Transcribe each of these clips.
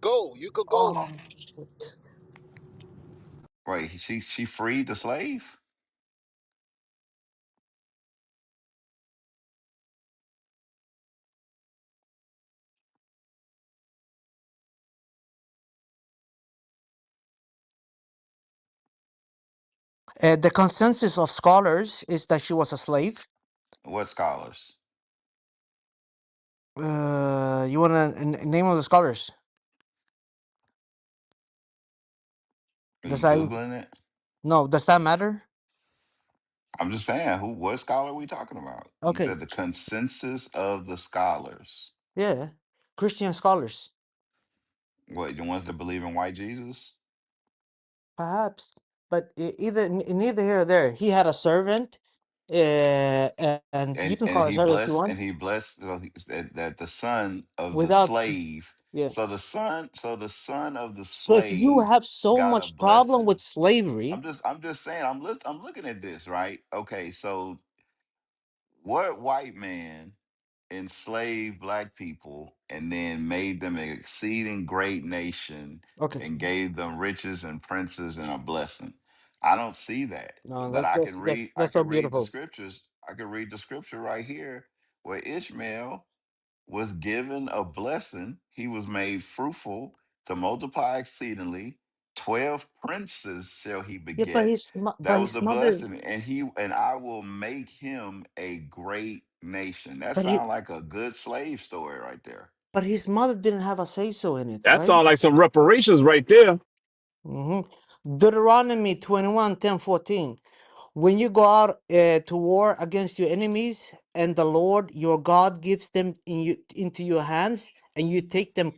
go. You could go. Oh, shit. Wait, she freed the slave? The consensus of scholars is that she was a slave. What scholars? You want a name of the scholars? Are Does you that Googling it? no? Does that matter? I'm just saying, what scholar are we talking about? You Okay, said the consensus of the scholars. yeah, Christian scholars, What, the ones that believe in white Jesus? perhaps, but neither here or there. He had a servant, and you can call a servant if you want, And he blessed, so that the son of the without slave. yeah. So the son of the So if you slave have so got a much problem blessing. with slavery, I'm just saying, I'm looking at this, right? Okay, so what white man enslaved black people and then made them an exceeding great nation okay, and gave them riches and princes and a blessing? I don't see that. no, But I that's so can read the beautiful. scriptures. I can read the scripture right here where Ishmael was given a blessing. He was made fruitful to multiply exceedingly. 12 princes shall he Yeah, but beget. That but was his the mother, blessing. And I will make him a great nation. That but he, sounds like a good slave story right there. but his mother didn't have a say so in it, That right? sounds like some reparations right there. hmm Deuteronomy 21:10-14. When you go out to war against your enemies, and the Lord your God gives them into your hands, and you take them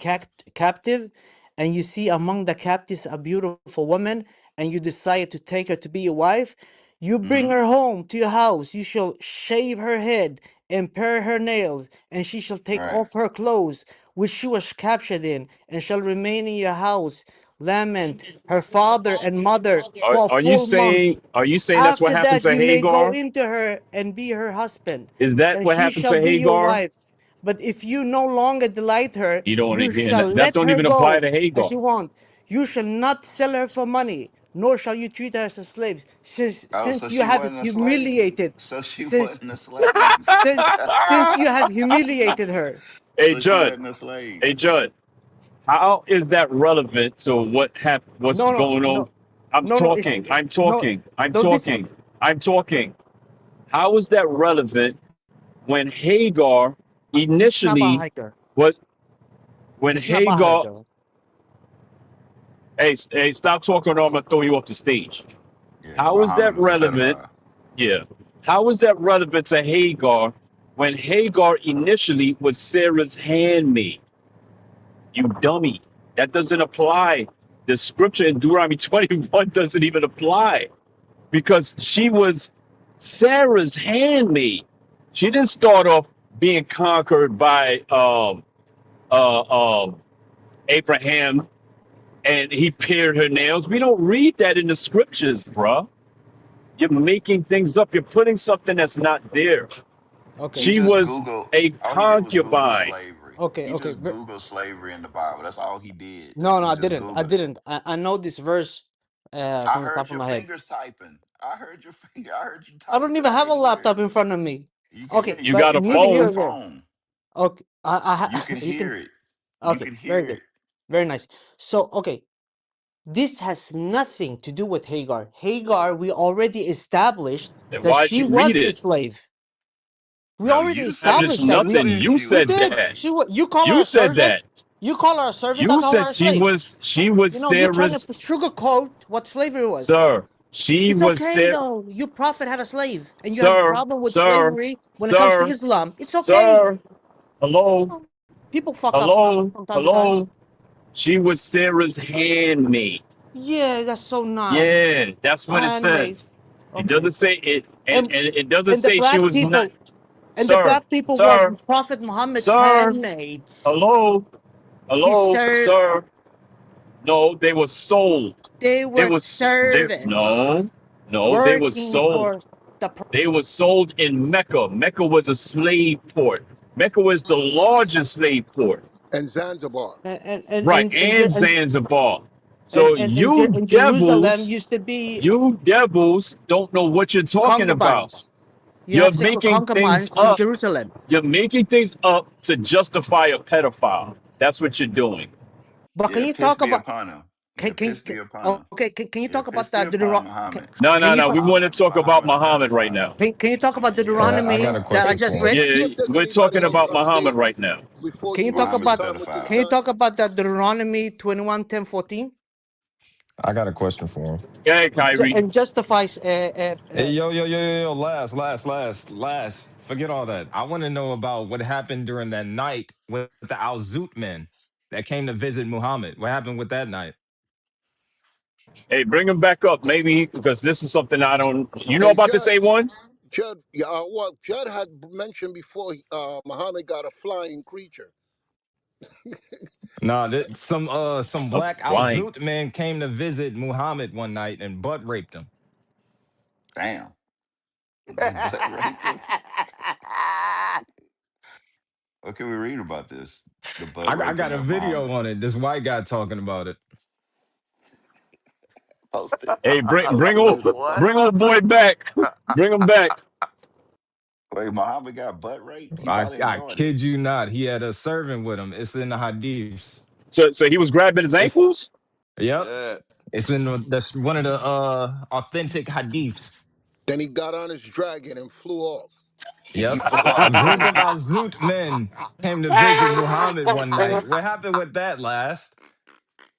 captive, and you see among the captives a beautiful woman, and you decide to take her to be your wife, you bring Hmm. her home to your house. You shall shave her head and pare her nails, and she shall take Right. off her clothes, which she was captured in, and shall remain in your house. Lament her father and mother for a full month. Are you saying that's what After happened that, to you may go Hagar? into her and be her husband, Is that and what she happened shall to be your Hagar? wife. But if you no longer delight her, You don't want to you hear shall that. That let don't her even apply go to as Hagar. you want. You shall not sell her for money, nor shall you treat her as a slave, Oh, so since you she have wasn't a slave. humiliated, So she since wasn't a slave. since you have humiliated her. Hey So she Judd. wasn't a slave. Hey Judd. How is that relevant to what's No, no, going on? no, no. It's no, I'm no. This talking, I'm talking. How is that relevant when Hagar this is not about initially hiker. was when This is not about Hagar hiker. hey, stop talking or I'm gonna throw you off the stage. Yeah, How is that Muhammad was a relevant? pedophile. Yeah. How is that relevant to Hagar when Hagar initially was Sarah's handmaid? You dummy. That doesn't apply. The scripture in Deuteronomy 21 doesn't even apply because she was Sarah's handmaid. She didn't start off being conquered by Abraham and he pared her nails. We don't read that in the scriptures, bruh. You're making things up. You're putting something that's not there. He Okay, She just was Google. a All he did was Google concubine. slavery. okay, He okay. just Googled slavery in the Bible. That's all he did. No, no, He I just didn't. I Googled it. didn't. I know this verse I from the top heard of your my head. fingers typing. I heard your finger. I heard you I don't typing. even I have a could hear it. laptop in front of me. You can, yeah, Okay, You you but got a you neither got here a or phone. there. phone. Okay, You can you can. hear it. You Okay, can very hear good, it. very nice. So, okay, this has nothing to do with Hagar. Hagar, we already established Then that why'd she you read was a it? slave. We No, already you said Established established that. you nothing. said You she We was said a did. that. slave. She you call her You a said servant. that. You call her a servant. I You call her said a slave. she was You know, you're trying to Sarah's sugarcoat what slavery was. sir. She It's was okay Sarah, though. You prophet had a slave, and you have a sir, problem with sir, slavery when it comes to sir, Islam. It's okay. sir. Hello, Oh, people fuck up hello, from time to time. hello. She was Sarah's handmaid. Yeah, that's so nice. Yeah, that's what it Handmade. says. It Okay. doesn't say it, And and it doesn't and the say she black was not, people and the sir, black people were sir, Prophet Muhammad's sir. handmaids. Hello, He hello, served. sir. No, they were sold. They They were was they servants no, no, they were working sold. for the. They were sold in Mecca. Mecca was a slave port. Mecca was the largest slave port. and Zanzibar. Right, and Zanzibar. So and Jerusalem used to be you devils don't know what you're talking about. concubines. You You're have secret making things concubines in up. Jerusalem. You're making things up to justify a pedophile. That's what you're doing. But can Yeah, you piss talk be about upon him. Yeah, can piss be upon him. okay can you Yeah, talk piss about be that upon Muhammad. No, can no, you no. We want to talk about Muhammad a Muhammad right pedophile. now. can you talk about I got Deuteronomy a that I question Hey, just for him. read? Yeah, don't let we're anybody talking about interrupt Muhammad David right now. before Can you you talk Muhammad's a about done with this can you pedophile. done. talk about that Deuteronomy 21:10-14 I got a question for him. Okay, Kyrie. and justifies Hey, yo, last. Forget all that. I want to know about what happened during that night with the Al Zoot men that came to visit Muhammad. What happened with that night? Hey, bring him back up, maybe, because this is something I don't. You know Hey, about this A1? Judd, yeah, what Judd had mentioned before, Muhammad got a flying creature. Nah, that some A black Al flying. Zoot men came to visit Muhammad one night and butt raped him. Damn. They butt raped him. 21:10-14. What can we read about this? The butt I got raping a of video Muhammad. on it. This white guy talking about it. Post it. Hey, Post it in the What? bring old boy back. Bring him back. Wait, Muhammad got butt raped? He I probably I enjoyed it. kid you not. He had a servant with him. It's in the hadiths. So he was grabbing his It's ankles. yep. Yeah. It's in that's one of the authentic hadiths. Then he got on his dragon and flew off. He Yep. flew A off the group of dragon. Al Zoot men came to visit Muhammad one night. What happened with that last?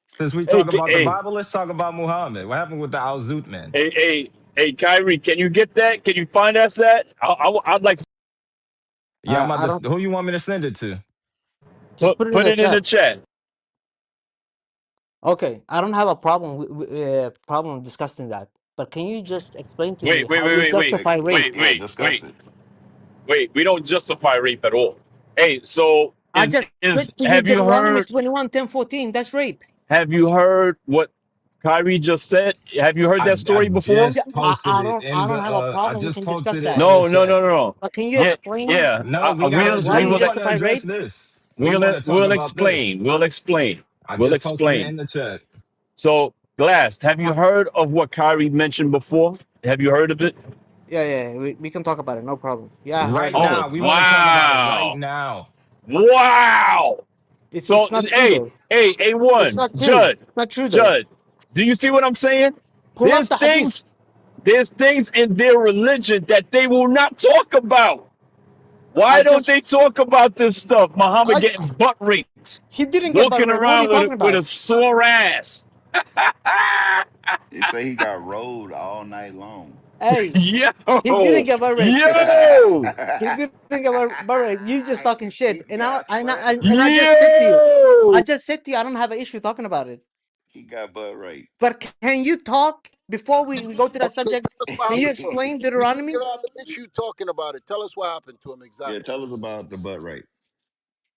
Since we Hey, talk about the hey, Bible, let's talk about Muhammad. What happened with the Al Zoot men? hey, Kyrie, can you get that? Can you find us that? I'd like to Yeah, I'm I about don't to. Who you want me to send it to? just put it in put the it in the chat. chat. Okay, I don't have a problem problem discussing that. But can you just explain to me Wait, wait, how wait, you wait, wait, justify rape? wait, Discuss wait, it. wait. We don't justify rape at all. Hey, so I is just read is to you have you Deuteronomy heard 21:10-14. That's rape. what Kyrie just said? Have you heard I that I story before? just posted it I in don't the. have a I problem. We just can discuss posted it that. in the No, no, chat. no, no, no. But can you Yeah, explain yeah. No, we gotta why we you want to justify address rape? this. We want to talk We'll about this. explain. We'll explain. I We'll just posted it explain. in the chat. So, Glass, have you heard of what Kyrie mentioned before? Have you heard of it? Yeah, we can talk about it. No problem. Yeah, I heard Right it. Oh, now, we want to talk about it right wow. now. Wow. So, It's not true hey, though. hey, It's A1, not true. It's not true though. Judd, do you see what I'm saying? Pull up There's the hadith. things, there's things in their religion that they will not talk about. I Why don't they just talk about this stuff? Muhammad I getting butt raped, he didn't get butt walking rape. What are you around talking with about? a sore ass. They say he got rolled all night long. Hey, he didn't Yo, get butt rape. yo, He didn't get butt rape. You just talking shit. He And got butt I raped. just said to you. I yo. just said to you I don't have an issue talking about it. He got butt raped. But can you talk before we go to that Okay, subject? tell us what Can you happened to him. explain You said you Deuteronomy? don't have an issue talking about it. Tell us what happened to him Yeah, exactly. tell us about the butt rape.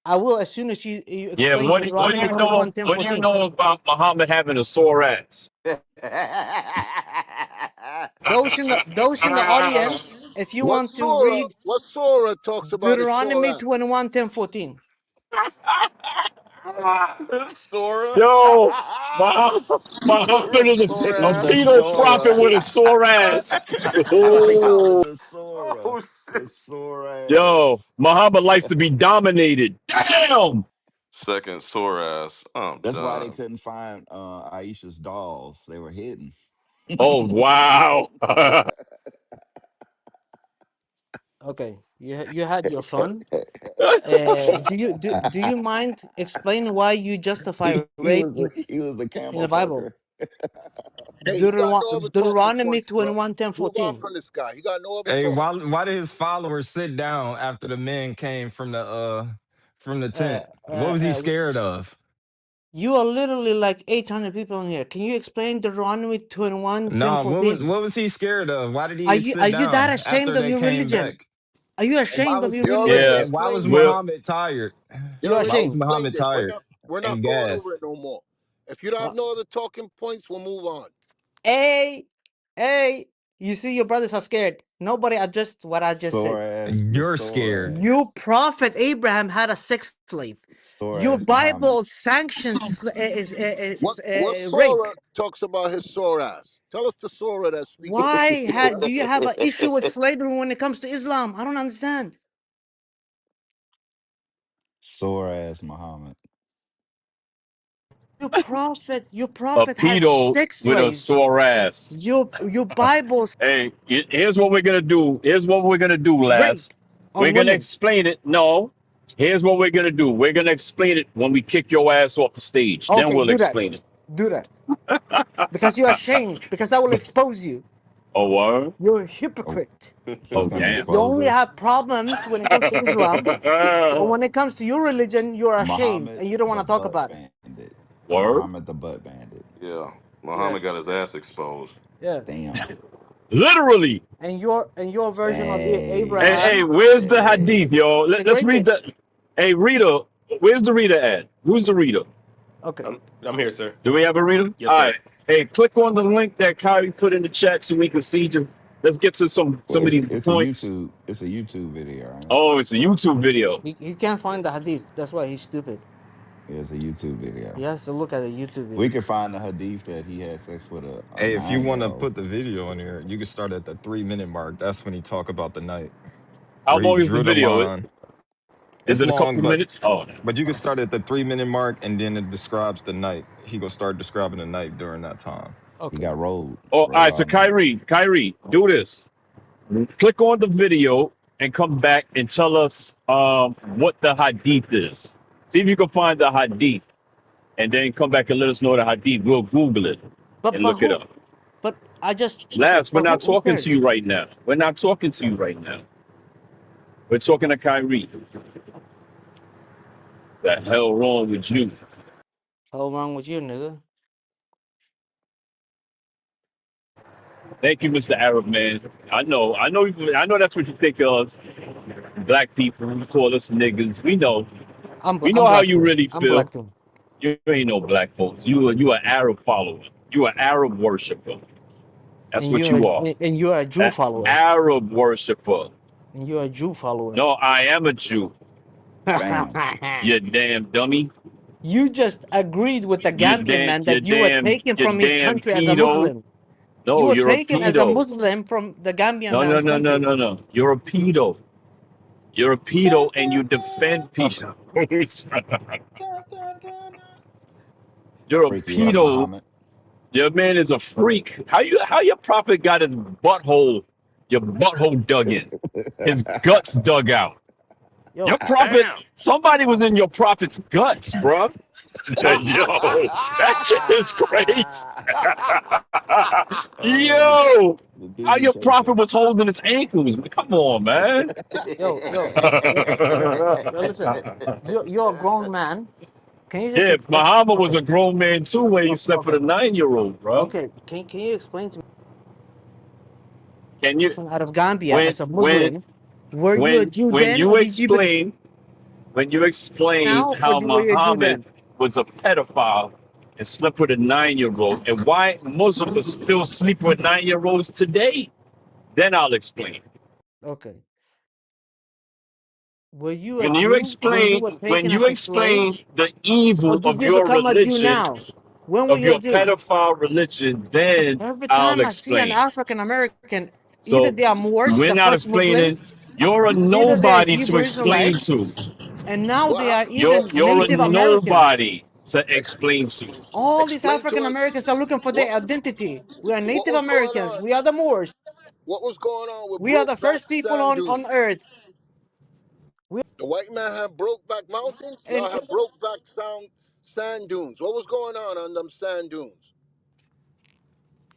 I will as soon as you Yeah, explain what do Deuteronomy you know? 21 10 What do you 14. know about Muhammad having a sore ass? Those in the audience, if you What want to surah? read What surah talks about his sore Deuteronomy ass? 21 10 14. Sora? Yo, Muhammad is They a call the pedo prophet Sora. with a sore ass. They call it Oh, the Sora. The Sora yo, ass. Muhammad likes to be dominated. Damn. Second sore ass. I'm That's why they done. couldn't find Aisha's dolls. They were hidden. Oh wow. Okay, you had your fun. Do you mind explaining why you justify rape He was the in camel the Bible? fucker. Hey, he got no other talking Deuteronomy points, bro. 21 10 Move on 14. from this guy. He got no other Hey, talking. why did his followers sit down after the men came from the Uh, tent? uh, What was he uh, scared of? you are literally like 800 people in here. Can you explain Deuteronomy 21 10 No, 14? what was he scared of? Why did Are he you sit that down after ashamed of they your came religion? back? Are you And why ashamed of was your They already religion? Yeah. and why was explained this. Well, Muhammad tired? They You already Why was ashamed. explained Muhammad this. tired We're not and going over gassed? it no more. If you don't have Uh, no other talking points, we'll move on. hey, hey. You see, your brothers are scared. Nobody addressed what I just said. Sore ass, the You're sore scared. You ass, prophet Abraham had a sex slave. sore Your ass Muhammad. Bible sanctions What rape. Surah talks about his sore ass? Tell us the Surah that speaks about his Why sore do ass. you have an issue with slavery when it comes to Islam? I don't understand. Sore ass Muhammad. Your A prophet had pedo sex with a slaves. sore ass. Your Bible Hey, here's what we're gonna do. Here's what we're gonna do, lads. rape We're on gonna women. explain it. No. Here's what we're gonna do. We're gonna explain it when we kick your ass off the stage. Then Okay, we'll do that. explain it. Do that. Because you're ashamed. Because I will expose you. Oh, what? You're a Oh, hypocrite. he's Oh, gonna damn. You expose only us. have problems when it comes to Islam. But when it comes to your religion, you're ashamed Muhammad and you don't want the to talk butt about it. bandit. Word? Muhammad the butt bandit. Yeah, Yeah, Muhammad got his ass exposed. yeah. Damn. Literally. And your version of Hey, Hey, hey, Abraham where's the hadith, hey. yo? is the Let's read greatest. the. Hey, reader. Where's the reader at? Who's the reader? Okay. I'm here, sir. Do we have a reader? Yes, All sir. right. Hey, click on the link that Kyrie put in the chat so we can see. Let's get to Well, some of these it's a points. YouTube video, ain't it? Oh, it's a YouTube video. He can't find the hadith. That's why he's stupid. Yeah, it's a YouTube He video. has to look at a YouTube We video. can find the hadith that he had sex with a Hey, if you 9 year want to old. put the video in here, you can start at the 3 minute mark. That's when he talk about the night How where he long is the drew the video? line. Is It's it a long, couple minutes? Oh, no. but you can start at the 3 minute mark and then it describes the night. He gonna start describing the night during that time. He Okay. got Oh, all rolled right. So all night. Kyrie, do this. Click on the video and come back and tell us what the hadith is. See if you can find the hadith, and then come back and let us know the hadith. We'll Google it But and but look it who? up. But I just okay. Last, we're But not who talking to cares? you right now. We're not talking to you right now. We're talking to Kyrie. The hell wrong with you? Hell wrong with you, nigga? Thank you, Mr. Arab man. I know that's what you think of us, black people. You call us niggas. We I'm know how black you too. really I'm black feel. too. You ain't no black folks. You an Arab follower. You an Arab worshiper. That's what you are. And you're a Jew An follower. Arab worshiper. And you're a Jew follower. No, I am a Jew. Bam. You damn dummy. You just agreed with the Gambian man You that you were damn, taken you from his damn country as a pedo. Muslim. You No, were you're a taken as a pedo. Muslim from the Gambian No, no, man's no, no, country. no, no. You're a pedo. You're a pedo Dun, and you dun, dun, defend pedos. dun, dun, dun, dun. You're a Freaky ass pedo. Muhammad. Your man is a freak. How your prophet got your butthole dug in, his guts dug out. Your Yo, prophet, somebody was in your prophet's guts, bro. Yo, that shit is crazy. The, Yo, the how demon your prophet chaser. was holding his ankles? Come on, man. yo, listen. You're a grown man. Can you just Yeah, explain? Muhammad was Okay, a grown man too when he slept with okay, a 9-year-old, bro. okay. Can you explain to me, Can you person out of Gambia when as a when Muslim, were you a when Jew when then, or you did you become explain when you explain now, or how were you a Jew Muhammad then? was a pedophile and slept with a 9-year-old and why Muslims are still sleeping with 9-year-olds today, then I'll explain. Okay. Were you a Jew when you were When taken you as a slave, explain the or evil did of you your become a Jew religion, now? When were of you a your Jew? pedophile religion, Because then every I'll time I see an explain. African American, either So they are Moors, we're the not first explaining. Muslims, You're a either they are nobody to Hebrew explain Israelites, to. and now What they are happened? even You're a Native Americans. nobody to Ex- explain to. All these explain to African us Americans are looking for what their identity. We are what Native was going Americans. on. We are the Moors. What was going on with We are the Brokeback first people Sand on Dunes? earth. We The white man had Brokeback Mountains. Y'all and had Brokeback Sand Dunes. What was going on them sand dunes?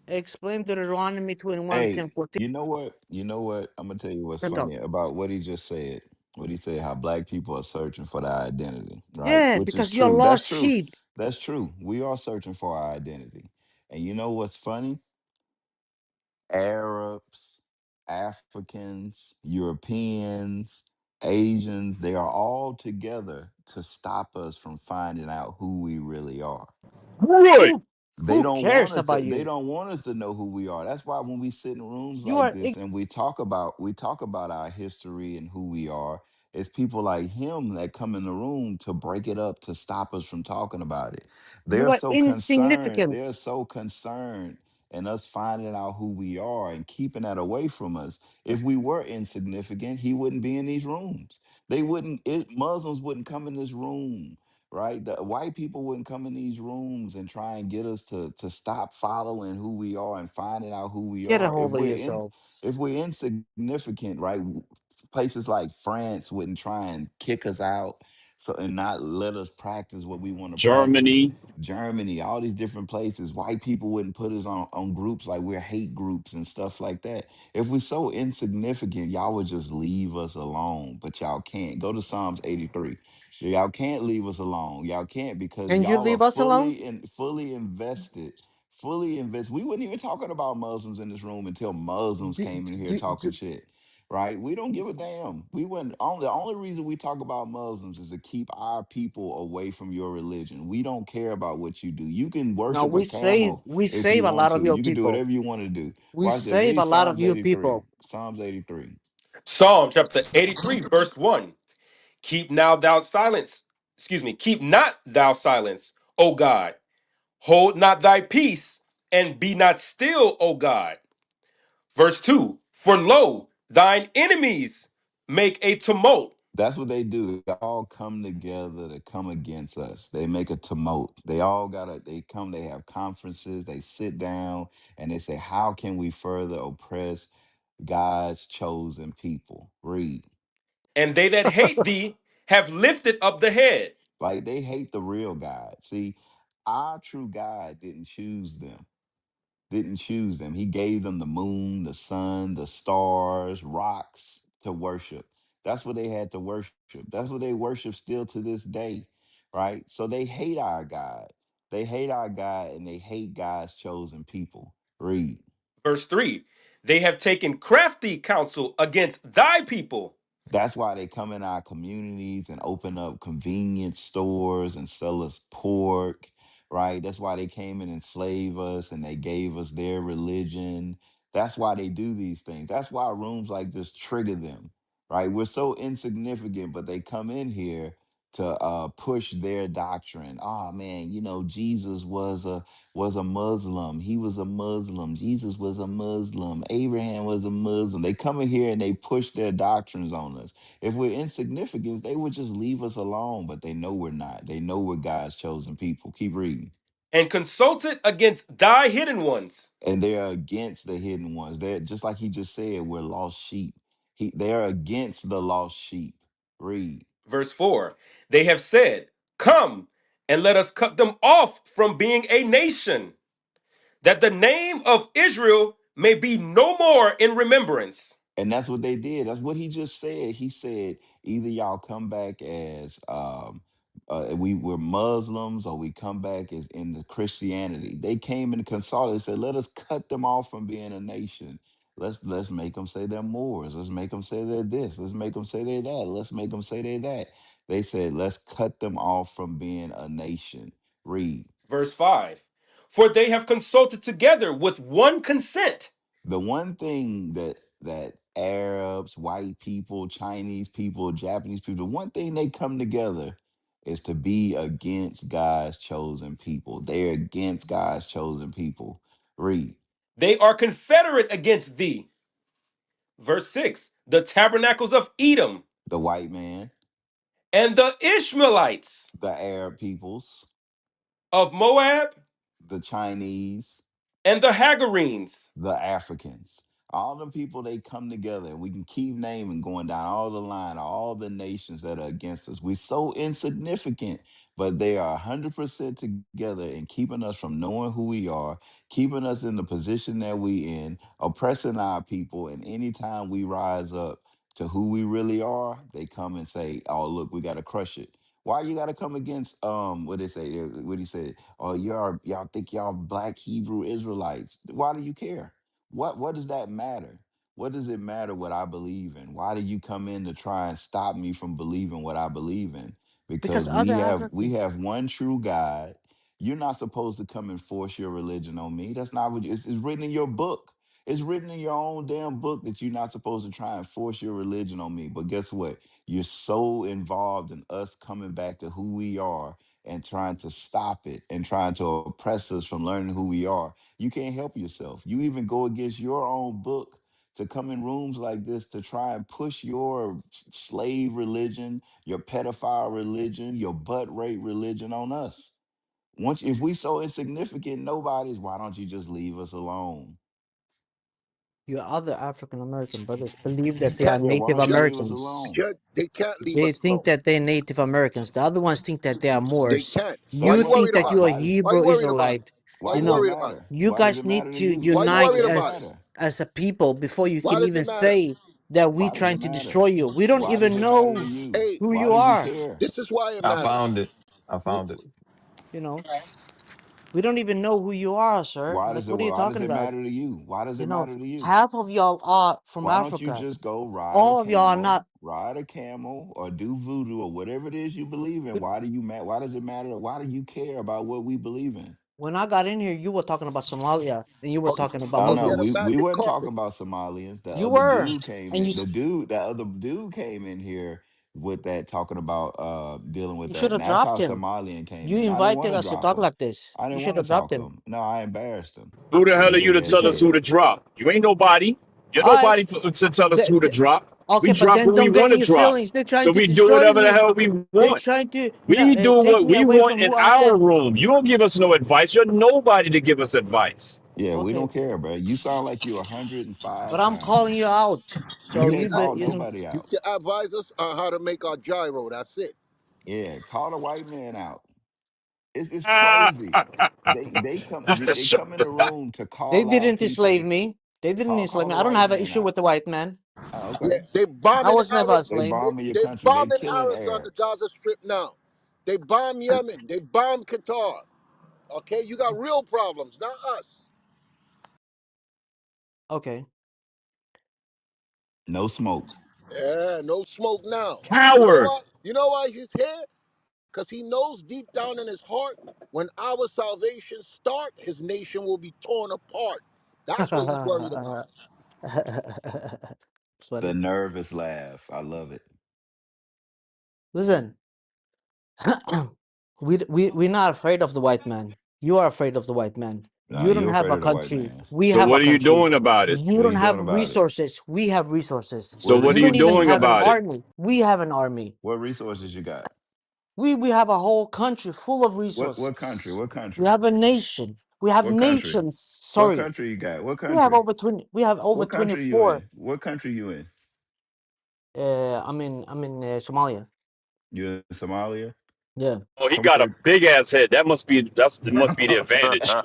explain Deuteronomy 21, Hey, 10, 14. you know what? You know what? I'm gonna tell you what's Can talk. funny about what he just said. What he said, how black people are searching for their identity, right? Yeah, Which is because you're true. That's lost true. sheep. That's true. We are searching for our identity. And you know what's funny? Arabs, Africans, Europeans, Asians, they are all together to stop us from finding out who we really are. Right. Who? They Who don't want cares us to, about they you? don't want us to know who we are. That's why when we sit in rooms You like are this and we talk about our history and who we are, it's people like him that come in the room to break it up, to stop us from talking about it. you They're are so concerned, insignificant. in us finding out who we are and keeping that away from us. If we were insignificant, he wouldn't be in these rooms. Muslims wouldn't come in this room, right? The white people wouldn't come in these rooms and try and get us to stop following who we are and finding out who we Get a are. hold of yourself. If we're insignificant, right? Places like France wouldn't try and kick us out, so and not let us practice what we want to practice. Germany. Germany, all these different places, white people wouldn't put us on groups like we're hate groups and stuff like that. If we're so insignificant, y'all would just leave us alone, but y'all can't. Go to Psalms 83. Y'all can't leave us alone. Y'all can't, because Can you y'all are leave us alone? fully invested. Fully invested. We weren't even talking about Muslims in this room until Muslims Do, came in here do, talking do, shit. Right? We don't give a damn. We wouldn't only The only reason we talk about Muslims is to keep our people away from your religion. We don't care about what you do. You can no, worship a camel we if you save a want lot of to. your You can do people. whatever you want to do. We Watch this. save Read a lot of Psalms your 83. people. Psalms 83. Psalm chapter 83, verse 1. Keep now thou silence. Excuse me. Keep not thou silence, O God. Hold not thy peace, and be not still, O God. Verse 2. For lo, thine enemies make a tumult. That's what they do. They all come together to come against us. They make a tumult. They have conferences, they sit down and they say, how can we further oppress God's chosen people? Read. And they that hate thee have lifted up the head. Like, they hate the real God. See, our true God didn't choose them. He gave them the moon, the sun, the stars, rocks to worship. That's what they had to worship. That's what they worship still to this day, right? So they hate our God. They hate our God and they hate God's chosen people. Read. Verse 3. They have taken crafty counsel against thy people. That's why they come in our communities and open up convenience stores and sell us pork, right? That's why they came and enslaved us and they gave us their religion. That's why they do these things. That's why rooms like this trigger them, right? We're so insignificant, but they come in here to push their doctrine. Oh man, Jesus was a Muslim. He was a Muslim. Jesus was a Muslim. Abraham was a Muslim. They come in here and they push their doctrines on us. If we're insignificant, they would just leave us alone, but they know we're not. They know we're God's chosen people. Keep reading. And consulted against thy hidden ones. And they're against the hidden ones. They're just like he just said, we're lost sheep. They're against the lost sheep. Read. Verse 4. They have said, come and let us cut them off from being a nation, that the name of Israel may be no more in remembrance. And that's what they did. That's what he just said. He said, either y'all come back as we were Muslims, or we come back as in the Christianity. They came and consulted. They said, let us cut them off from being a nation. Let's make them say they're Moors. Let's make them say they're this. Let's make them say they're that. Let's make them say they're that. They said, let's cut them off from being a nation. Read. Verse 5. For they have consulted together with one consent. The one thing that Arabs, white people, Chinese people, Japanese people, the one thing they come together is to be against God's chosen people. They're against God's chosen people. Read. They are confederate against thee. Verse 6. The tabernacles of Edom The white man, and the Ishmaelites the Arab peoples, of Moab the Chinese, and the Hagarenes. the Africans. All them people, they come together, and we can keep naming, going down all the line, all the nations that are against us. We're so insignificant, but they are 100% together in keeping us from knowing who we are, keeping us in the position that we in, oppressing our people. And anytime we rise up to who we really are, they come and say, oh, look, we got to crush it. Why you got to come against what they say? What he said? Oh, y'all think y'all black Hebrew Israelites. Why do you care? What does that matter? What does it matter what I believe in? Why do you come in to try and stop me from believing what I believe in? Because Because other we have African we have one true God. You're not supposed to come and force your religion on me. That's not what it's written in your book. It's written in your own damn book that you're not supposed to try and force your religion on me. But guess what? You're so involved in us coming back to who we are and trying to stop it and trying to oppress us from learning who we are. You can't help yourself. You even go against your own book to come in rooms like this to try and push your slave religion, your pedophile religion, your butt rape religion on us. Once if we so insignificant, nobody's, why don't you just leave us alone? Your other African American brothers believe that they are Can't, Yeah, why Native don't you Judge, leave us Americans. alone? Judge, they can't leave They us think alone. that they're Native Americans. The other ones think that they are They Moors. can't. So Why You you what? think worried that about you're it? a Why Why you Hebrew worried about it? Israelite. Why why You you does it know, worried about it? matter? you Why does guys it need matter to to you? Why you Why unite worried does it about it? matter? as a people before you Why can does it even matter? say that we Why does it trying to matter? destroy you. We don't Why does even it matter to know you? Hey, who Why you do you are. care? this is why it I matters. found it. I We, found it. you know, we don't even know who you are, sir. Why Like, does it what are you why does talking it about? matter to you? Why does You it know, matter to you? half of y'all are from Why don't you Africa. just go All of y'all are not. ride a camel, or do voodoo or whatever it is you believe in? Why does it matter? Why do you care about what we believe in? When I got in here, you were talking about Somalia and you were Oh, talking about Oh oh no, yeah, the Muslims. we magic wasn't talking carpet. about Somalians. The You other were, dude came and in. That other dude came in here with that talking about dealing with you that. should And have that's how dropped him. Somalian came You in. I didn't want invited to us to drop talk him. like this. I You didn't should want to have dropped talk to him. him. No, I embarrassed him. Who the But hell he are you didn't to want to tell say us who it. to drop? You ain't nobody. You're All right. nobody to tell us who to drop. We Okay, but drop then who we don't get want in to your drop. feelings. They're trying So to we do destroy whatever the me. hell we They're want. trying to We do take what me we away want from in who I our am. room. You don't give us no advice. You're nobody to give us advice. Yeah, we Okay, don't care, bro. You sound like you but 105 I'm calling pounds. you out. You So Yeah, you can't you, bet call you you know. nobody you out. can advise us on how to make our gyro. That's it. Yeah, call the white man out. It's Ah, crazy. They come in the room to They call out didn't enslave people. me. They didn't enslave Call me. the I don't white have an man issue with out. the white man. Oh, Yeah, okay. they I bombing was never a Arab. They slave. bombing your They country. They bombing killing Arabs on the Arabs. Gaza Strip now. They bomb Yemen. They bomb Qatar. Okay, you got real problems, not us. Okay. No smoke. Yeah, no smoke now. You know coward. why? You know why he's here? Because he knows deep down in his heart, when our salvation start, his nation will be torn apart. That's what he's worried about. The Funny. nervous laugh. I love it. Listen, we're not afraid of the white man. You are afraid of the white man. No, You don't you're have afraid a of the white country. man. We So have a what are you country. doing about it? You What are don't you have doing about it? resources. We have resources. So What what are You you don't resources even you doing have an got? about it? army. We have an army. What resources you got? We have a whole country full of What country? resources. What We country? have a nation. We have What country? nations. What Sorry. country you got? What We have country? over 20. We have over What country you 24. in? What country you in? I'm in Somalia. You in Somalia? Yeah. Oh, he Come got a straight. big ass head. It must be the advantage.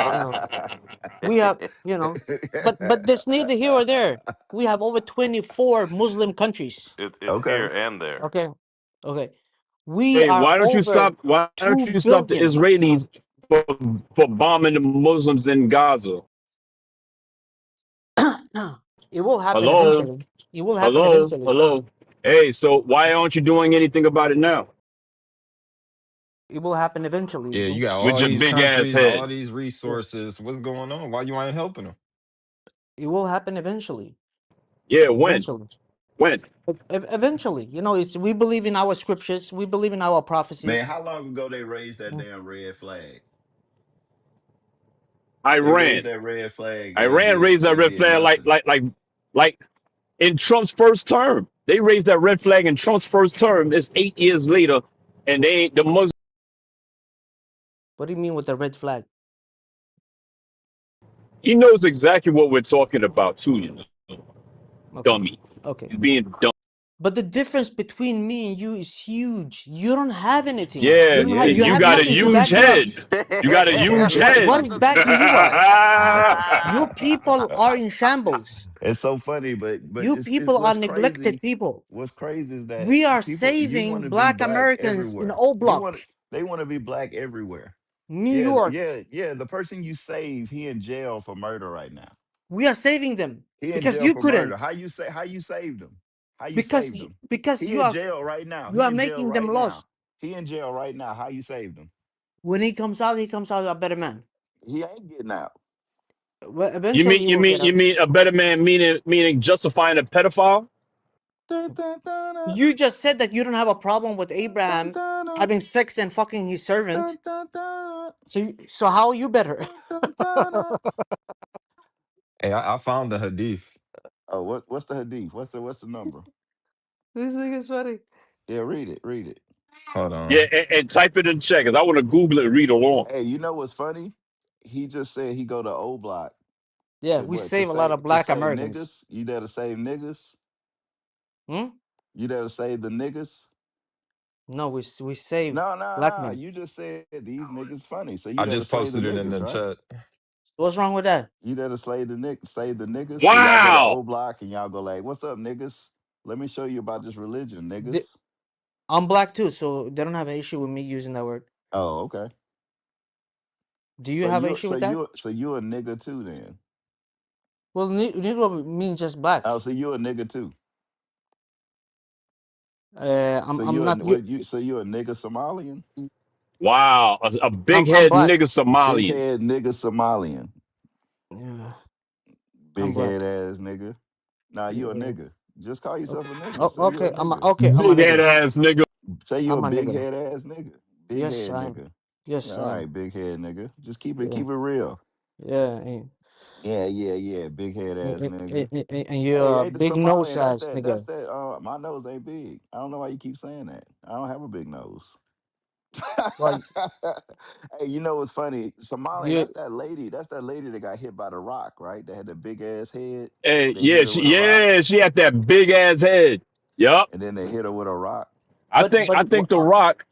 You know, we have, but there's neither here or there. We have over 24 Muslim countries. It's here Okay. and there. Okay. Okay. We Hey, are why don't you over stop? Why don't 2 you stop the billion. Israelis for bombing the Muslims in Gaza? It will happen Hello, eventually. It will happen hello, eventually. hello. Hey, so why aren't you doing anything about it now It will happen eventually. Yeah, you got with all your these big ass countries, all head? these Yes. resources. What's going on? Why you ain't helping them? It will happen eventually. Yeah, when? Eventually. When? Eventually. It's we believe in our scriptures. We believe in our Man, prophecies. how long ago they raised that damn red flag? They raised Iran. that red flag and Iran raised that it red did flag nothing. like in Trump's first term. They raised that red flag in Trump's first term. It's 8 years later, and they ain't the Muslims. What do you mean with the red flag? He knows exactly what we're talking about too. Okay. Dummy. Okay. He's being dumb. But the difference between me and you is huge. You don't have anything. Yeah, Yeah, You you you have got a nothing to do. huge back you up. head. You got a huge What head. is backing you up? Your people are in shambles. It's so funny, but You it's people are what's neglected crazy. people. What's crazy is that We are people you want saving to be black black Americans in everywhere. O You want Block, they want to be black everywhere. New Yeah, York. yeah. The person you save, he in jail for murder right now. We are saving them He in because jail you for murder. couldn't. How you saved him? How you Because saved him? because He you in are jail right now. you He are in jail making them right now. lost. He in jail right now. How you saved him? When he comes out a better man. He ain't getting out. Well, You eventually mean he you will mean get you out. mean a better man meaning justifying a pedophile? Dun, dun, dun, dun, You just said that you don't have a problem with dun, Abraham dun, dun, having sex and fucking his servant. dun, dun, dun, So how are you better? dun, dun, dun, dun. Hey, I found the hadith. Oh, what's the hadith? What's the number? This thing is funny. Yeah, read it. Read it. Hold Yeah, on. and type it in check, cause I want to Google it and read along. Hey, you know what's funny? He just said he go to O Block Yeah, to we what? save a lot of To black save Americans. niggas. You there to save niggas? Hmm? You there to save the niggas? No, we save No, no, black no. men. You just said these niggas funny. So you I there to just slay the posted it in niggas, the right? chat. What's wrong with that? You there to slay the save the niggas. So y'all go to Wow. O Block and y'all go like, "What's up, niggas? Let me show you about this religion, The- niggas." I'm black too, so they don't have an issue with me using that word. Oh, okay. Do you have an issue with that? So you a nigga too then? Well, Negro means just black. Oh, so you a nigga too? I'm not you. So you a nigga Somalian? Wow. A big I'm head black. nigga Big Somalian. head nigga Somalian. Yeah, I'm Big head black. ass nigga. Nah, you a Yeah. nigga. Just call Okay. yourself a nigga. Oh, Say you a okay. nigga. I'm a Big head nigga. ass nigga. Say you a I'm a big nigga. head ass nigga. Big Yes, head I am. nigga. Yes, All I right, am. big head nigga. Just Yeah, keep it real. yeah. Yeah, yeah, yeah. Big head ass nigga. And you're Hey, a ain't the big nose Somalian? ass That's nigga. that. My nose ain't big. I don't know why you keep saying that. I don't have a big nose. Well, Hey, you know what's funny? Somalian. you That's that lady that got hit by the rock, right? That had the big ass head. Hey, They hit her with a rock, she had that big ass head. Yup. and then they hit her with a rock. I think the rock,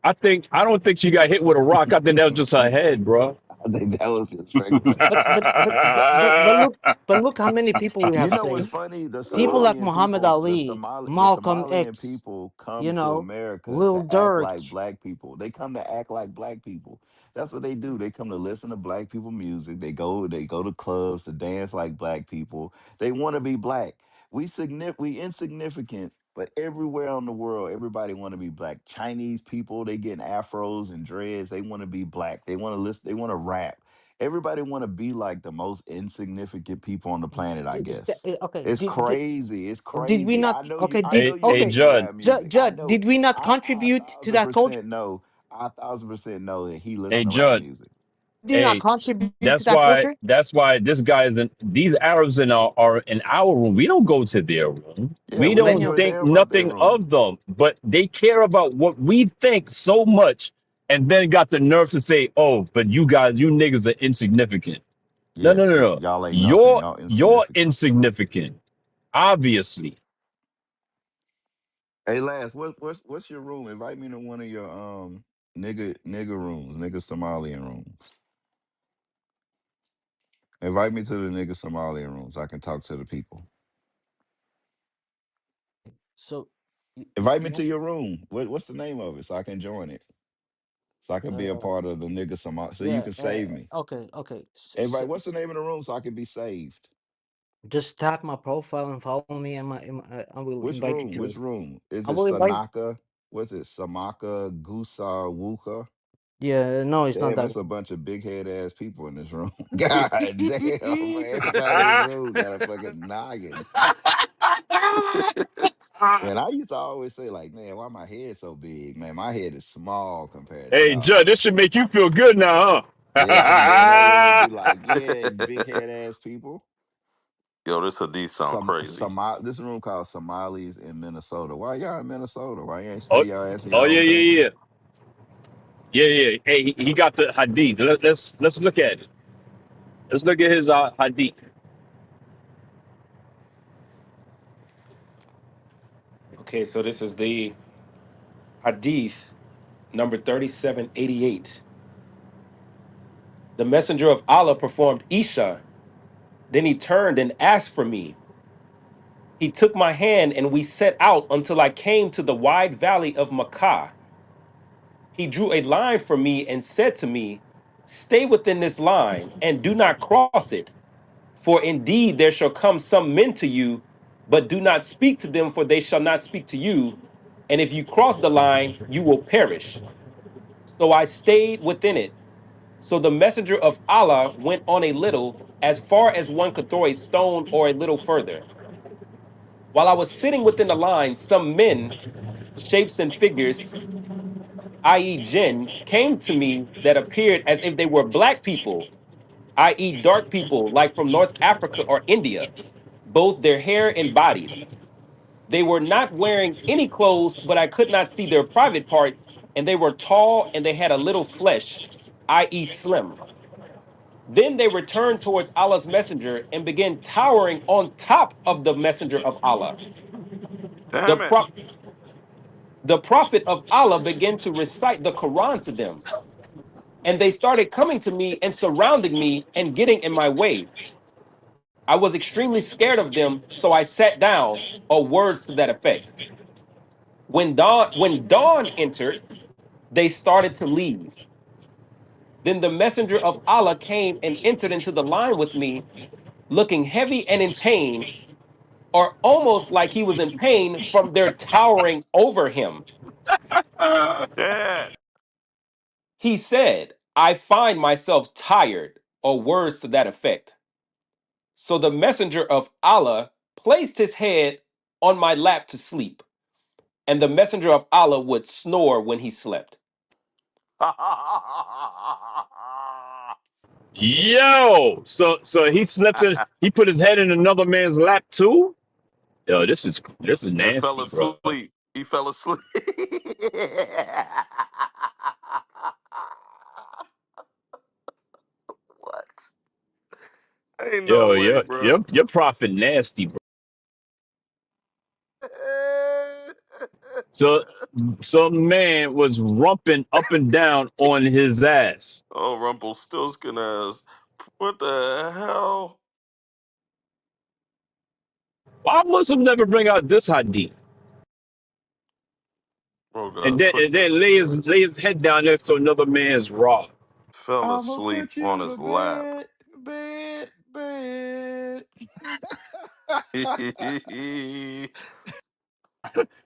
I don't think she got hit with a rock. I think that was just her head, bro. I think that was his regular but head. but but but but but look but look how many people we You have know what's saved. funny? People like Muhammad Ali, The Malcolm Somalian X, people come you to know, America Lil to act like Durk. black people. They come to act like black people. That's what they do. They come to listen to black people music. They go to clubs to dance like black people. They want to be black. We insignificant, but everywhere in the world, everybody want to be black. Chinese people, they getting afros and dreads. They want to be black. They want to listen. They want to rap. Everybody want to be like the most insignificant people on the planet, I guess. Okay, It's crazy. It's did we crazy. not? Okay, I know did you Hey, okay, listen to Judd. rap music. I Judd, know did we not I a contribute to thousand that culture? percent know. I 1,000% know that he Hey, listen to rap Judd. music. Did not Hey, contribute to that culture? that's why this guy is in, these Arabs are in our room. We don't go to their room. Yeah, We we When ain't don't give you a think damn about their nothing room. of them, but they care about what we think so much, and then got the nerve to say, "Oh, but you niggas are insignificant." No, no, Yes, no, no. y'all ain't nothing. Y'all You're insignificant. insignificant, obviously. Hey, Last, what's your room? Invite me to one of your nigga rooms, nigga Somalian rooms. Invite me to the nigga Somalian rooms. So I can talk to the people. so Invite me you to want your room. What's the name of it so I can join it? So I can be a part of the nigga Somali. So you yeah can save me. okay. Everybody, what's the name of the room so I can be saved? Just tap my profile and follow me, and I will Which invite you room? to Which it. room? Is I it will invite. Sanaka? What's it? Samaka, Gusa, Wuka? Yeah, no, it's not Damn, that. it's a bunch of big head ass people in this room. God damn, man. Everybody in this room got a fucking noggin. Man, I used to always say, like, man, why my head so big? Man, my head is small compared to Hey, Judd, y'all. this should make you feel good now, Yeah, I can go in that room and huh? be like, yeah, big head ass people. Yo, this hadith sound crazy. This room called Somalis in Minnesota. Why y'all in Minnesota? Why you ain't stay Oh, y'all ass in oh your yeah, own country? yeah, yeah, yeah, yeah. Hey, he got the hadith. Let's look at it. Let's look at his hadith. Okay, so this is the Hadith number 3788. The messenger of Allah performed Isha. Then he turned and asked for me. He took my hand and we set out until I came to the wide valley of Makkah. He drew a line for me and said to me, "Stay within this line and do not cross it. For indeed there shall come some men to you, but do not speak to them, for they shall not speak to you. And if you cross the line, you will perish." So I stayed within it. So the messenger of Allah went on a little, as far as one could throw a stone or a little further. While I was sitting within the line, some men, shapes and figures, i.e., jinn, came to me that appeared as if they were black people, i.e., dark people, like from North Africa or India, both their hair and bodies. They were not wearing any clothes, but I could not see their private parts, and they were tall and they had a little flesh, i.e., slim. Then they returned towards Allah's messenger and began towering on top of the messenger of Allah. The, Damn it. pro- the prophet of Allah began to recite the Quran to them, and they started coming to me and surrounding me and getting in my way. I was extremely scared of them, so I sat down, or words to that effect. When dawn entered, they started to leave. Then the messenger of Allah came and entered into the line with me, looking heavy and in pain, or almost like he was in pain from their towering over him. Yeah. He said, I find myself tired, or words to that effect. So the messenger of Allah placed his head on my lap to sleep, and the messenger of Allah would snore when he slept. Yo, so he slept in. He put his head in another man's lap too. Yo, this is And fell nasty, bro. asleep. He fell asleep. What? Ain't Yo, no way, yo, bro. your prophet nasty, bro. So some man was rumping up and down on his ass. Oh, Rumpelstiltskin ass. What the hell? Why Muslims never bring out this hadith? Bro And got then put and to then lay his head down next to another man's rod. fell I'ma asleep put on you his to lap. bed, bed, bed.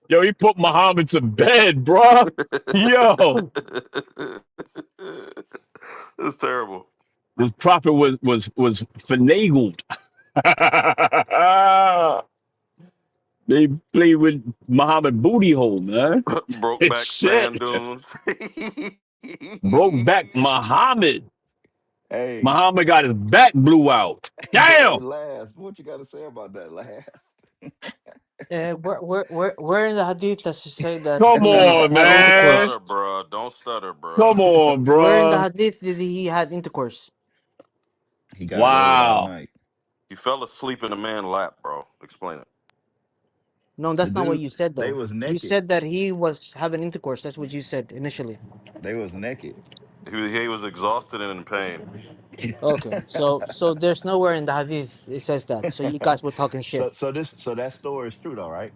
Yo, he put Muhammad to bed, bruh. Yo, It's terrible. this prophet was finagled. They played with Muhammad booty hole, man. Broke back Shit. sand dunes. Broke back Muhammad. Hey, Muhammad got his back blew out. hey, Damn. last. What you got to say about that, last? Where in the hadith does it say that Come he on, had Don't man. stutter, intercourse? bruh. Don't stutter, bruh. Come on, Where in the bruh. hadith did he had intercourse? He got laid all Wow. night. He fell asleep in a man's lap, bro. Explain it. No, The that's not what dude, you said they though. was You naked. said that he was having intercourse. That's what you said initially. They was naked. He was exhausted and in pain. Okay, so there's nowhere in the hadith it says that. So you guys were talking shit. So that story is true though, right?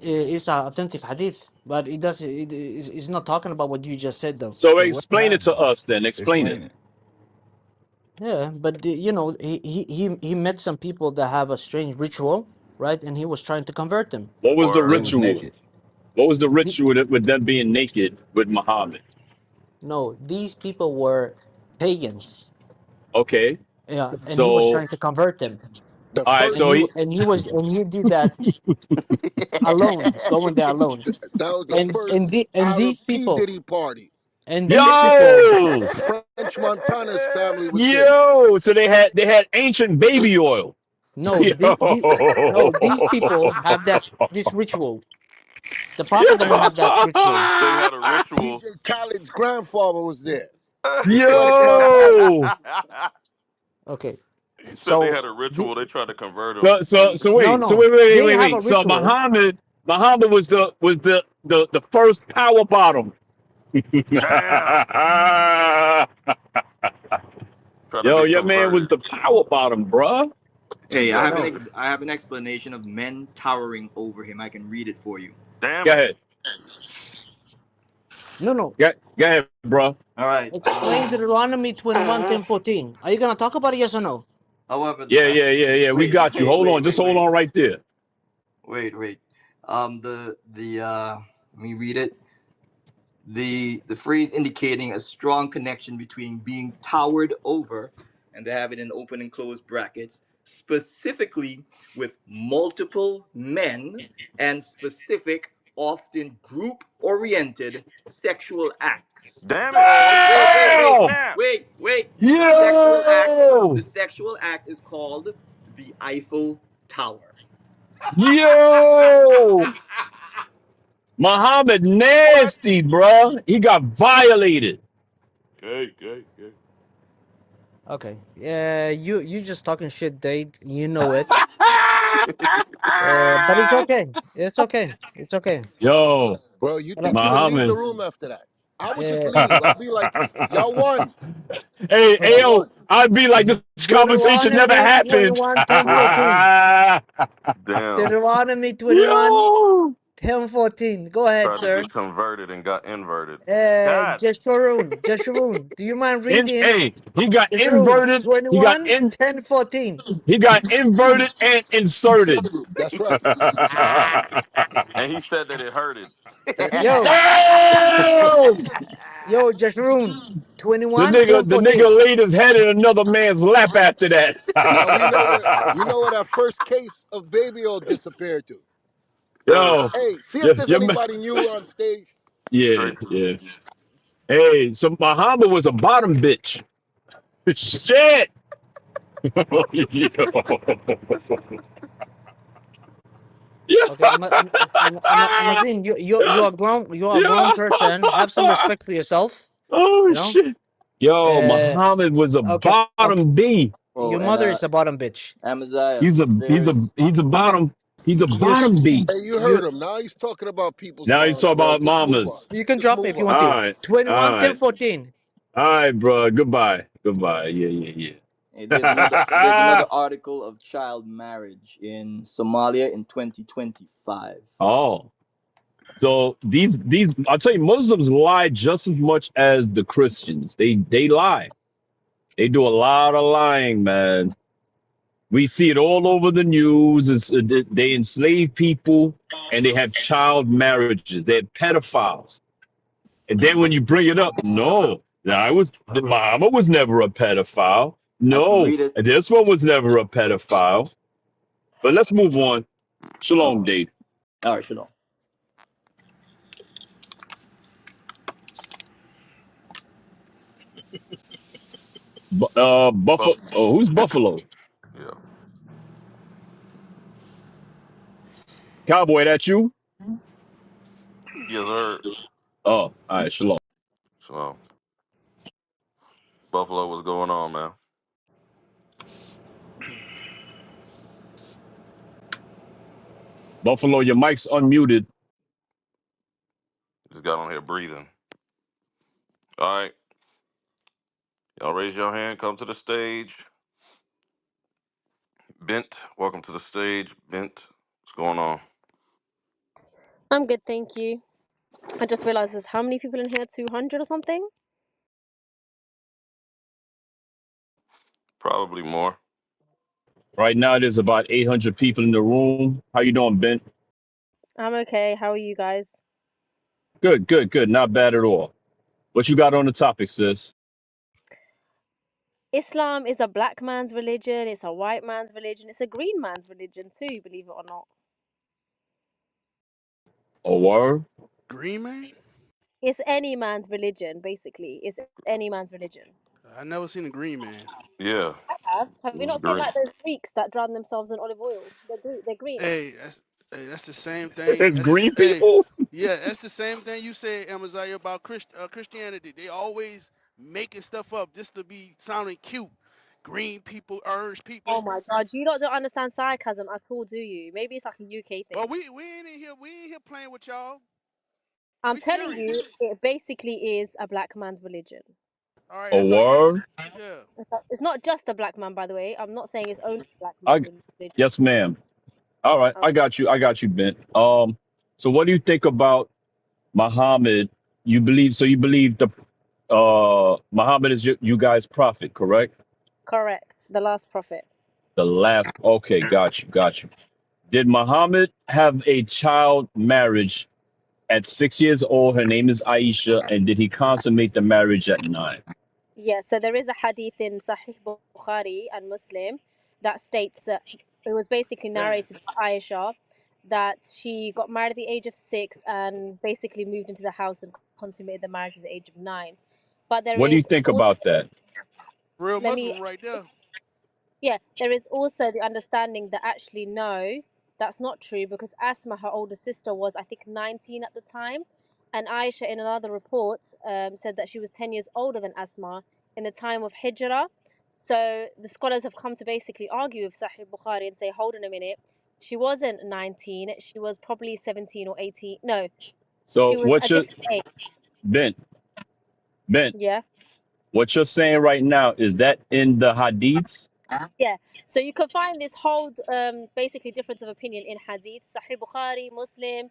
It's an authentic hadith, but it does it's not talking about what you just said though. So So what explain it to happened? us then. Explain it. Explain it. Yeah, but you know, he met some people that have a strange ritual, right? And he was trying to convert them. What was the They Word. was ritual? naked. What was the The- ritual with them being naked with Muhammad? no, these people were pagans. Okay. Yeah, and he was So trying to convert them. The all right, first, And so he he did that alone, going there alone. that was the first And Arab these P. people Diddy party. Yo! French Montana's family was there. Yo! So they had ancient baby oil. no, Yo! no, these people have this ritual. The prophet didn't have that ritual. They had a ritual. DJ Khaled's grandfather was there. French Montana. Yo! Okay, He said they so had a ritual. They tried to convert him. So so And so no, wait, so no, wait, wait, they wait, have a wait. So ritual. Muhammad was the first power bottom. damn. Try to Yo, be your man was converted. the power bottom, bruh. He Hey, got No, I have an explanation of men towering over him. I can read it for you. damn Go it. ahead. no, no. Go ahead, bro. All right. Explain Deuteronomy 21:10-14. Are you gonna talk about it? Yes or no? However, Yeah. We wait, got you. wait, Hold wait, on. Just wait, hold wait, on right there. wait. Let me read it. The phrase indicating a strong connection between being towered over, and they have it in open and closed brackets, specifically with multiple men and specific, often group oriented sexual acts Damn it. called, Oh! wait. The Yo! sexual act is called the Eiffel Tower. Yo! Muhammad What? nasty, bruh. He got violated. Okay, okay, okay. Okay. Yeah, you just talking shit, Dade. You know it. But it's okay. It's okay. It's okay. Yo, Bro, you Hello. think he would leave the Muhammad. room after that? I would just Uh, leave. I'd be like, y'all won. Hey, hold Y'all on. yo, won. I'd be like, this conversation never Deuteronomy happened. 21, 10, 14. Damn. Deuteronomy 21, Yo. 10, 14. Go ahead, Tried to sir. get converted and got inverted. God. Jeshurun. Do you mind reading? Hey, he got Jeshurun inverted. He got 21, in. 10, 14. He got inverted and inserted. That's right. And he said that it hurted. Eh, Yo, Damn! yo, Jeshurun The 21, 10, nigga, the 14. nigga laid his head in another man's lap after that. now we know where that first case of baby oil disappeared to. Yo, Hey, see if yeah, there's yeah, anybody new on stage. yeah, Straight. yeah. Hey, so Muhammad was a bottom bitch. Shit. Yeah, Okay, Amazin, you are grown. You are a grown yeah. person. Have some respect for yourself. Oh You know. shit. Yo, Uh, Muhammad was a okay, okay. bottom B. Oh, Your and mother is a bottom bitch. Amaziah, He's a bottom. He's a You sh- bottom B. Hey, you you heard him. Now he's talking about people's Now he's moms, talking bro. about Just move on. mamas. you can Just drop it move if you on. want All to. right. All 21, 10, right. 14. All right, bro. Goodbye. Goodbye. Yeah, there's yeah, another article of child marriage in Somalia in 2025. oh. So these I'll tell you, Muslims lie just as much as the Christians. They lie. They do a lot of lying, man. We see it all over the news. They enslave people and they have child marriages. They're pedophiles. And then when you bring it up, no, the mama was never a pedophile. I can No, read it. this one was never a pedophile. But let's move on. Shalom, Okay. Dave. All right, shalom. Buff. Buffalo. Oh, who's Buffalo? Yeah. Cowboy, that you? Yes, sir. Oh, all right, shalom. So, Buffalo, what's going on, man? Buffalo, your mic's unmuted. Just got on here breathing. All right. Y'all raise your hand. Come to the stage. Bent, welcome to the stage. Bent, what's going on? I'm good, thank you. I just realized there's how many people in here? 200 or something? Probably more. Right now, there's about 800 people in the room. How you doing, Ben? I'm okay. How are you guys? Good, good, good. Not bad at all. What you got on the topic, sis? Islam is a black man's religion, it's a white man's religion, it's a green man's religion too, believe it or not. A word? Green Man? It's any man's religion, basically. It's any man's religion. I never seen a Green Man. Yeah, Have it you was not seen green. like those Greeks that drown themselves in olive oil? They're green. Hey, that's the same thing. It's green people? Yeah, that's the same thing you said, Amaziah, about Christianity. They always making stuff up just to be sounding cute. Green people, orange Oh people. my god, you lot don't understand sarcasm at all, do you? Maybe it's like a UK Well, thing. we ain't in here. We ain't here playing with y'all. I'm We telling serious. you, it basically is a black man's religion. All right, A that's all. word? Yeah. It's not just a black man, by the way. I'm not saying it's only a black I man's religion. yes, ma'am. All right, Okay. I got you. I got you, Ben. So what do you think about Muhammad? You believe the Muhammad is you guys' prophet, correct? Correct. The last prophet. The last. Okay, got you, got you. Did Muhammad have a child marriage? At 6 years old, her name is Aisha, and did he consummate the marriage at 9? Yeah, so there is a hadith in Sahih Bukhari and Muslim that states that it was basically narrated by Aisha that she got married at the age of 6 and basically moved into the house and consummated the marriage at the age of 9. But there What do you is think also, about that? Real let me Muslim right there. yeah, there is also the understanding that actually no, that's not true because Asma, her older sister, was I think 19 at the time, and Aisha in another report said that she was 10 years older than Asma in the time of Hijrah. So the scholars have come to basically argue with Sahih Bukhari and say, hold on a minute, she wasn't 19, she was probably 17 or 18. No, she So was a what you're different age. Ben, Ben, Yeah. what you're saying right now is that in the hadiths? Yeah, so you can find this whole basically difference of opinion in Hadith, Sahih Bukhari, Muslim,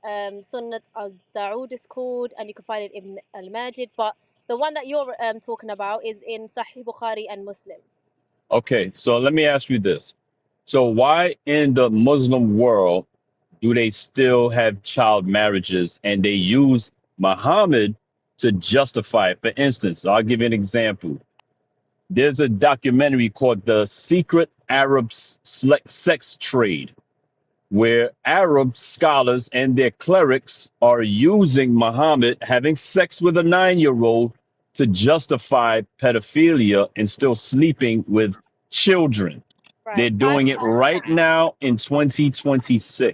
Sunnat al Dawood is called, and you can find it in Al Majid. But the one that you're talking about is in Sahih Bukhari and Muslim. Okay, so let me ask you this. So why in the Muslim world do they still have child marriages and they use Muhammad to justify it? For instance, I'll give you an example. There's a documentary called The Secret Arab Sex Trade, where Arab scholars and their clerics are using Muhammad having sex with a 9-year old to justify pedophilia and still sleeping with children. Right. They're doing it right now in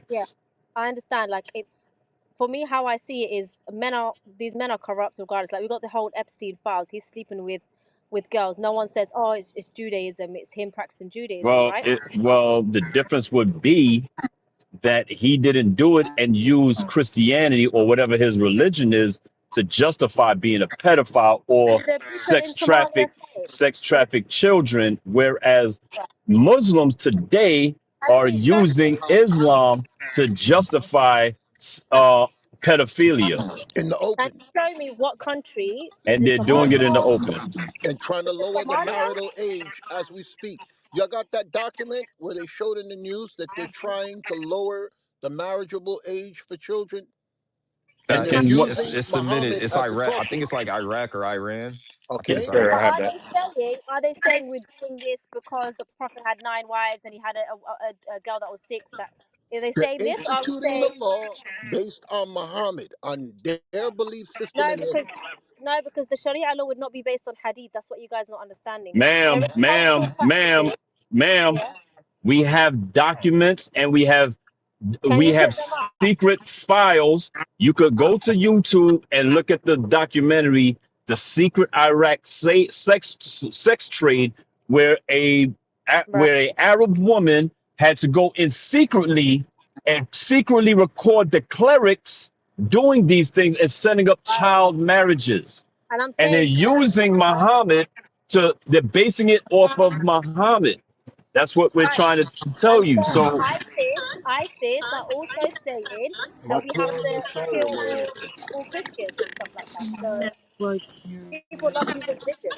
Yeah, 2026. I understand. Like it's for me, how I see it is these men are corrupt regardless. Like we got the whole Epstein files. He's sleeping with girls. No one says, oh, it's Judaism. It's him practicing Judaism, right? The difference would be that he didn't do it and use Christianity or whatever his religion is to justify being a pedophile or Do the people in Somalia say it? sex traffic children, whereas Muslims today Can are you show using me? Islam to justify uh, pedophilia, In the Can open. you show me what country is and it? they're doing it in the Somalia? open. And trying to Is it lower the Somalia? marital age as we speak. Y'all got that document where they showed in the news that they're trying to lower the marriageable age for children? And they're Have In you what? using It's submitted. Muhammad It's as a Iraq. I talking think it's like point. Iraq or Iran. I think Okay? it's Yes, sir. But I Iraq. have are that. they saying? Are they saying we're doing this because the prophet had 9 wives and he had a girl that was 6? That are they They're saying this? Or are we instituting the saying law based on Muhammad, on their belief system no? and their. Because the Sharia law would not be based on Hadith. That's what you guys are not understanding. There Ma'am, is cultural ma'am, ma'am, practices. ma'am. Yeah. We have documents and Can we you have put them up? secret files. You could go to YouTube and look at the documentary, "The Secret Iraq Sex Trade," where Right. a Arab woman had to go in secretly and secretly record the clerics doing these things and setting up Right. child marriages. And I'm And they're saying using Muhammad they're basing it off of Muhammad. That's what we're right. trying to tell And you. so So ISIS are also saying My that we have camera to sorry, kill man. all Christians and stuff like that. So people love using religion.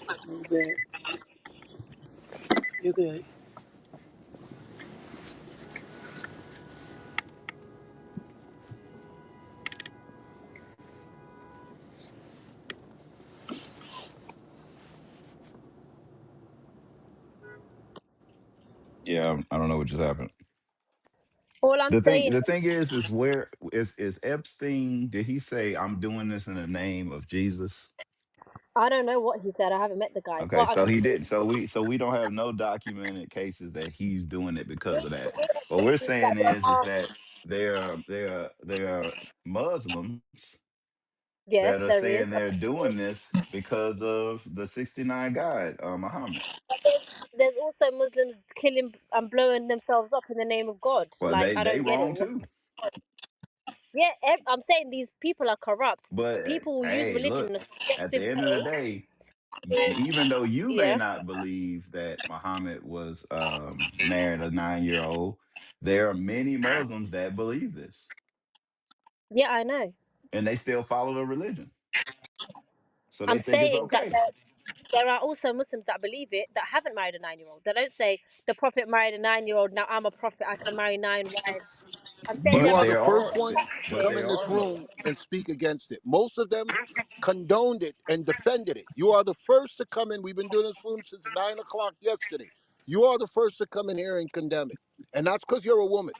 Yeah, I don't know what just happened. All I'm saying, The thing is where is Epstein? Did he say I'm doing this in the name of Jesus? I don't know what he said. I haven't met the guy, Okay, but so he didn't. So we don't have no documented cases that he's doing it because of that. we have What we're cases that saying there is are. that there are Muslims Yes, that are there saying is. they're doing this because of the 69 guide, Muhammad. But there's also Muslims killing and blowing themselves up in the name of God. Well, Like I they don't get it. wrong too. Yeah, I'm saying these people are corrupt. But People will use hey, religion look, in a at subjective the end of the way. day, even though you may Yeah, not believe that Muhammad was married a 9-year old, there are many Muslims that believe this, yeah, I know. and they still follow the religion, so they I'm think it's saying that okay. there are also Muslims that believe it that haven't married a 9-year-old. They don't say the Prophet married a 9-year-old. Now I'm a prophet. I can marry 9 wives. I'm saying You But there are are the there first are, one to but come there in this are Muslims. room and speak against it. Most of them condoned it and defended it. You are the first to come in. We've been doing this room since 9 o'clock yesterday. You are the first to come in here and condemn it. And that's because you're a woman.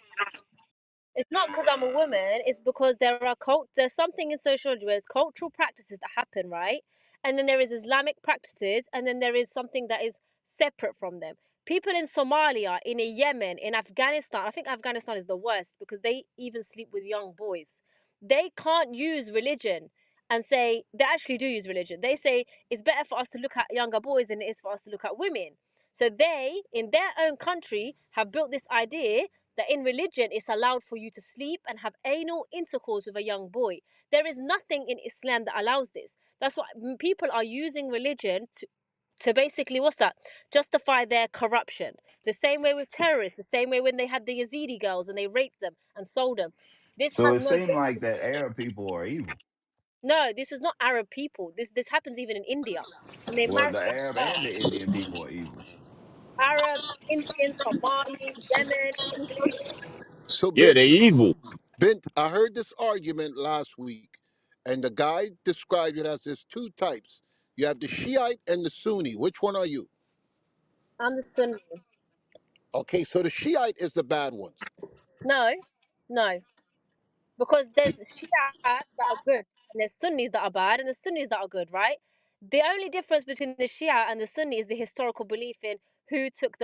it's not because I'm a woman, it's because there's something in sociology where it's cultural practices that happen, right? And then there is Islamic practices, and then there is something that is separate from them. People in Somalia, in Yemen, in Afghanistan, I think Afghanistan is the worst because they even sleep with young boys. They can't use religion and say, they actually do use religion. They say it's better for us to look at younger boys than it is for us to look at women. So they, in their own country, have built this idea that in religion it's allowed for you to sleep and have anal intercourse with a young boy. There is nothing in Islam that allows this. That's why people are using religion to basically, what's that, justify their corruption. The same way with terrorists, the same way when they had the Yazidi girls and they raped them and sold them. This So has it no seemed basis. like that Arab people are evil. No, this is not Arab people. This happens even in India when they Well, marry the young Arab girls. and the Indian people are evil. Arab, Indian, Somali, Yemen, English. So, Yeah, they evil. Bint, I heard this argument last week, and the guy described it as there's two types. You have the Shiite and the Sunni. Which one are you? I'm the Sunni. Okay, so the Shiite is the bad ones. No, no. Because there's Shiites that are good and there's Sunnis that are bad and there's Sunnis that are good, right? The only difference between the Shia and the Sunni is the historical belief in who took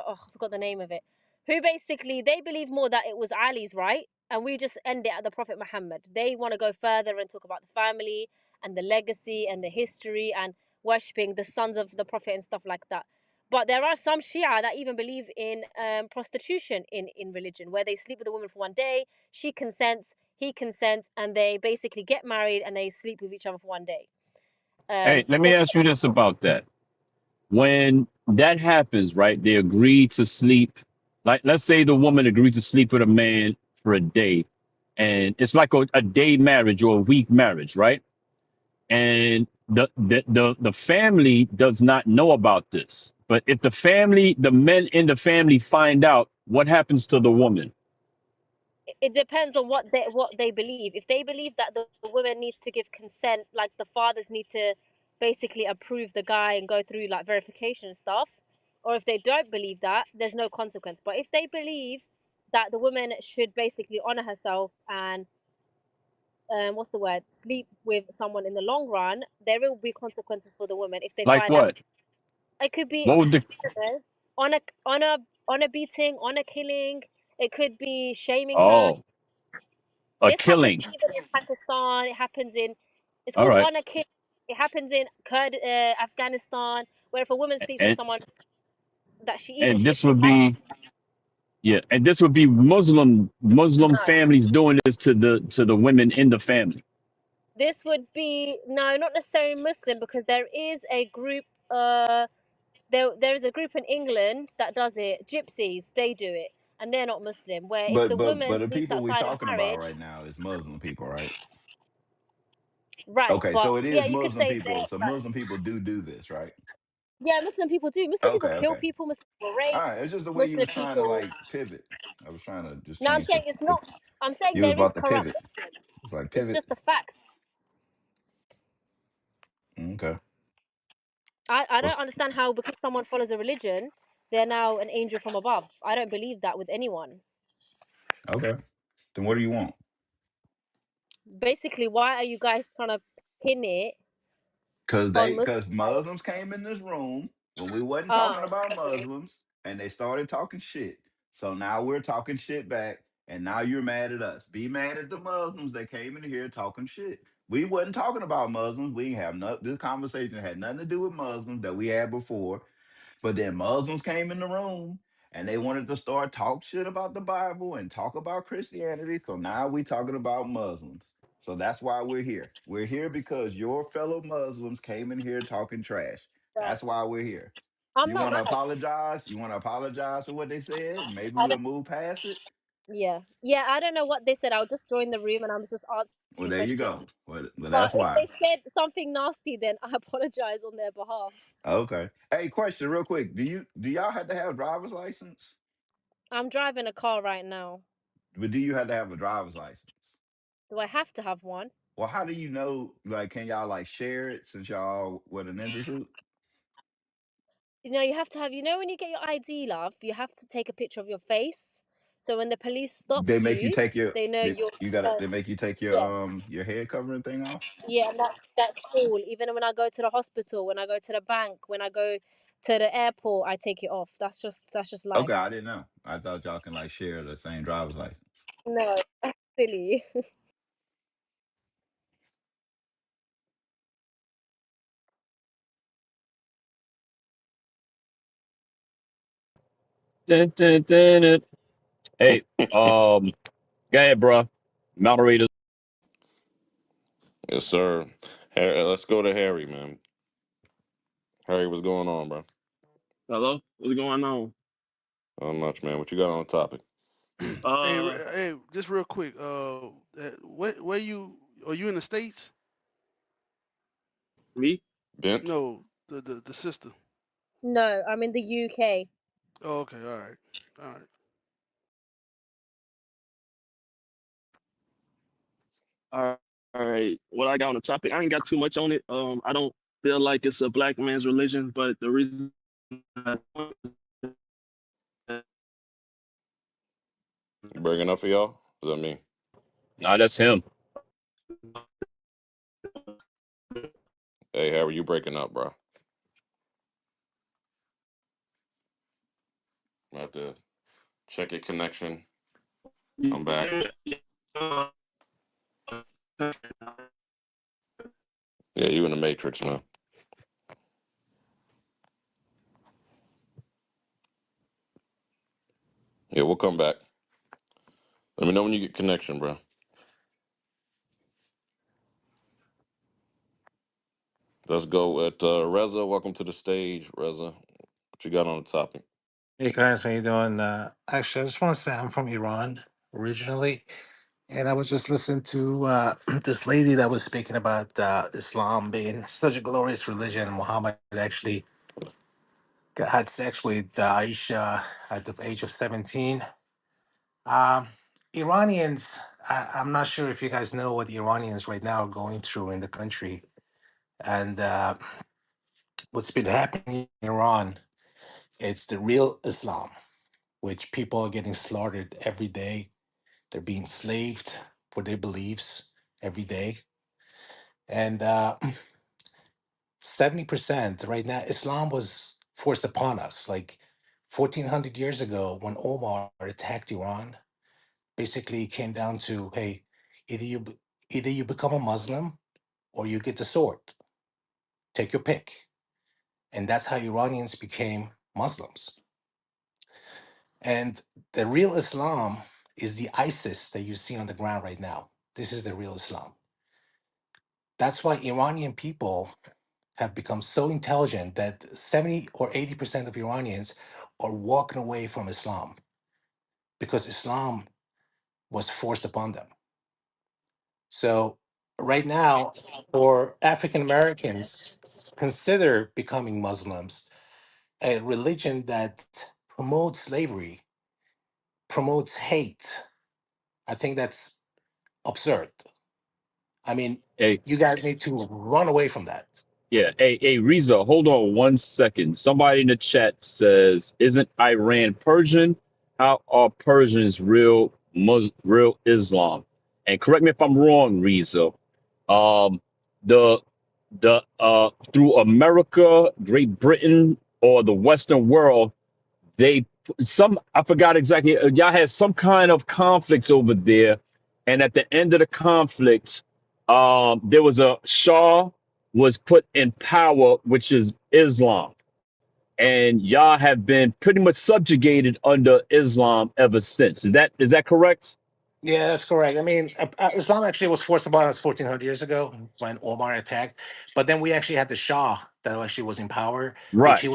oh, I forgot the name of it. Who basically they believe more that it was Ali's right, and we just end it at the Prophet Muhammad. They want to go further and talk about the family and the legacy and the history and worshipping the sons of the Prophet and stuff like that. But there are some Shia that even believe in prostitution in religion, where they sleep with a woman for one day, she consents, he consents, and they basically get married and they sleep with each other for one day. Hey, let So me ask you this about that. When that happens, right? They agree to sleep. Like, let's say the woman agreed to sleep with a man for a day, and it's like a day marriage or a week marriage, right? And the family does not know about this. But if the men in the family find out, what happens to the woman? it depends on what they believe. If they believe that the woman needs to give consent, like the fathers need to basically approve the guy and go through like verification and stuff, or if they don't believe that, there's no consequence. But if they believe that the woman should basically honor herself and what's the word, sleep with someone in the long run, there will be consequences for the woman if they Like find out. what? It could be, What would the I don't know, on a beating, on a killing. It could be shaming her. oh a This happens killing? even in Pakistan. It happens in, it's All called right, honor killing. It happens in Afghanistan, where if a woman sleeps with and someone that she, even and if this she would loves, be yeah, and this would be Muslim no. families doing this to the women in the family. This would be, no, not necessarily Muslim, because there is a group. There is a group in England that does it. Gypsies, they do it, and they're not Muslim. Where if the But woman the sleeps people we outside of talking about marriage, right now is Muslim people, right? right? Okay, But so it yeah, is you could Muslim say people. that. So Muslim people do this, right? Yeah, Muslim people do. Muslim people Okay, kill okay. people. Muslim people All rape. right. It's just the way you Muslim was trying to people. like pivot. I was trying to just No, I'm change saying it's the not. I'm saying you was there is about to corrupt pivot. Muslims. It's like It's pivot. just a fact. Okay. I don't What's understand how because someone follows a religion, they're now an angel from above. I don't believe that with anyone. okay. Then what do you want? Basically, why are you guys trying to pin it on Muslims? Cause Muslims came in this room when we wasn't talking Oh, about okay. Muslims and they started talking shit. So now we're talking shit back and now you're mad at us. Be mad at the Muslims that came in here talking shit. We wasn't talking about Muslims. We ain't have no this conversation had nothing to do with Muslims that we had before. But then Muslims came in the room and they wanted to start talk shit about the Bible and talk about Christianity. So now we talking about Muslims. So that's why we're here. We're here because your fellow Muslims came in here talking trash. Right. That's why we're here. I'm You not want to mad. apologize? You want to apologize for what they said? Maybe I we'll don't, move past it. yeah. Yeah, I don't know what they said. I'll just join the room and I'm just Well, answering there you questions. go. Well, But that's if why. they said something nasty, then I apologize on their behalf. Okay. Hey, question real quick. Do y'all have to have driver's license? I'm driving a car right now. But do you have to have a driver's license? Do I have to have one? Well, how do you know? Like, can y'all like share it since y'all with a ninja suit? You know, you have to have, you know, when you get your ID, love, you have to take a picture of your face. So when the police stop They make you you, take your they know you're you the gotta they person. make you take Yeah, your head covering thing off. yeah, and that's cool. Even when I go to the hospital, when I go to the bank, when I go to the airport, I take it off. That's just life. Okay, I didn't know. I thought y'all can like share the same driver's license. No, that's silly. Dun, dun, dun, dun. Hey, go ahead, bro. Moderators. Yes, sir. Harry, let's go to Harry, man. Harry, what's going on, bro? Hello, what's going on? Not much, man. What you got on the topic? Hey, Uh, hey, just real quick. Where you are you in the states? me? Bent? No, the sister. No, I'm in the UK. Oh, okay, all right, all right. All right. What I got on the topic, I ain't got too much on it. I don't feel like it's a black man's religion, but the reason I You breaking up for y'all? Is that me? Nah, that's him. Hey, Harry, you breaking up, bro? I have to check your connection. Come back. Yeah, you in the matrix, man. Yeah, we'll come back. Let me know when you get connection, bro. Let's go with Reza. Welcome to the stage, Reza. What you got on the topic? Hey guys, how you doing? Actually, I just want to say I'm from Iran originally, and I was just listening to this lady that was speaking about Islam being such a glorious religion. Muhammad actually had sex with Aisha at the age of 17. Um, Iranians, I'm not sure if you guys know what the Iranians right now are going through in the country, and what's been happening in Iran. It's the real Islam, which people are getting slaughtered every day. They're being slaved for their beliefs every day. And 70% right now, Islam was forced upon us. Like 1400 years ago, when Omar attacked Iran, basically it came down to, hey, either you, either you become a Muslim or you get the sword. Take your pick. And that's how Iranians became Muslims. And the real Islam is the ISIS that you see on the ground right now. This is the real Islam. That's why Iranian people have become so intelligent that 70 or 80% of Iranians are walking away from Islam because Islam was forced upon them. So, right now, for African Americans, consider becoming Muslims, a religion that promotes slavery, promotes hate. I think that's absurd. I mean, Hey, you guys need to run away from that. yeah. Hey, Reza, hold on 1 second. Somebody in the chat says, "Isn't Iran Persian? How are Persians real Islam?" And correct me if I'm wrong, Reza. Um, the through America, Great Britain, or the Western world, they some I forgot exactly. Y'all had some kind of conflicts over there, and at the end of the conflict, there was a Shah was put in power, which is Islam, and y'all have been pretty much subjugated under Islam ever since. Is that correct? Yeah, that's correct. I mean, Islam actually was forced upon us 1400 years ago when Omar attacked. But then we actually had the Shah that actually was in power, which Right. he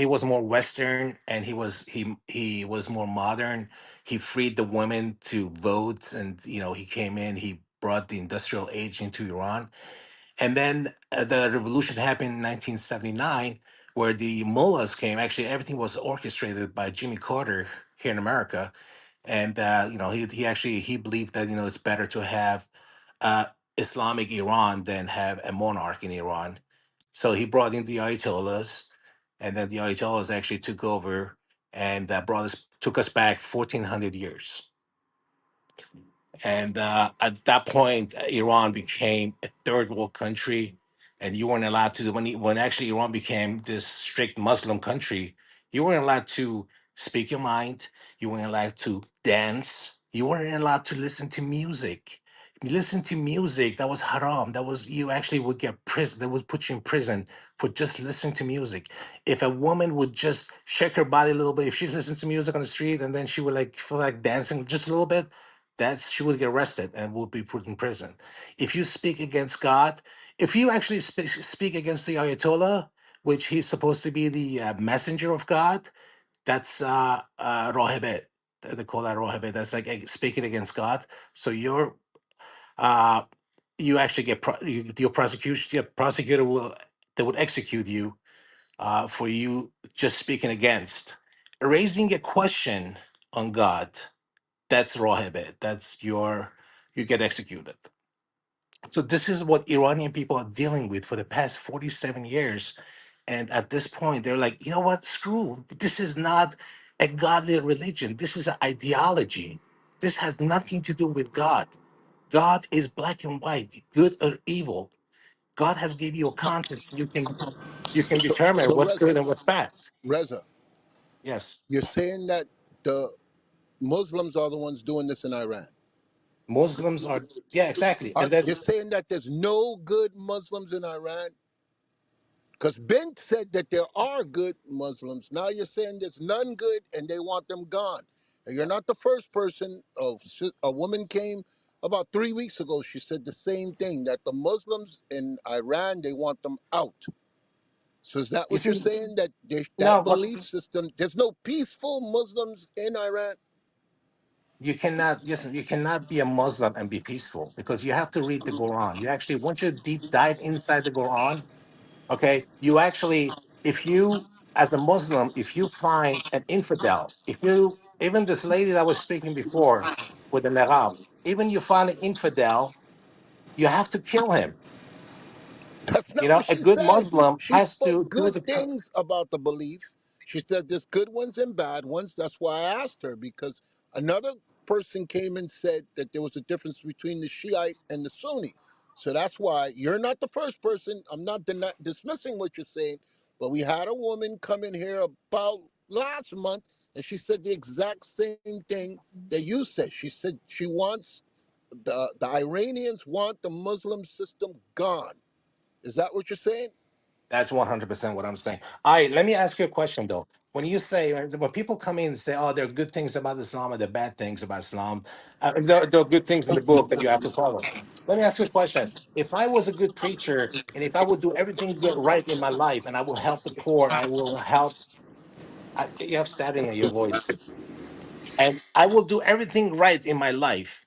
was more Western and he was more modern. He freed the women to vote, and he came in. He brought the industrial age into Iran, and then the revolution happened in 1979, where the mullahs came. Actually, everything was orchestrated by Jimmy Carter here in America, and he actually he believed that it's better to have Islamic Iran than have a monarch in Iran. So he brought in the Ayatollahs, and then the Ayatollahs actually took over and took us back 1400 years. And at that point, Iran became a third world country, and you weren't allowed to. When actually Iran became this strict Muslim country, you weren't allowed to speak your mind. You weren't allowed to dance. You weren't allowed to listen to music. If you listen to music, that was haram. That was you actually would get prison. They would put you in prison for just listening to music. If a woman would just shake her body a little bit, if she listens to music on the street and then she would like feel like dancing just a little bit, that's she will get arrested and will be put in prison. If you speak against God, if you actually speak against the Ayatollah, which he's supposed to be the messenger of God, that's rohibet. They call that rohibet. That's like speaking against God. So uh, you actually get your prosecution. Your prosecutor will they would execute you for you just speaking against, raising a question on God. That's rohibit. You get executed. So this is what Iranian people are dealing with for the past 47 years. And at this point, they're like, you know what? Screw. This is not a godly religion. This is an ideology. This has nothing to do with God. God is black and white, good or evil. God has given you a conscience. You can determine So what's good Reza, and what's bad. Reza, Yes. you're saying that the Muslims are the ones doing this in Iran. Muslims are, yeah, exactly. Are And then you're saying that there's no good Muslims in Iran? Because Ben said that there are good Muslims. Now you're saying there's none good and they want them gone. And you're not the first person. A woman came about 3 weeks ago. She said the same thing, that the Muslims in Iran, they want them out. So is that you what you're see, saying? That that no, but belief system, there's no peaceful Muslims in Iran? you cannot listen, you cannot be a Muslim and be peaceful because you have to read the Quran. You actually, once you deep dive inside the Quran, okay, you actually, if you as a Muslim, if you find an infidel, if you even this lady that was speaking before with the niqab, even you find an infidel, you have to kill him. That's You not know, what a she good said. Muslim She has spoke to do good the things about the belief. She said there's good ones and bad ones. That's why I asked her, because another person came and said that there was a difference between the Shiite and the Sunni. So that's why you're not the first person. I'm not dismissing what you're saying, but we had a woman come in here about last month and she said the exact same thing that you said. She said she wants the Iranians want the Muslim system gone. Is that what you're saying? That's 100% what I'm saying. All right, let me ask you a question though. When you say, when people come in and say, oh, there are good things about Islam and there are bad things about Islam, there are good things in the book that you have to follow. Let me ask you a question. If I was a good preacher and if I would do everything good right in my life and I will help the poor, I will help, you have static in your voice, and I will do everything right in my life,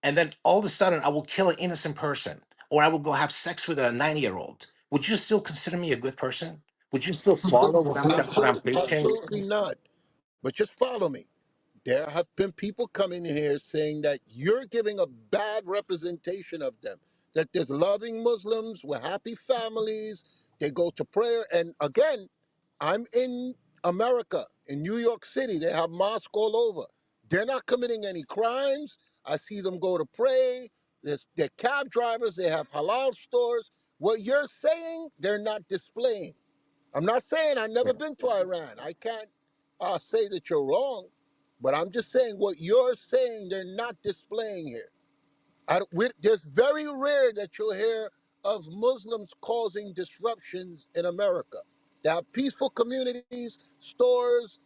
and then all of a sudden I will kill an innocent person, or I will go have sex with a 9-year-old. Would you still consider me a good person? Would you still follow what I'm preaching? Absolutely not. But just follow me. There have been people coming in here saying that you're giving a bad representation of them. That there's loving Muslims with happy families. They go to prayer. And again, I'm in America, in New York City. They have mosques all over. They're not committing any crimes. I see them go to pray. They're cab drivers. They have halal stores. What you're saying, they're not displaying. I'm not saying I've never been to Iran. I can't say that you're wrong, but I'm just saying what you're saying they're not displaying here. There's very rare that you'll hear of Muslims causing disruptions in America. They have peaceful communities, stores,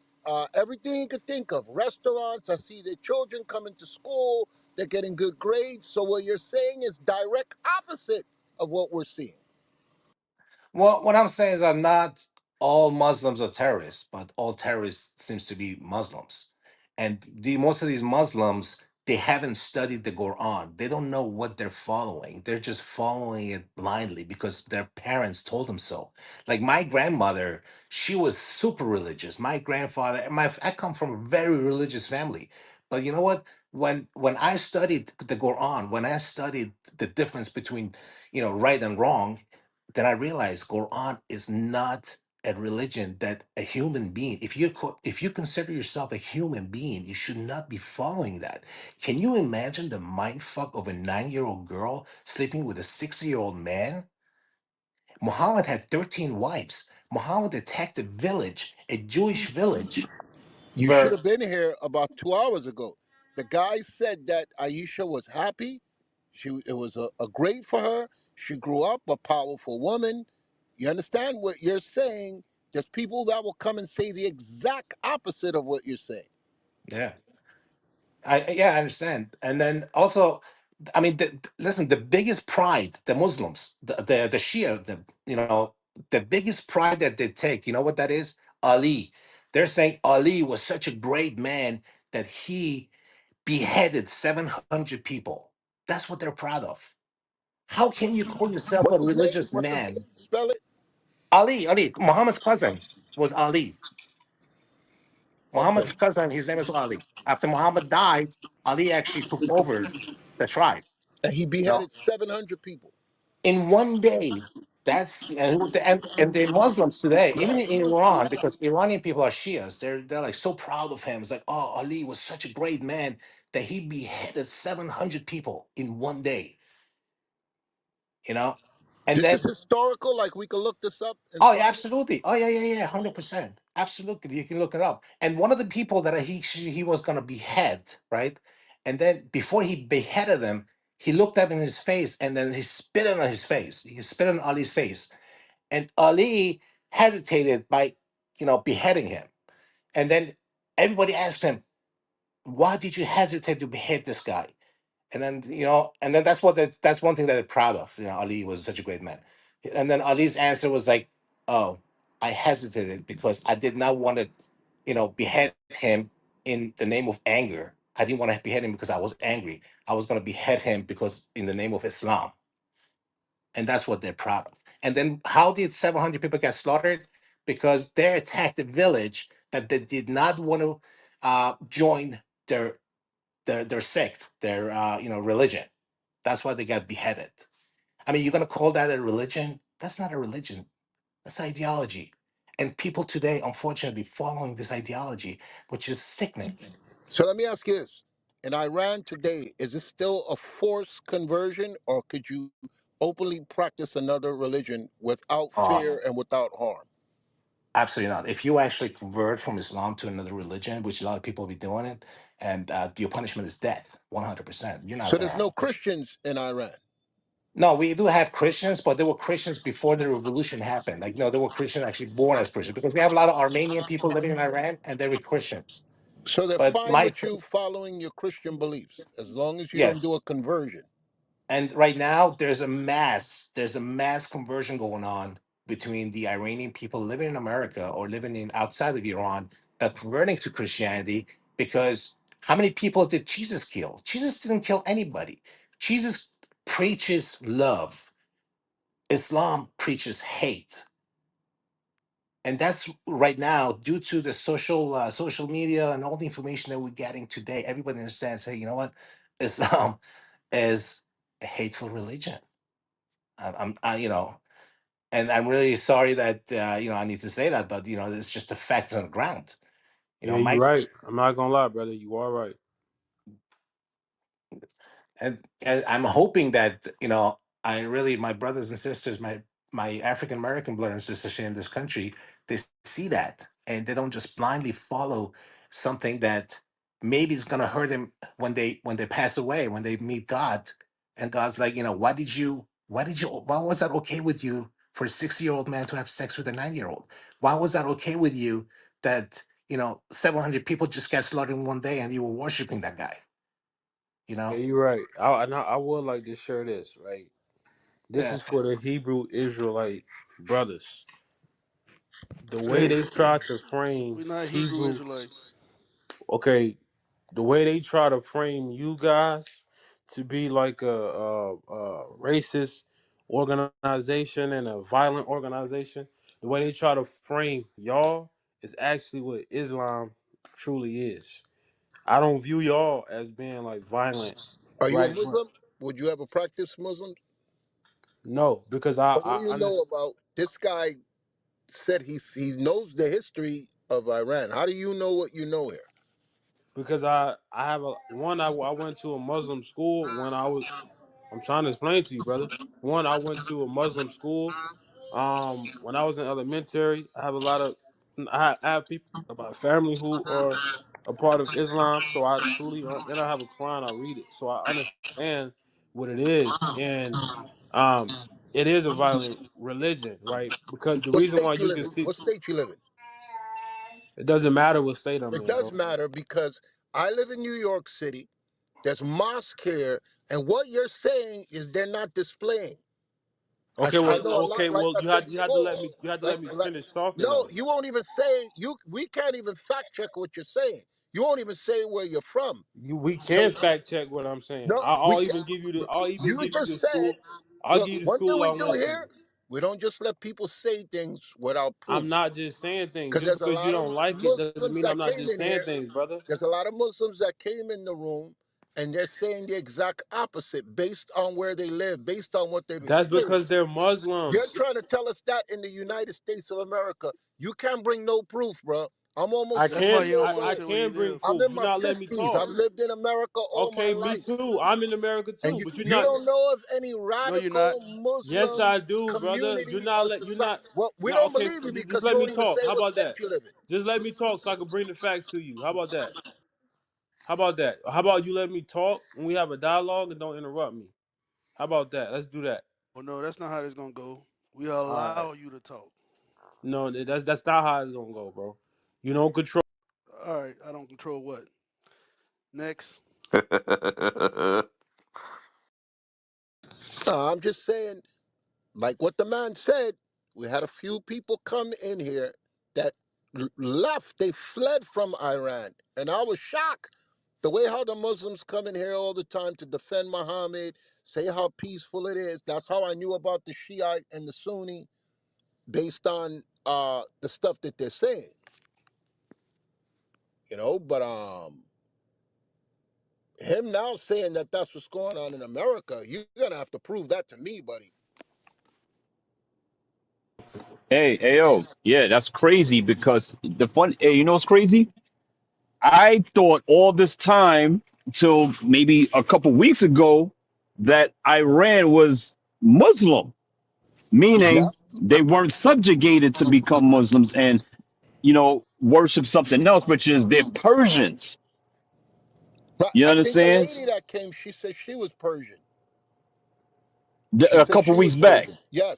everything you could think of, restaurants. I see their children coming to school. They're getting good grades. So what you're saying is direct opposite of what we're seeing. Well, what I'm saying is that not all Muslims are terrorists, but all terrorists seems to be Muslims, and the most of these Muslims they haven't studied the Quran. They don't know what they're following. They're just following it blindly because their parents told them so. Like my grandmother, she was super religious. My grandfather, I come from a very religious family. But you know what? When I studied the Quran, when I studied the difference between, right and wrong, then I realized Quran is not a religion that a human being, if you consider yourself a human being, you should not be following that. Can you imagine the mind fuck of a 9-year-old girl sleeping with a 60-year-old man? Muhammad had 13 wives. Muhammad attacked a village, a Jewish village, You should where have been here about 2 hours ago. The guy said that Aisha was happy. It was a great for her. She grew up a powerful woman. You understand what you're saying? There's people that will come and say the exact opposite of what you're saying. yeah, I understand. And then also, I mean, listen, the biggest pride, the Muslims, the Shia, the biggest pride that they take, you know what that is? Ali. They're saying Ali was such a great man that he beheaded 700 people. That's what they're proud of. How can you call yourself a What's his name? religious What's his name? man? Spell it. Ali, Muhammad's cousin was Ali. Okay. Muhammad's cousin, his name is Ali. After Muhammad died, Ali actually took over the tribe. And he No. beheaded 700 people. In one day. That's and the Muslims today, even in Iran, because Iranian people are Shias, they're like so proud of him. It's like, oh, Ali was such a great man that he beheaded 700 people in one day, you know? And This then is historical. Like we could look this up and oh yeah, find it. absolutely. Oh yeah, 100%. Absolutely. You can look it up. And one of the people that he was gonna behead, right? And then before he beheaded him, he looked up in his face and then he spit it on his face. He spit on Ali's face. And Ali hesitated by, beheading him. And then everybody asked him, why did you hesitate to behead this guy? And then that's one thing that they're proud of. Ali was such a great man. And then Ali's answer was like, "Oh, I hesitated because I did not want to, behead him in the name of anger. I didn't want to behead him because I was angry. I was going to behead him because in the name of Islam." And that's what they're proud of. And then how did 700 people get slaughtered? Because they attacked a village that they did not want to join their their sect, their religion. That's why they got beheaded. I mean, you're gonna call that a religion? That's not a religion. That's ideology. And people today, unfortunately, following this ideology, which is sickening. So let me ask you this. In Iran today, is it still a forced conversion or could you openly practice another religion without Uh, fear and without harm? Absolutely not. If you actually convert from Islam to another religion, which a lot of people be doing it, and your punishment is death, 100%. You're not So gonna there's have no a punishment. Christians in Iran. No, we do have Christians, but there were Christians before the revolution happened. Like, there were Christians actually born as Christians because we have a lot of Armenian people living in Iran, and they were Christians. So they're But fine with you following your Christian beliefs as long as you don't yes, do a conversion. and right now there's a mass conversion going on between the Iranian people living in America or living in outside of Iran that converting to Christianity because how many people did Jesus kill? Jesus didn't kill anybody. Jesus preaches love. Islam preaches hate. And that's right now due to the social media and all the information that we're getting today. Everybody understands. Hey, you know what? Islam is a hateful religion. And I'm really sorry that I need to say that, but it's just a fact on the ground. Yeah, you Mike, right. I'm not gonna lie, brother. You are right. and I'm hoping that I really my brothers and sisters, my African American brothers and sisters here in this country, they see that and they don't just blindly follow something that maybe is gonna hurt them when they pass away, when they meet God, and God's like, why was that okay with you for a 60-year-old man to have sex with a 9-year-old? Why was that okay with you that 700 people just got slaughtered in one day and you were worshiping that guy? You Yeah, know? you're right. I would like to share this. Right. This Yeah. is for the Hebrew Israelite brothers. The way Hey, they try to frame we're not Hebrew Hebrew. Israelite. Okay. the way they try to frame you guys to be like a racist organization and a violent organization, the way they try to frame y'all is actually what Islam truly is. I don't view y'all as being like violent, Are you a right? But Muslim? Would you ever practice Muslim? no, because I, What do I you know understand. about this guy? Said he knows the history of Iran. How do you know what you know here? Because I have a one I went to a Muslim school when I was. I'm trying to explain to you, brother. One, I went to a Muslim school. When I was in elementary, I have a lot of I have people about family who are a part of Islam. So I truly and I have a Quran. I read it, so I understand what it is, and um, it is a violent religion, right? Because the What reason why state you you live can in? see What state you live in? it doesn't matter what state I'm It in, does bro. matter because I live in New York City. There's mosque here, and what you're saying is they're not displaying. Okay, I well, know a lot. okay, Like well, I said you had to before, let me like finish talking no, though. you won't even say you. We can't even fact check what you're saying. You won't even say where you're from. We You know, can fact check what I'm saying. no, we I'll can. even give you the I'll even You give you just the said. school. I'll Look, give you the one thing school I we do went to. here, we don't just let people say things without I'm proof. not just saying things. Because Just there's a because you lot of don't like it doesn't Muslims mean I'm that not came just in saying here. things, brother. There's a lot of Muslims that came in the room and they're saying the exact opposite based on where they live, based on what they've That's because experienced. they're You're Muslims. trying to tell us that in the United States of America. You can't bring no proof, bro. I'm I almost That's 60 why can you don't years want to I old. say where you can bring live. I'm proof. in You're my not letting me 50s. talk. I've lived in America all my Okay, me life. too. I'm in America And too, but you're you not. don't know of any No, you're not. radical Yes, Muslim I do, brother. community or You're society. not. Well, we No, don't okay. believe you Just because you let me won't even say talk. How what about state that? you live in. Just let me talk so I can bring the facts to you. How about that? How about that? How about you let me talk and we have a dialogue and don't interrupt me? How about that? Let's do that. Well, no, that's not how this gonna go. We All right. allow you to talk. No, that's not how it's gonna go, bro. You don't control. All right, I don't control what. Next. No, I'm just saying, like what the man said, we had a few people come in here that left. They fled from Iran. And I was shocked. The way how the Muslims come in here all the time to defend Muhammad, say how peaceful it is. That's how I knew about the Shiite and the Sunni based on the stuff that they're saying. But him now saying that that's what's going on in America, you're gonna have to prove that to me, buddy. Hey, yo, yeah, that's crazy because hey, you know what's crazy? I thought all this time till maybe a couple weeks ago that Iran was Muslim, Yeah. meaning they weren't subjugated to become Muslims and worship something else, which is they're Persians. But You I think the understand? lady that came, she said she was Persian. She A said couple she was weeks back. Persian. Yes.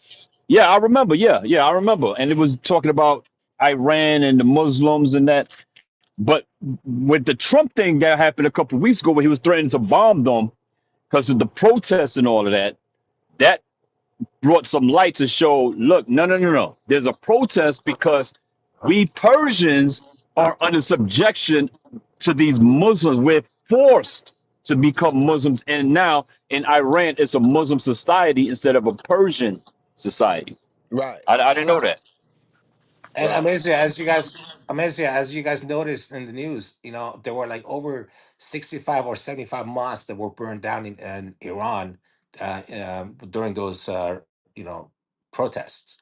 Yeah, I remember. Yeah, I remember. And it was talking about Iran and the Muslims and that. But with the Trump thing that happened a couple weeks ago, where he was threatening to bomb them because of the protests and all of that, that brought some light to show, look, no. There's a protest because we Persians are under subjection to these Muslims. We're forced to become Muslims. And now in Iran, it's a Muslim society instead of a Persian society. Right. I didn't know that. And Right. amazing as you guys noticed in the news, there were like over 65 or 75 mosques that were burned down in Iran during those you know protests.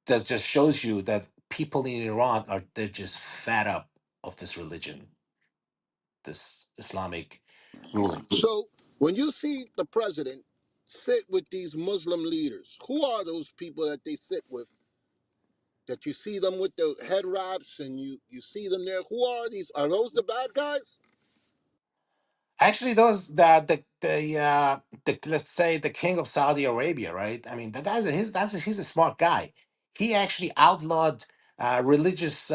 That just shows you that people in Iran they're just fed up of this religion, this Islamic rule. So when you see the president sit with these Muslim leaders, who are those people that they sit with? That you see them with the head wraps and you see them there. Who are these? Are those the bad guys? Actually, those the let's say the king of Saudi Arabia, right? I mean, the guy's he's a smart guy. He actually outlawed religious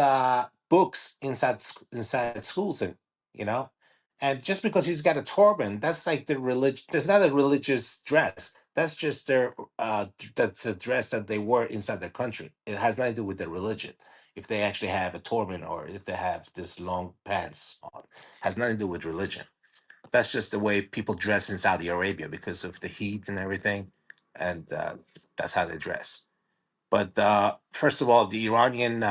books inside schools, and you know, and just because he's got a turban, that's like the religion. That's not a religious dress. That's just that's a dress that they wear inside their country. It has nothing to do with their religion. if they actually have a turban or if they have this long pants on. Has nothing to do with religion. That's just the way people dress in Saudi Arabia because of the heat and everything, and that's how they dress. But first of all, the Iranian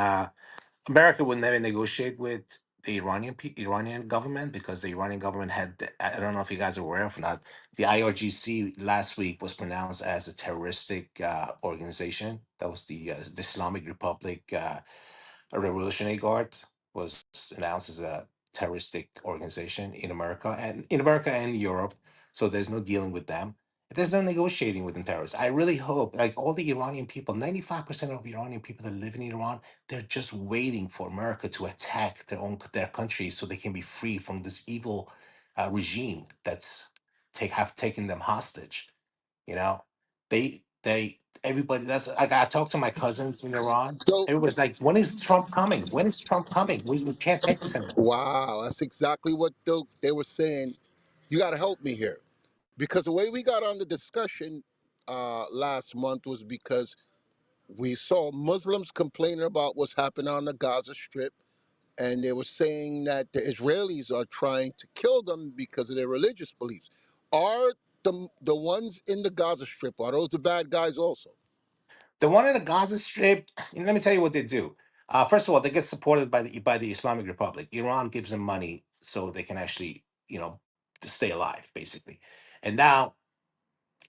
America would never negotiate with the Iranian government because the Iranian government had I don't know if you guys are aware of or not. The IRGC last week was pronounced as a terroristic organization. That was the Islamic Republic. A Revolutionary Guard was announced as a terroristic organization in America and Europe. So there's no dealing with them. There's no negotiating with the terrorists. I really hope, like all the Iranian people, 95% of Iranian people that live in Iran, they're just waiting for America to attack their country so they can be free from this evil regime that's have taken them hostage. You know, they everybody. That's like I talked to my cousins in Iran. So, Everybody's like, "When is Trump coming? When is Trump coming? We can't take this anymore." wow, that's exactly what they were saying. You got to help me here. Because the way we got on the discussion last month was because we saw Muslims complaining about what's happening on the Gaza Strip, and they were saying that the Israelis are trying to kill them because of their religious beliefs. Are the ones in the Gaza Strip, are those the bad guys also? The one in the Gaza Strip. Let me tell you what they do. First of all, they get supported by the Islamic Republic. Iran gives them money so they can actually, to stay alive, basically. And now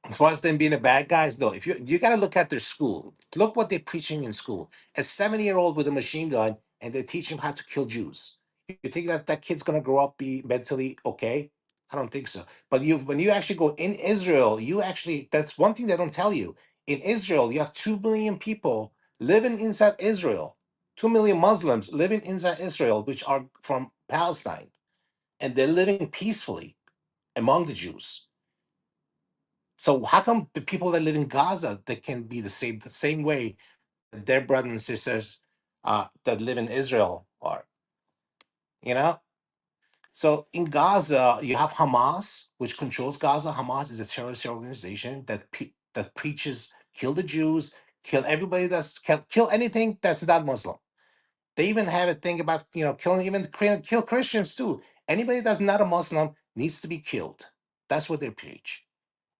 as far as them being the bad guys, though, if you got to look at their school, look what they're preaching in school. A 7-year-old with a machine gun, and they teach him how to kill Jews. You think that that kid's gonna grow up be mentally okay? I don't think so. But when you actually go in Israel, you actually that's one thing they don't tell you. In Israel, you have 2 million people living inside Israel, 2 million Muslims living inside Israel, which are from Palestine, and they're living peacefully among the Jews. So how come the people that live in Gaza that can be the same way that their brothers and sisters that live in Israel are? You know. So in Gaza, you have Hamas, which controls Gaza. Hamas is a terrorist organization that preaches kill the Jews, kill everybody kill anything that's not Muslim. They even have a thing about killing kill Christians too. Anybody that's not a Muslim needs to be killed. That's what they preach,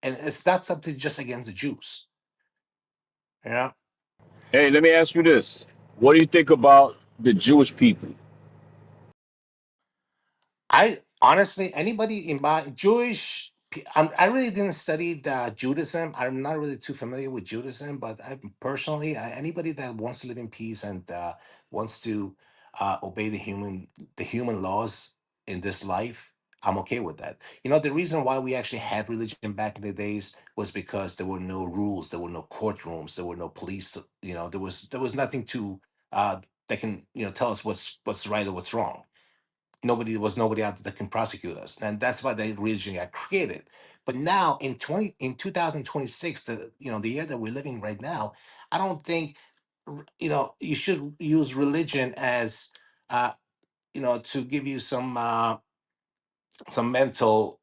and it's not something just against the Jews. You know. Hey, let me ask you this. What do you think about the Jewish people? I honestly, anybody in my I really didn't study Judaism. I'm not really too familiar with Judaism, but anybody that wants to live in peace and wants to obey the human laws in this life, I'm okay with that. The reason why we actually had religion back in the days was because there were no rules, there were no courtrooms, there were no police. There was nothing to that can tell us what's right or what's wrong. Nobody out there that can prosecute us, and that's why the religion got created. But now in 2026, the year that we're living right now, I don't think you should use religion as uh to give you some mental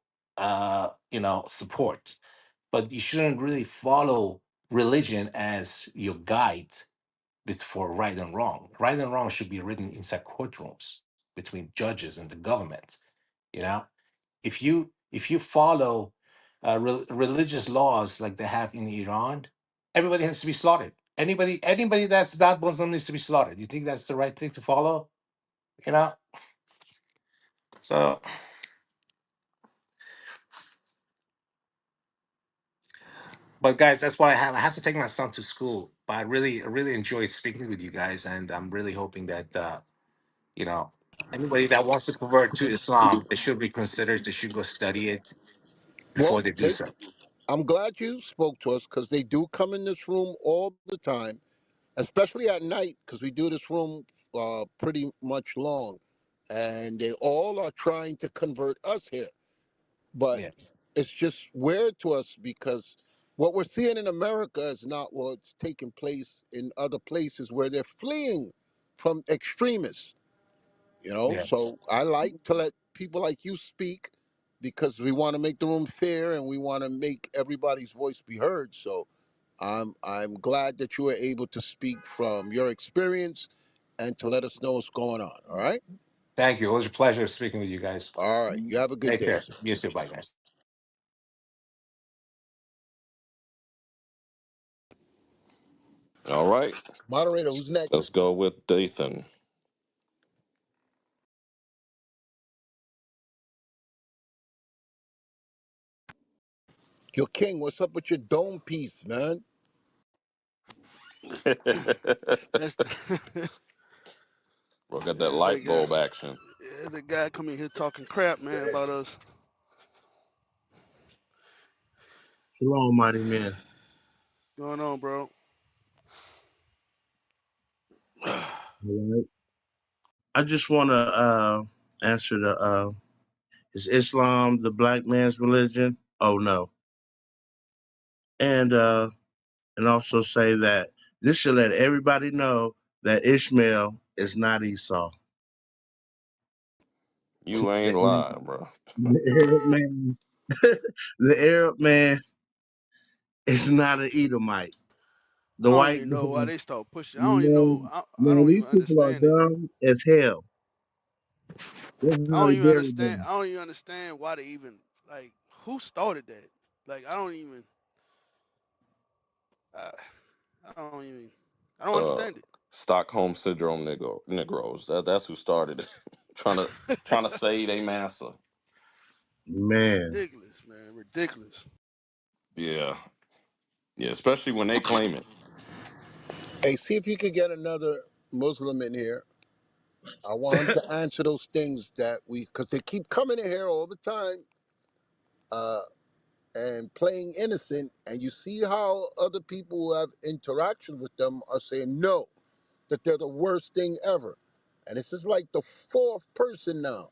support, but you shouldn't really follow religion as your guide for right and wrong. Right and wrong should be written inside courtrooms between judges and the government. you know if you follow religious laws like they have in Iran, everybody has to be slaughtered. Anybody that's not Muslim needs to be slaughtered. You think that's the right thing to follow? you know so, but guys, that's what I have to take my son to school. But I really enjoyed speaking with you guys, and I'm really hoping that you know anybody that wants to convert to Islam, they should be considered. They should go study it before Well, they do so. I'm glad you spoke to us because they do come in this room all the time, especially at night because we do this room pretty much long, and they all are trying to convert us here. But Yeah. it's just weird to us because what we're seeing in America is not what's taking place in other places where they're fleeing from extremists. Yeah. So I like to let people like you speak because we want to make the room fair and we want to make everybody's voice be heard. So I'm glad that you were able to speak from your experience and to let us know what's going on. All right. Thank you. It was a pleasure speaking with you guys. All right. You have a good Take day, care. sir. You too. Bye, guys. All right. Moderator, who's next? Let's go with Dathan. Yo, King, what's up with your dome piece, man? That's the, Bro, got that that's that light guy. bulb action. There's a guy coming here talking crap, man, about us. Shalom, mighty man. What's going on, bro? All right. I just want to answer the is Islam the black man's religion? Oh no. And also say that this should let everybody know that Ishmael is not Esau. You ain't And lying, bro. the Arab man, the Arab man is not an Edomite. I The don't white even know why man, they start pushing. I don't even know. man, I man, don't these even people are understand it. dumb as hell. That's I how don't they even deal with understand. them. I don't even understand why they even like who started that. Like I don't even. I, I don't even. I don't Uh, understand it. Stockholm syndrome Negroes. That's who started it. trying to save a massa. Man, Ridiculous, man. Ridiculous. Yeah, yeah. Especially when they claim it. Hey, see if you could get another Muslim in here. I want him to answer those things that because they keep coming in here all the time and playing innocent, and you see how other people who have interaction with them are saying no, that they're the worst thing ever. And this is like the fourth person now.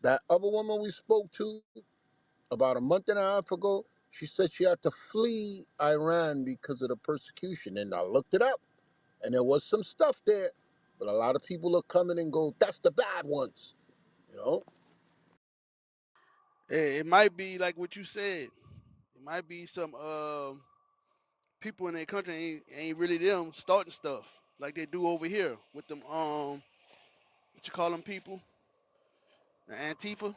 That other woman we spoke to about a month and a half ago, she said she had to flee Iran because of the persecution. And I looked it up, and there was some stuff there, but a lot of people are coming and go, that's the bad ones, you know? It might be like what you said. It might be some people in their country ain't really them starting stuff like they do over here with them what you call them people, the Antifa.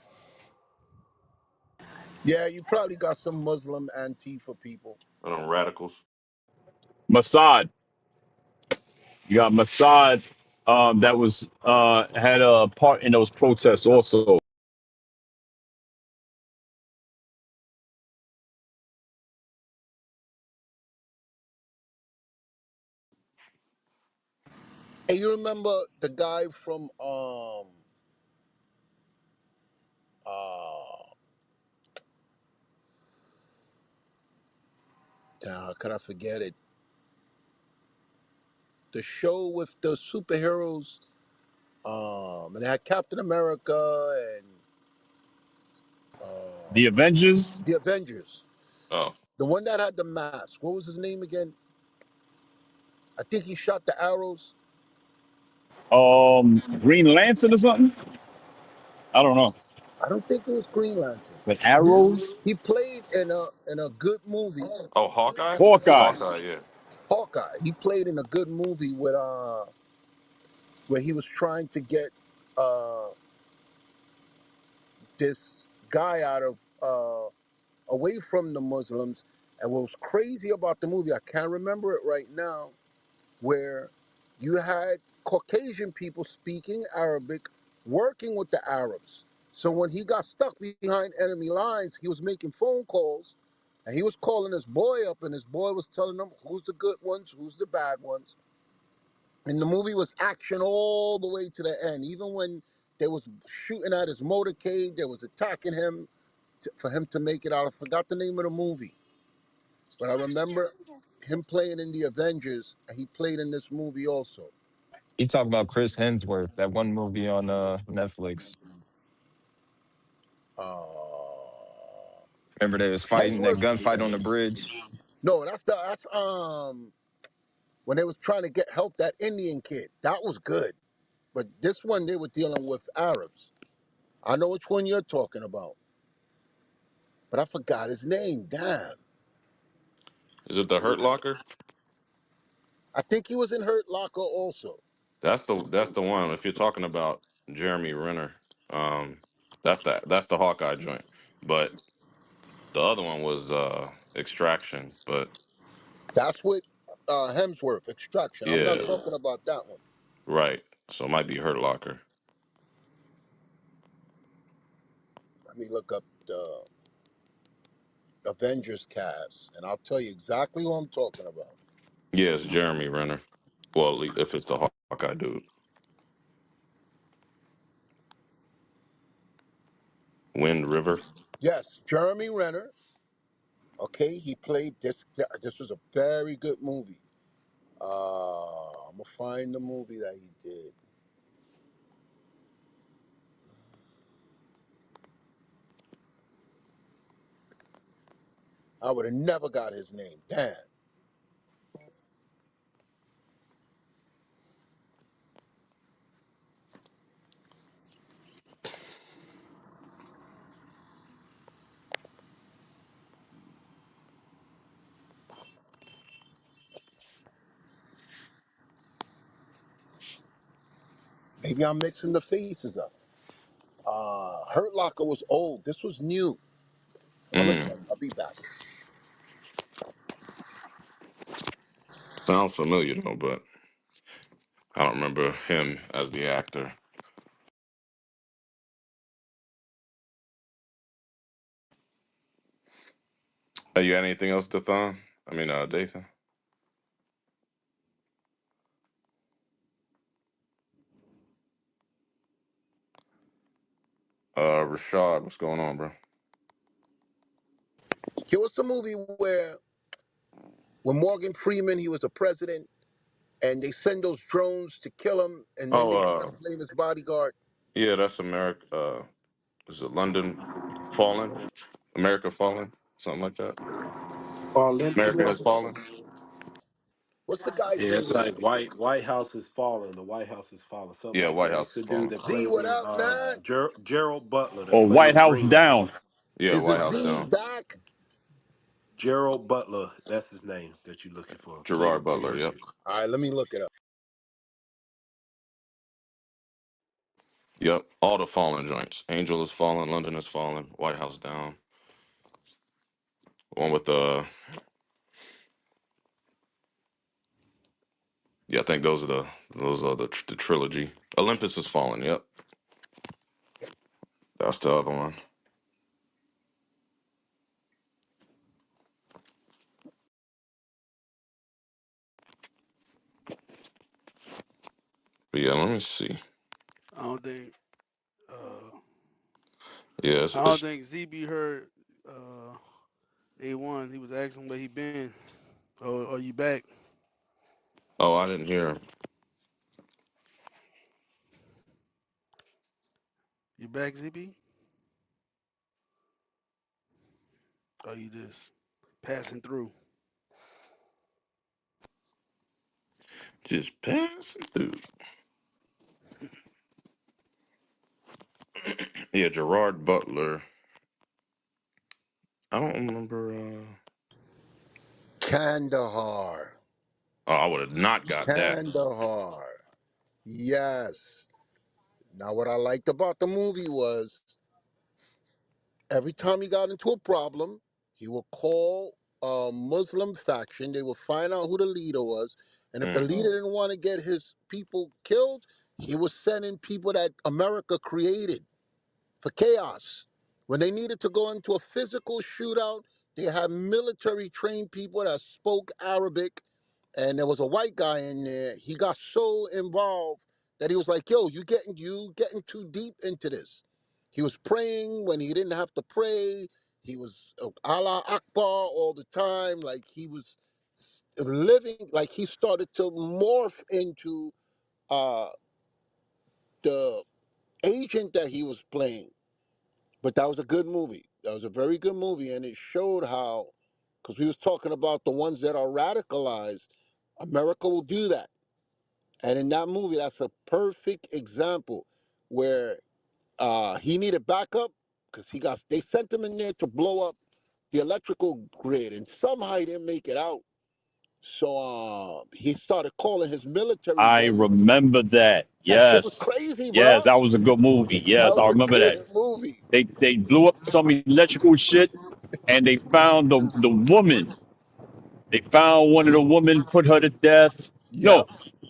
Yeah, you probably got some Muslim Antifa people. Radicals. Mossad. You got Mossad that was had a part in those protests also. Hey, you remember the guy from how could I forget it? The show with the superheroes, and it had Captain America and The Avengers, the Avengers. Oh, The one that had the mask. What was his name again? I think he shot the arrows. Green Lantern or something. I don't know. I don't think it was Green Lantern. But He, arrows, he played in a good movie. oh, Hawkeye. Hawkeye. Hawkeye. Yeah. Hawkeye. He played in a good movie with where he was trying to get uh this guy out of away from the Muslims. And what was crazy about the movie, I can't remember it right now, where you had Caucasian people speaking Arabic, working with the Arabs. So when he got stuck behind enemy lines, he was making phone calls and he was calling his boy up, and his boy was telling him who's the good ones, who's the bad ones. And the movie was action all the way to the end. Even when they was shooting at his motorcade, they was attacking him for him to make it out. I forgot the name of the movie, but I remember him playing in the Avengers, and he played in this movie also. You talk about Chris Hemsworth, that one movie on Netflix. Uh, Remember they was fighting that Hemsworth. gunfight on the bridge? No, that's when they was trying to get help that Indian kid. That was good. But this one they were dealing with Arabs. I know which one you're talking about, but I forgot his name. Damn. Is it the Hurt Locker? I think he was in Hurt Locker also. That's the one. If you're talking about Jeremy Renner, um, that's the Hawkeye joint. But the other one was Extraction. But That's what Hemsworth Extraction. I'm not yeah, talking about that one. right. So it might be Hurt Locker. Let me look up the Avengers cast, and I'll tell you exactly who I'm talking about. Yeah, it's Jeremy Renner. Well, at least if it's the Hawkeye dude, Wind River. Yes, Jeremy Renner. Okay, he played this. This was a very good movie. I'm gonna find the movie that he did. I would have never got his name. Damn. Maybe I'm mixing the faces up. Hurt Locker was old. This was new. I'm gonna Mm, tell you. I'll be back. sounds familiar though, but I don't remember him as the actor. You got anything else, Dathan? I mean, Dathan. Rashad, what's going on, bro? Here was the movie where when Morgan Freeman he was a president and they send those drones to kill him and then Oh, they try to blame his bodyguard. yeah, that's America. Is it London Fallen? America Fallen? Something like that. America has fallen. What's the guy's Yeah, name it's in like the movie? White House is falling. The White House is falling. Something Yeah, like White that. It's House the is dude fallen. that Z, plays what in up, man? Gerald Butler that Or plays White in House Green Knight. down. Yeah, Is the White House Z down. back? Gerald Butler, that's his name that you're looking for. Played Gerard Butler. Yep. Patriot. All right, let me look it up. Yep. All the fallen joints. Angel is fallen. London is fallen. White House down. One with the. Yeah, I think those are the trilogy. Olympus is fallen. Yep. That's the other one. But yeah, let me see. I don't think. Uh, Yeah, I don't it's think ZB heard. A1. He was asking where he been. Oh, are you back? oh, I didn't hear. You back, ZB? Are you just passing through? Just passing through. Yeah, Gerard Butler. I don't remember. Kandahar. Oh, I would have not got that. Kandahar. Yes. Now, what I liked about the movie was every time he got into a problem, he would call a Muslim faction. They would find out who the leader was. And if the Mm, leader didn't want to get his people killed, he was sending people that America created for chaos. When they needed to go into a physical shootout, they had military trained people that spoke Arabic, and there was a white guy in there. He got so involved that he was like, "Yo, you getting too deep into this." He was praying when he didn't have to pray. He was Allah Akbar all the time. Like he was living, like he started to morph into uh, the agent that he was playing. But that was a good movie. That was a very good movie, and it showed how, because we was talking about the ones that are radicalized, America will do that. And in that movie, that's a perfect example where he needed backup because they sent him in there to blow up the electrical grid, and somehow he didn't make it out. So he started calling his military I base. remember that. That shit was Yes. crazy, Yes, bro. that was a good movie. That Yes, I was a remember good that. movie. They blew up some electrical shit and they found the woman. They found one of the women, put her to death. Yep. No,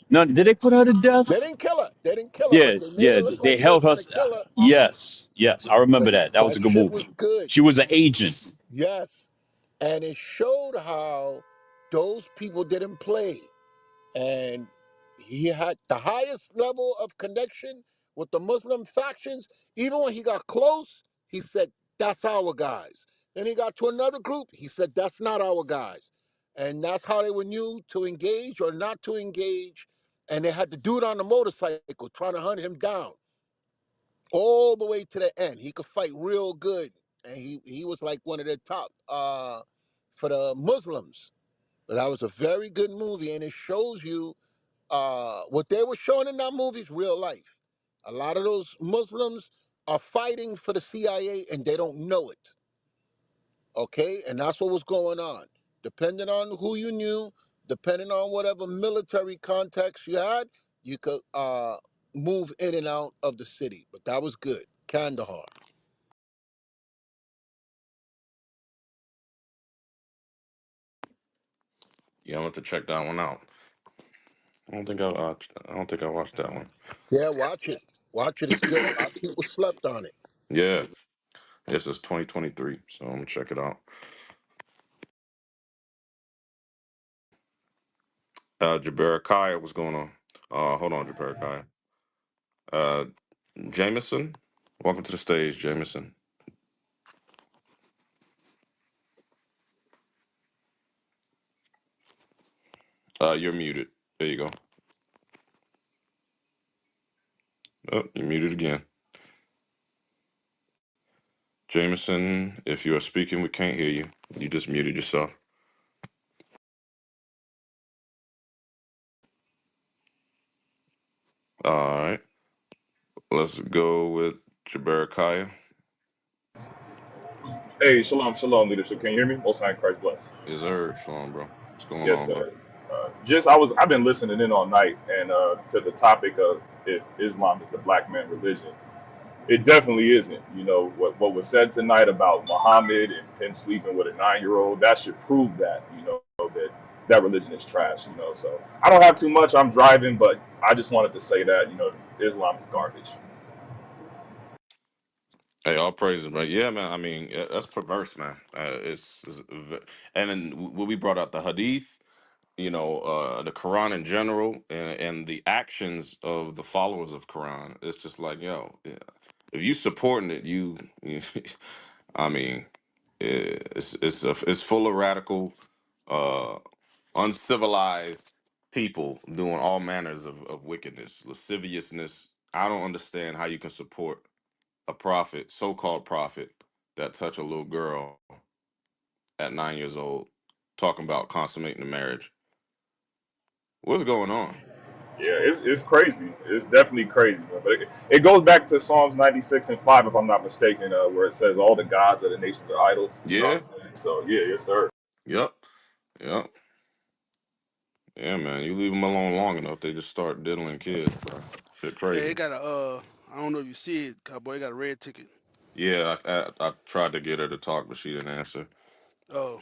no, did they put her to death? They didn't kill her. They didn't kill her, but Yeah, they made yeah. it look They like they was held her. gonna kill her. Yes, yes. I But remember that. That was that a good shit was movie. good. She was an agent. Yes. And it showed how those people didn't play. And he had the highest level of connection with the Muslim factions. Even when he got close, he said, "That's our guys." Then he got to another group, he said, "That's not our guys." And that's how they were knew to engage or not to engage. And they had to do it on the motorcycle, trying to hunt him down all the way to the end. He could fight real good. And he was like one of the top for the Muslims. But that was a very good movie, and it shows you what they were showing in that movie is real life. A lot of those Muslims are fighting for the CIA and they don't know it. Okay, and that's what was going on. Depending on who you knew, depending on whatever military context you had, you could move in and out of the city. But that was good. Kandahar. Yeah, I'm going to check that one out. I don't think I watched that one. Yeah, watch it. Watch it. It's good. A lot of people slept on it. Yeah, this is 2023, so I'm gonna check it out. Jabarikiah, what's going on? Hold on, Jabarikiah. Uh, Jameson, welcome to the stage, Jameson. You're muted. There you go. Oh, you're muted again. Jameson, if you are speaking, we can't hear you. You just muted yourself. All right, let's go with Jabarikiah. Hey, shalom, shalom, leadership. Can you hear me? Most High in Christ bless. Is heard, Shalom, bro. What's going Yes, on, bro? sir. I've been listening in all night, and to the topic of if Islam is the black man religion, it definitely isn't. You know what was said tonight about Muhammad and him sleeping with a 9-year-old. That should prove that that religion is trash. So I don't have too much. I'm driving, but I just wanted to say that Islam is garbage. Hey, all praises, man. Yeah, man. I mean, that's perverse, man. And then when we brought out the Hadith, the Quran in general, and the actions of the followers of Quran, it's just like, yo, yeah, if you supporting it, I mean, it's full of radical, uh, uncivilized people doing all manners of wickedness, lasciviousness. I don't understand how you can support a prophet, so-called prophet, that touch a little girl at 9 years old, talking about consummating the marriage. What's going on? Yeah, it's crazy. It's definitely crazy. But it goes back to Psalms 96:5, if I'm not mistaken, where it says all the gods of the nations are idols. You know what I'm Yeah. saying? So yeah, yes, sir. Yep. Yep. Yeah, man. You leave them alone long enough, they just start diddling kids, bro. Shit, Yeah, crazy. it got a I don't know if you see it, cowboy. It got a red ticket. Yeah, I tried to get her to talk, but she didn't answer. Oh,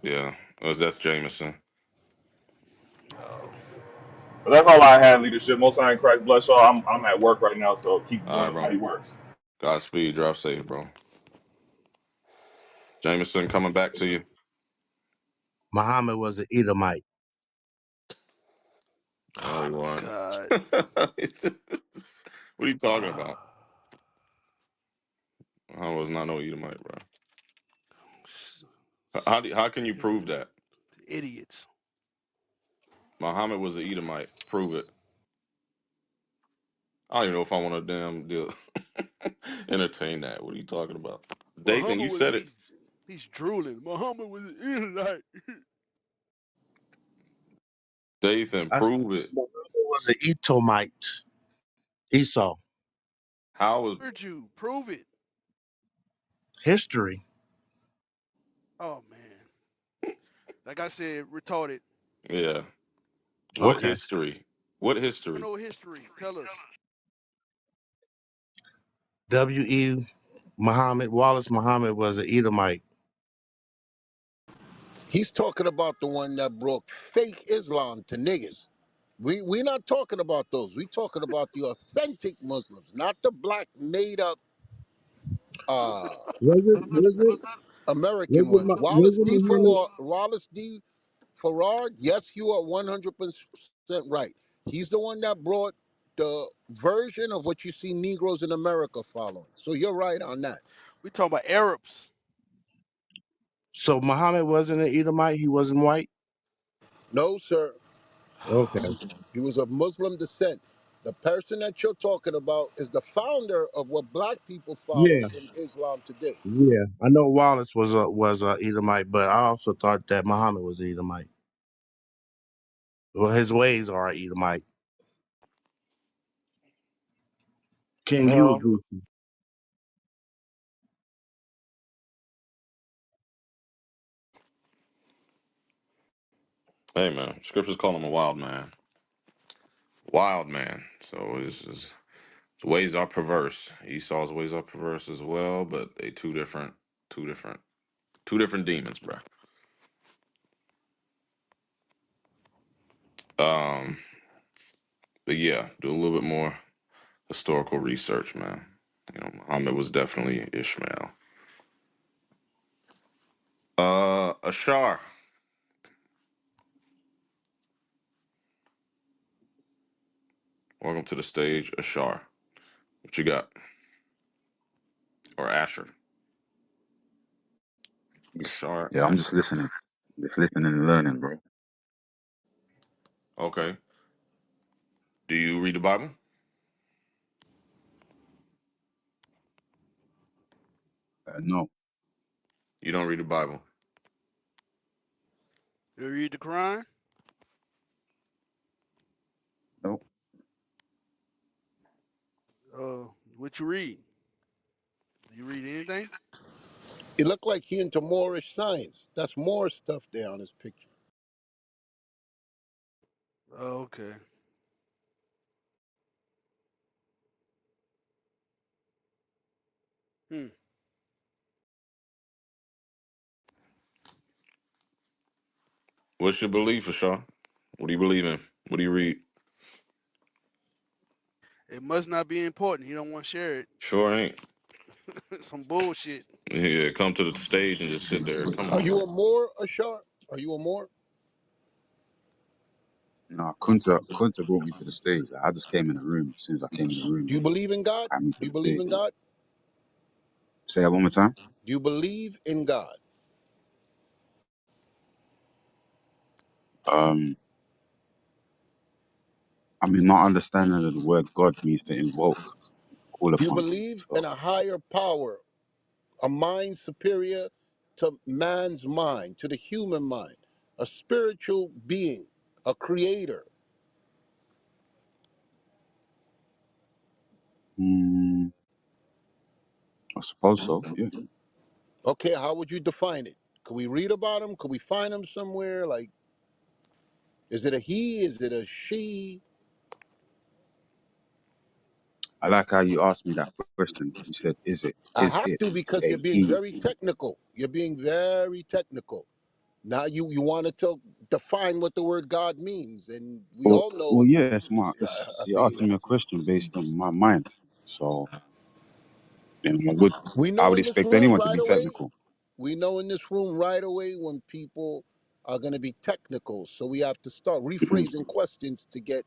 Yeah, that's Jameson. oh. But that's all I had, leadership. Most High in Christ bless y'all. I'm at work right now, so keep All doing right, the bro. mighty works. Godspeed. Drive safe, bro. Jameson coming back to you. Muhammad was an Edomite. No, Oh he my wasn't. God. What are you talking about? Ah, I was not no Edomite, bro. s- How can you prove that? idiots. Muhammad was an Edomite. Prove it. I don't even know if I want to damn deal entertain that. What are you talking about? Dathan, Muhammad you was said it. he's drooling. Muhammad was an Israelite. Dathan, I said prove it. Muhammad was an Edomite. Esau. How was Heard you. Prove it. History. Oh man. Like I said, retarded. Yeah. What Okay. history? What don't history? know history. Tell us. W.E. Muhammad, Wallace Muhammad was an Edomite. He's talking about the one that brought fake Islam to niggas. We not talking about those. We talking about the authentic Muslims, not the black made up uh Was it? American ones. Was it Muhammad? Wallace D. Farard, yes, you are 100% right. He's the one that brought the version of what you see Negroes in America following. So you're right on that. We talking about Arabs. So Muhammad wasn't an Edomite. He wasn't white. No, sir. Okay. He was of Muslim descent. The person that you're talking about is the founder of what black people follow Yeah. in Islam today. Yeah. I know Wallace was a Edomite, but I also thought that Muhammad was Edomite. Well, his ways are Edomite. Can you Hell, agree? Hey man, scriptures call him a wild man. Wild man. So his ways are perverse. Esau's ways are perverse as well, but they two different, two different demons, bro. Um, but yeah, do a little bit more historical research, man. You know, Muhammad was definitely Ishmael. Ashar, welcome to the stage, Ashar. What you got? Or Asher? Ashar, Yeah, I'm Asher. just listening and learning, bro. Okay. Do you read the Bible? No, You don't read the Bible. You read the Quran? no, What you read? Do you read anything? It looked like he into Moorish science. That's Moorish stuff there on his picture. Okay. Hmm. What's your belief, Ashar? What do you believe in? What do you read? It must not be important. He don't want to share it. Sure ain't. Some bullshit. Yeah, come to the stage and just sit there. Come Are on, you man. a Moor, Ashar? Are you a Moor? no. Kunta brought me to the stage. Like, I just came in the room. As soon as I came in the room, Do you believe in God? I me Do to you the believe stage. in God? Say that one more time. Do you believe in God? Um, I mean, my understanding of the word God means to invoke, call Do you upon. believe in So, a higher power, a mind superior to man's mind, to the human mind, a spiritual being, a creator? mm, I suppose so. Yeah. Okay, how would you define it? Could we read about him? Could we find him somewhere? Like, is it a he? Is it a she? I like how you asked me that question. You said, I is have it to because you're a being he?" very technical. You're being very technical. Now you wanted to define what the word God means, and we Well, all well, know. yeah. I You're mean, asking me a question based on my mind. So, we I know would in this expect room anyone to right be away. technical. We know in this room right away when people are going to be technical. So we have to start Mhm. rephrasing questions to get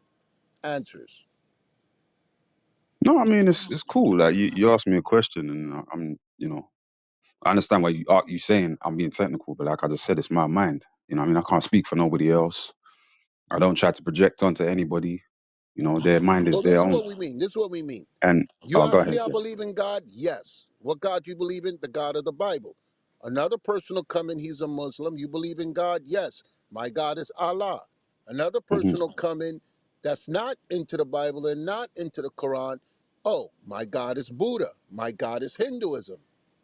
answers. No, I mean it's cool. Like you asked me a question, and I'm I understand why you saying I'm being technical, but like I just said, it's my mind. I mean I can't speak for nobody else. I don't try to project onto anybody. Their mind is Well, this their is own. what we mean. This is what we mean. And You oh, go ask me, ahead. I Yeah. believe in God. Yes. What God you believe in? The God of the Bible. Another person will come in, he's a Muslim. You believe in God? Yes. My God is Allah. Another Hmm. person will come in that's not into the Bible and not into the Quran. Oh, my God is Buddha. My God is Hinduism.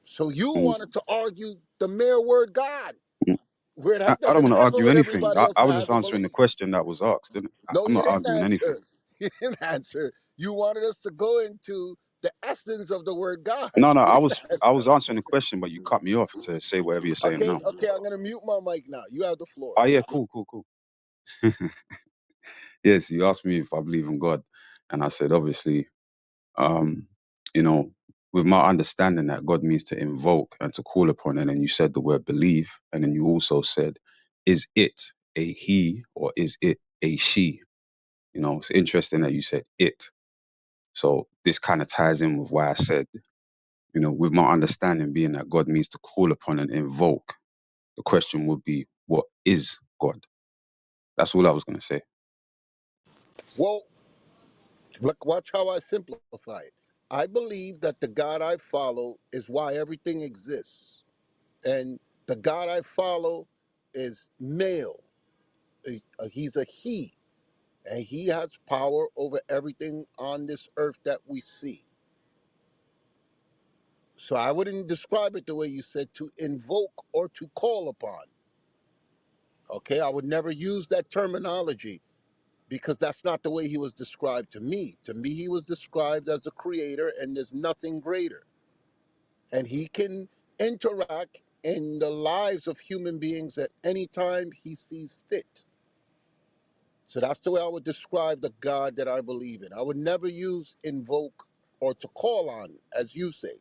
So you Hmm. wanted to argue the mere word God. Where that I don't doesn't want to happen argue with anything. everybody else I that was has just a answering the belief. question that was asked, didn't I? No, I'm you not didn't arguing answer. anything. You didn't answer. You wanted us to go into the essence of the word God. No, no, You I didn't was answer. I was answering the question, but you cut me off to say whatever you're saying Okay, now. okay, I'm gonna mute my mic now. You have the floor. Oh yeah, cool, cool, cool. Yes, you asked me if I believe in God, and I said obviously, um, you know, with my understanding that God means to invoke and to call upon, and then you said the word believe, and then you also said, is it a he or is it a she? You know, it's interesting that you said it. So this kind of ties in with why I said, you know, with my understanding being that God means to call upon and invoke, the question would be, what is God? That's all I was going to say. Well, look, watch how I simplify it. I believe that the God I follow is why everything exists, and the God I follow is male. He's a he, and he has power over everything on this earth that we see. So I wouldn't describe it the way you said, to invoke or to call upon. Okay, I would never use that terminology because that's not the way he was described to me. To me, he was described as a creator, and there's nothing greater. And he can interact in the lives of human beings at any time he sees fit. So that's the way I would describe the God that I believe in. I would never use invoke or to call on, as you say,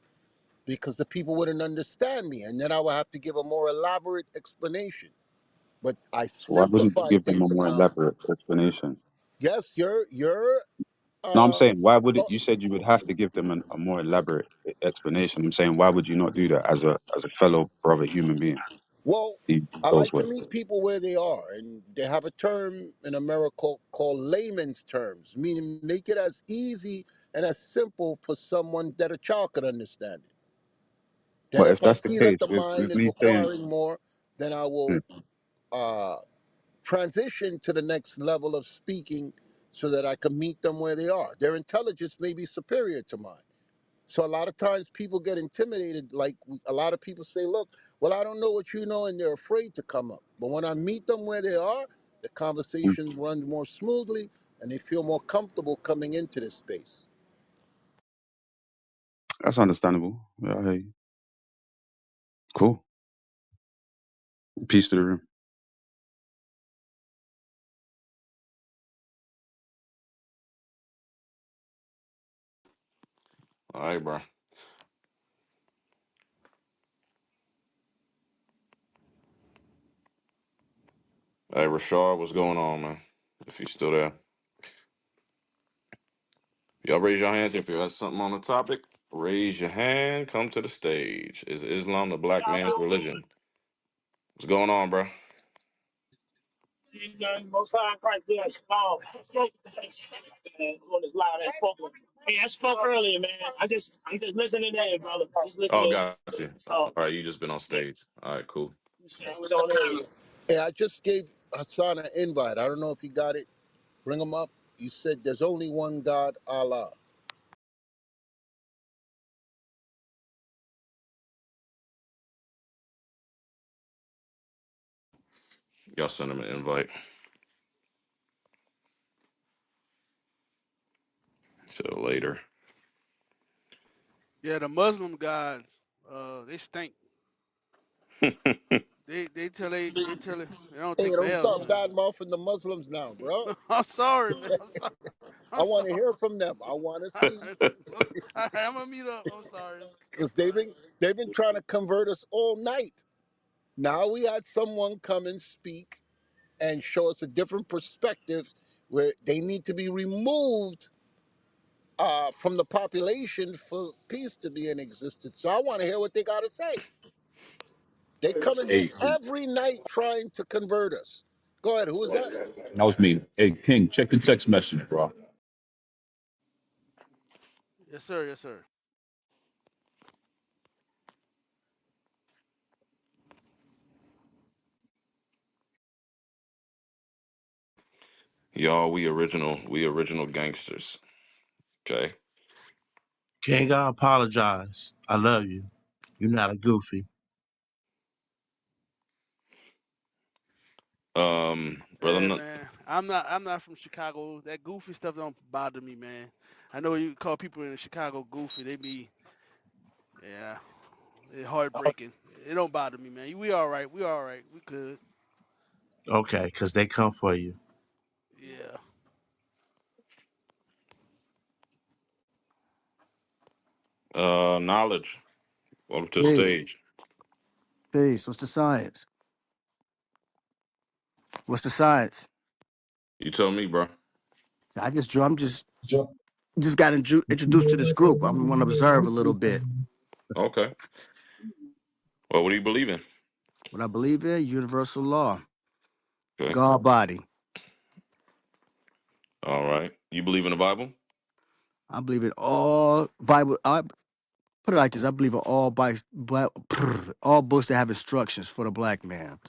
because the people wouldn't understand me, and then I would have to give a more elaborate explanation. But I So why wouldn't you simplify give them a things more now. elaborate explanation? Yes, you're No, I'm uh saying, why would it, oh, you said you would have to give them a more elaborate explanation. I'm saying, why would you not do that as a fellow brother human being? well, Use I those like to words. meet people where they are, and they have a term in America called layman's terms, meaning make it as easy and as simple for someone that a child could understand it. Then But if if I that's the see that case, the mind with is me saying, requiring more, then I hmm, will uh, transition to the next level of speaking so that I can meet them where they are. Their intelligence may be superior to mine. So a lot of times people get intimidated. Like a lot of people say, look, well, I don't know what you know, and they're afraid to come up. But when I meet them where they are, the hmm, conversation runs more smoothly and they feel more comfortable coming into this space. that's understandable. Yeah, I hear you. Cool. Peace to the room. All right, bro. Hey, Rashard, what's going on, man? If you're still there, y'all raise your hands if you have something on the topic. Raise your hand. Come to the stage. Is Islam the black man's religion? What's going on, bro? Most high Christ there. On this loud ass spoke. Hey, I spoke earlier, man. I'm just listening in, brother. Just Oh, listening. got you. All So right, you just been on yeah, stage. All right, cool. I was on earlier. Hey, I just gave Hassan an invite. I don't know if he got it. Bring him up. You said there's only one God, Allah. Y'all send him an invite. Till later. Yeah, the Muslim gods, they stink. They tell it they don't Hey, take don't baths. start bad mouthing the Muslims now, bro. I'm sorry, man. I'm sorry. I I'm want to sorry. hear from them. I want to see. All right, I'm gonna mute up. I'm sorry. I'm Because sorry. they've been trying to convert us all night. Now we had someone come and speak and show us a different perspective where they need to be removed from the population for peace to be in existence. So I want to hear what they got to say. They come in here Hey, every night trying to convert us. Go ahead. Who is that? that was me. Hey, King, check the text message, bro. Yes, sir. Yes, sir. Y'all, we original gangsters. Okay. King, I apologize. I love you. You're not a goofy. Brother, Yeah, man. I'm not from Chicago. That goofy stuff don't bother me, man. I know you call people in Chicago goofy. They be, yeah, it's heartbreaking. It don't bother me, man. We all right. We all right. We good. Okay, because they come for you. Yeah. knowledge. Welcome to the Hey, stage. peace. What's the science? What's the science? You tell me, bro. I'm just got introduced to this group. I want to observe a little bit. Okay. Well, what do you believe in? What I believe in, universal law, Okay. God body. All right. You believe in the Bible? I believe in all Bible. I put it like this: I believe in all all books that have instructions for the black man.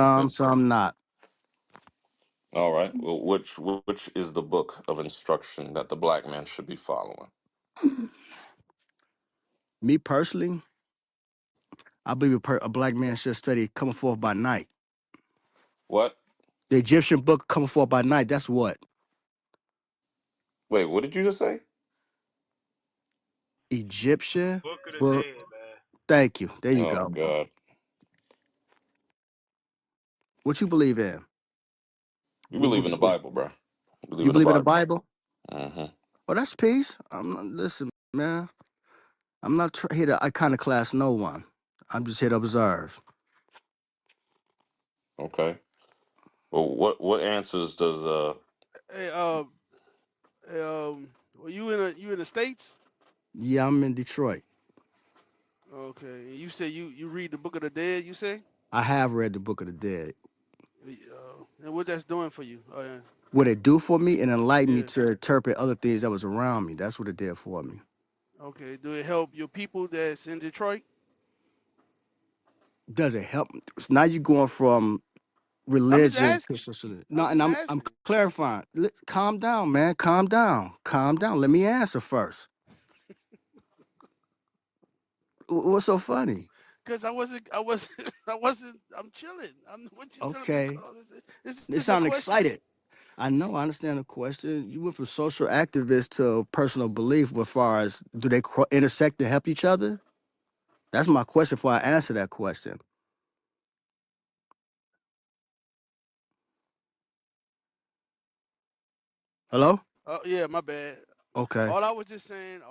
Okay. Some not. All right. Well, which is the book of instruction that the black man should be following? Me personally, I believe a black man should study coming forth by night. What? The Egyptian book coming forth by night. That's what Wait, what did you just say? Egyptian Book of the book. Dead, man. Thank you. There you Oh go. God. What you believe in? We believe in the Bible, bro. We believe You in the believe in the Bible. Bible? Hmm. Oh, that's peace. Listen, man. I'm not here to iconoclast no one. I'm just here to observe. Okay. Well, what answers does Hey, were you in the states? Yeah, I'm in Detroit. Okay. You say you read the Book of the Dead. You say? I have read the Book of the Dead. And what that's doing for you? Oh yeah. What it do for me and enlighten me Yeah. to interpret other things that was around me. That's what it did for me. Okay. Do it help your people that's in Detroit? Does it help? Now you're going from I'm just religion to asking. socialism. No, I'm and just I'm asking. clarifying. Calm down, man. Calm down. Calm down. Let me answer first. What's so funny? Cause I wasn't. I'm chilling. What you telling me? Okay. It's They just a sound question. excited. I know, I understand the question. You went from social activist to personal belief as far as do they intersect and help each other? That's my question before I answer that question. Hello? Oh yeah, my bad. Okay. All I was just saying,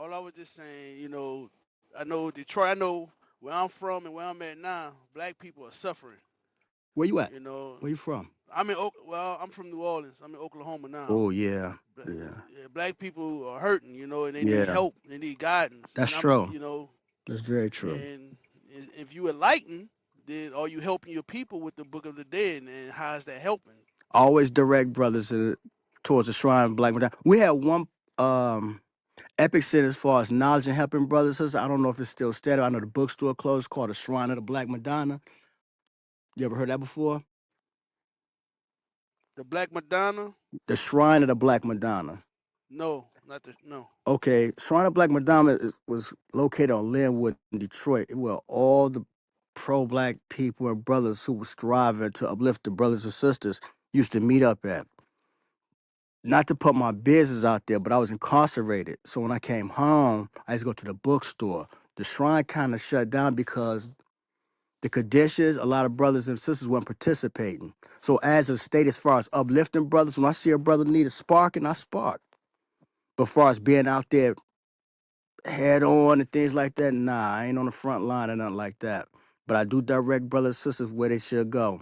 I know Detroit, I know where I'm from and where I'm at now, black people are suffering. Where you at? You know, Where you from? I'm from New Orleans. I'm in Oklahoma now. Oh yeah. Bla- Yeah. yeah, Black people are hurting, and they need Yeah. help, they need guidance. That's And I'm, true. That's very true. and if you enlighten, then are you helping your people with the Book of the Dead, and how is that helping? Always direct brothers towards the shrine of Black Madonna. We had one epic sin as far as knowledge and helping brothers. Sisters. I don't know if it's still standing. I know the bookstore closed called the Shrine of the Black Madonna. You ever heard that before? The Black Madonna? The Shrine of the Black Madonna. No, not the no. Okay, Shrine of Black Madonna was located on Linwood in Detroit, where all the pro-black people and brothers who were striving to uplift the brothers and sisters used to meet up at. Not to put my business out there, but I was incarcerated. So when I came home, I used to go to the bookstore. The shrine kind of shut down because the conditions, a lot of brothers and sisters weren't participating. So as a state, as far as uplifting brothers, when I see a brother need a spark, and I spark. But as far as being out there head on and things like that, nah, I ain't on the front line or nothing like that. But I do direct brothers and sisters where they should go.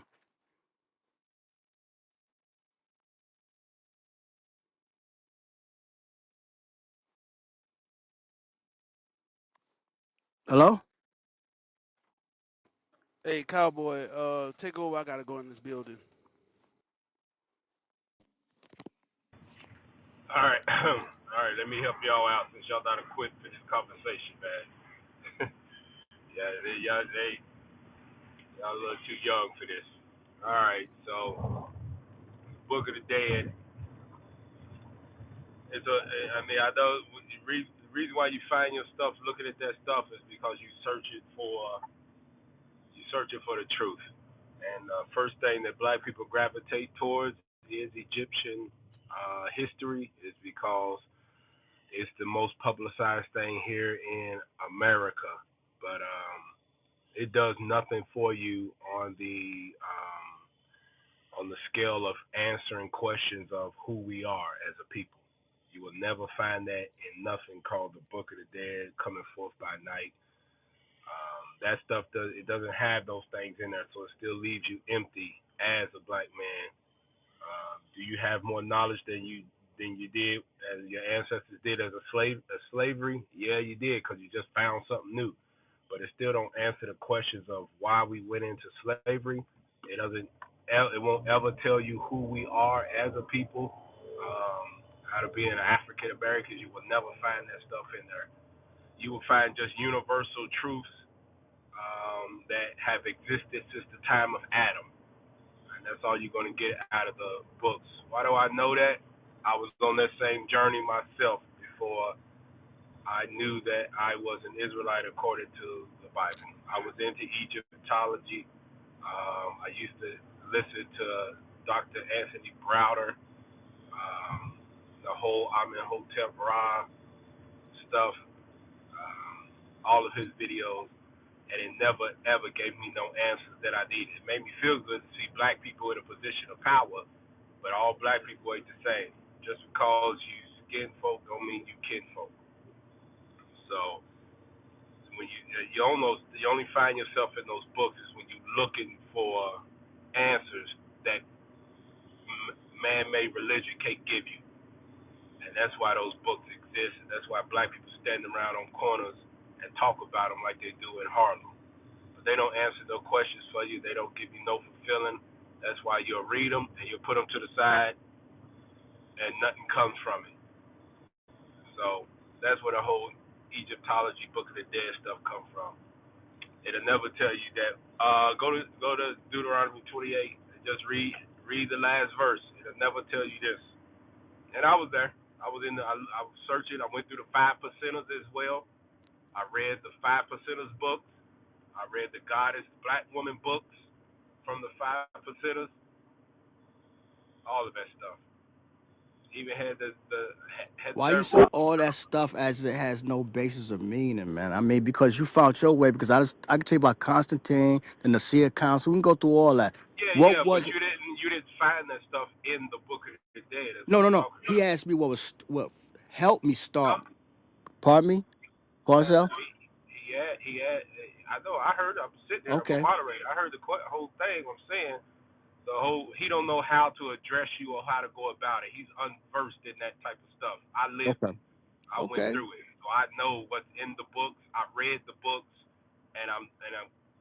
Hello? Hey, Cowboy, take over. I gotta go in this building. All right. All right, let me help y'all out since y'all not equipped for this conversation, man. Yeah, y'all a little too young for this. All right, so Book of the Dead is a. I mean, I know the reason why you find your stuff looking at that stuff is because you searching for the truth, And first thing that black people gravitate towards is Egyptian history, is because it's the most publicized thing here in America. But it does nothing for you on the scale of answering questions of who we are as a people. You will never find that in nothing called the Book of the Dead, coming forth by night. That stuff it doesn't have those things in there, so it still leaves you empty as a black man. Do you have more knowledge than you did as your ancestors did as slavery? Yeah, you did, because you just found something new. But it still don't answer the questions of why we went into slavery. It doesn't. It won't ever tell you who we are as a people. How to be an African American. You will never find that stuff in there. You will find just universal truths that have existed since the time of Adam. And that's all you're going to get out of the books. Why do I know that? I was on that same journey myself before I knew that I was an Israelite according to the Bible. I was into Egyptology. I used to listen to Dr. Anthony Browder, the whole Amen Hotep Ra stuff, all of his videos, and it never ever gave me no answers that I needed. It made me feel good to see black people in a position of power, but all black people ain't the same. Just because you skin folk don't mean you kin folk. So when you only find yourself in those books is when you're looking for answers that man-made religion can't give you, and that's why those books exist, and that's why black people stand around on corners and talk about them like they do in Harlem. But they don't answer no questions for you. They don't give you no fulfilling. That's why you'll read them and you'll put them to the side, and nothing comes from it. So that's where the whole Egyptology, Book of the Dead stuff come from. It'll never tell you that. Go to Deuteronomy 28 and just read the last verse. It'll never tell you this. And I was there. I was searching. I went through the five percenters as well. I read the five percenters books. I read the Goddess Black Woman books from the five percenters. All of that stuff. Even had the had Why you their say all that stuff as it has no basis of meaning, man? I mean, because you found your way. Because I can tell you about Constantine, the Nicaea Council. We can go through all that. What but was it? you didn't find that stuff in the Book of the Dead. That's No, what no, I'm no. talking He about. asked me what helped me Huh? start. Pardon me, pardon yourself. No, he had. I know. I heard. I'm sitting there. I'm a Okay, moderator. I heard the whole thing. I'm saying the whole. He don't know how to address you or how to go about it. He's unversed in that type of stuff. I lived okay, it. I went okay. through it, so I know what's in the books. I read the books, and I'm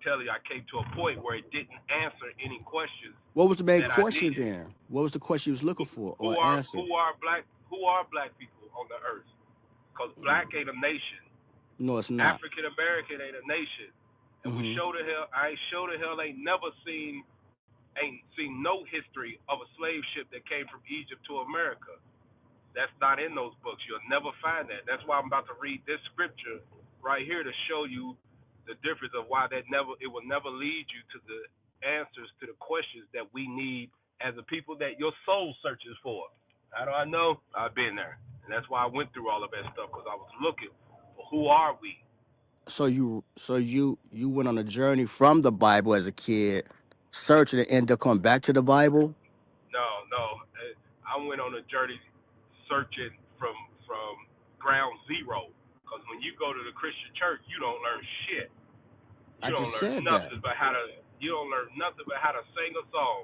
telling you, I came to a point where it didn't answer any questions What was the main that I question needed. then? What was the question you was looking for or answer? Who are black people on the earth? Because black ain't a nation. No, it's not. African American ain't a nation, and we Hmm. show the hell. I show the hell ain't never ain't seen no history of a slave ship that came from Egypt to America. That's not in those books. You'll never find that. That's why I'm about to read this scripture right here to show you the difference of why it will never lead you to the answers to the questions that we need as a people that your soul searches for. How do I know? I've been there, and that's why I went through all of that stuff, because I was looking for who are we. So you went on a journey from the Bible as a kid, searching and end up coming back to the Bible. No, no. I went on a journey searching from ground zero. Because when you go to the Christian church, you don't learn shit. You I don't just learn said that. nothing but how to. You don't learn nothing but how to sing a song.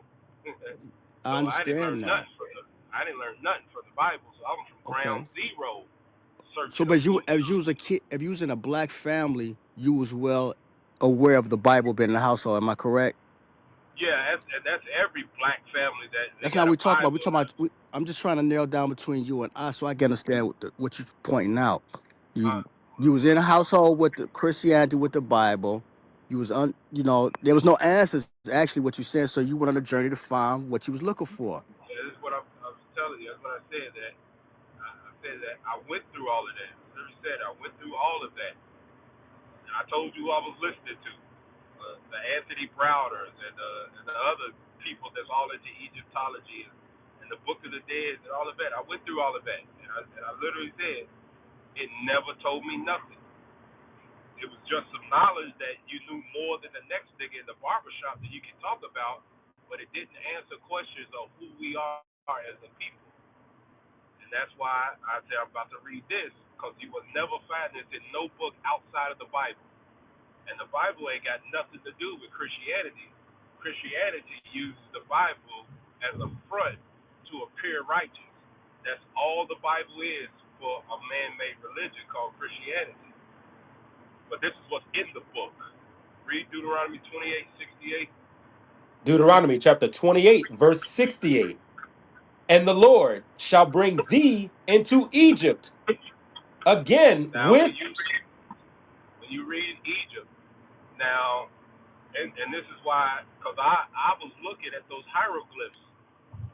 I So I didn't learn understand that. nothing from the. I didn't learn nothing from the Bible. So I was from Okay. ground zero, So, searching of but you, who as you was a kid, if you was in a black family, you was well aware of the Bible being in the household. Am I correct? Yeah, that's every black family that they That's not got what a we talking about. Bible. We talking about. I'm just trying to narrow down between you and I, so I can understand what you're pointing out. Uh, You was in a household with the Christianity with the Bible. You was there was no answers actually what you said, so you went on a journey to find what you was looking for. yeah, this is what I was telling you. That's what I said. I said that I went through all of that. I literally said I went through all of that. And I told you who I was listening to. The Anthony Browders and the the other people that's all into Egyptology and the Book of the Dead and all of that. I went through all of that, and I literally said it never told me nothing. It was just some knowledge that you knew more than the next nigga in the barbershop that you can talk about, but it didn't answer questions of who we are as a people. And that's why I say I'm about to read this, because you will never find this in no book outside of the Bible. And the Bible ain't got nothing to do with Christianity. Christianity uses the Bible as a front to appear righteous. That's all the Bible is for a man-made religion called Christianity. But this is what's in the book. Read Deuteronomy 28:68. Deuteronomy chapter 28, verse 68. And the Lord shall bring thee into Egypt again Now, with. when you read Egypt, now, and this is why, because I was looking at those hieroglyphs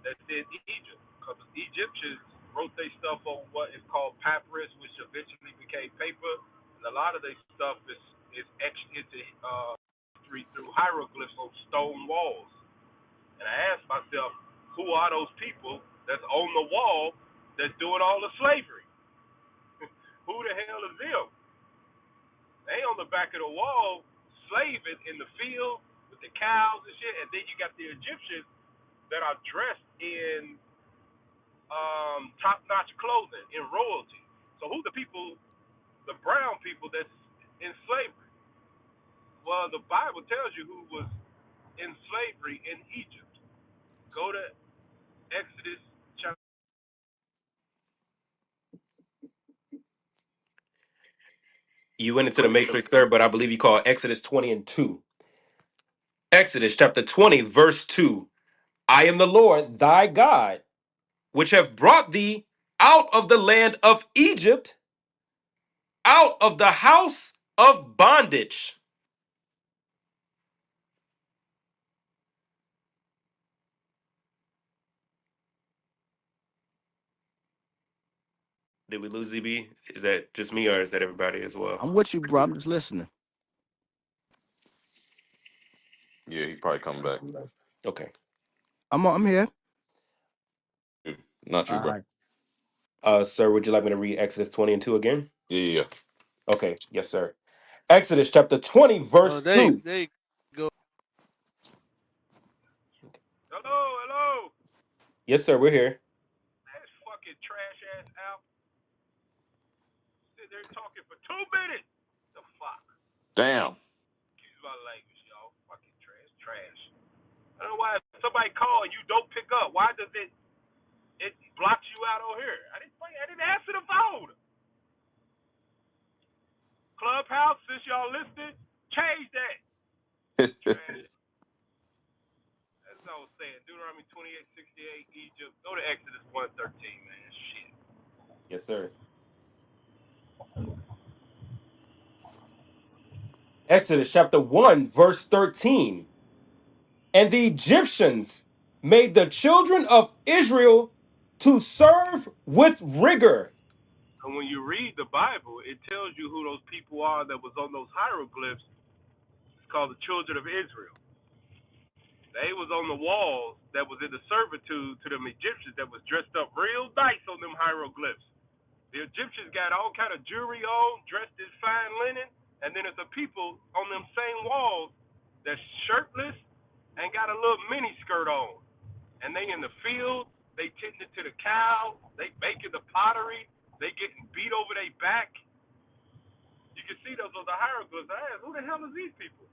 that said Egypt, because the Egyptians wrote their stuff on what is called papyrus, which eventually became paper, and a lot of their stuff is etched into history through hieroglyphs on stone walls. And I asked myself, who are those people that's on the wall that's doing all the slavery? Who the hell is them? They on the back of the wall slaving in the field with the cows and shit, and then you got the Egyptians that are dressed in top-notch clothing in royalty. So who the people, the brown people that's in slavery? Well, the Bible tells you who was in slavery in Egypt. Go to Exodus chapter. You went into the matrix, sir, but I believe you call Exodus 20 and 2. Exodus chapter 20, verse 2. I am the Lord thy God, which have brought thee out of the land of Egypt, out of the house of bondage. Did we lose ZB? Is that just me or is that everybody as well? I'm with you, bro. I'm just listening. Yeah, he probably come back. Okay. I'm here. Not you, All bro. right. Sir, would you like me to read Exodus 20 and 2 again? Yeah, yeah, yeah. Okay. Yes, sir. Exodus chapter 20, Oh, verse there 2. there you go. Hello, hello. Yes, sir. We're here. That fucking trash ass out. Sitting there talking for 2 minutes. The fuck? Damn. Excuse my language, y'all. Fucking trash, trash. I don't know why somebody call and you don't pick up. Why does it blocks you out on here? I didn't answer the phone. Clubhouse, since y'all listening, change that. Trash. That's what I was saying. Deuteronomy 28:68, Egypt. Go to Exodus 1:13, man. Shit. Yes, sir. Exodus chapter 1, verse 13. And the Egyptians made the children of Israel to serve with rigor. And when you read the Bible, it tells you who those people are that was on those hieroglyphs. It's called the children of Israel. They was on the walls that was in the servitude to them Egyptians that was dressed up real nice on them hieroglyphs. The Egyptians got all kind of jewelry on, dressed in fine linen, and then there's a people on them same walls that's shirtless and got a little mini skirt on. And they in the field, they tending to the cow, they making the pottery, they getting beat over their back. You can see those are the hieroglyphs. I asked, who the hell is these people?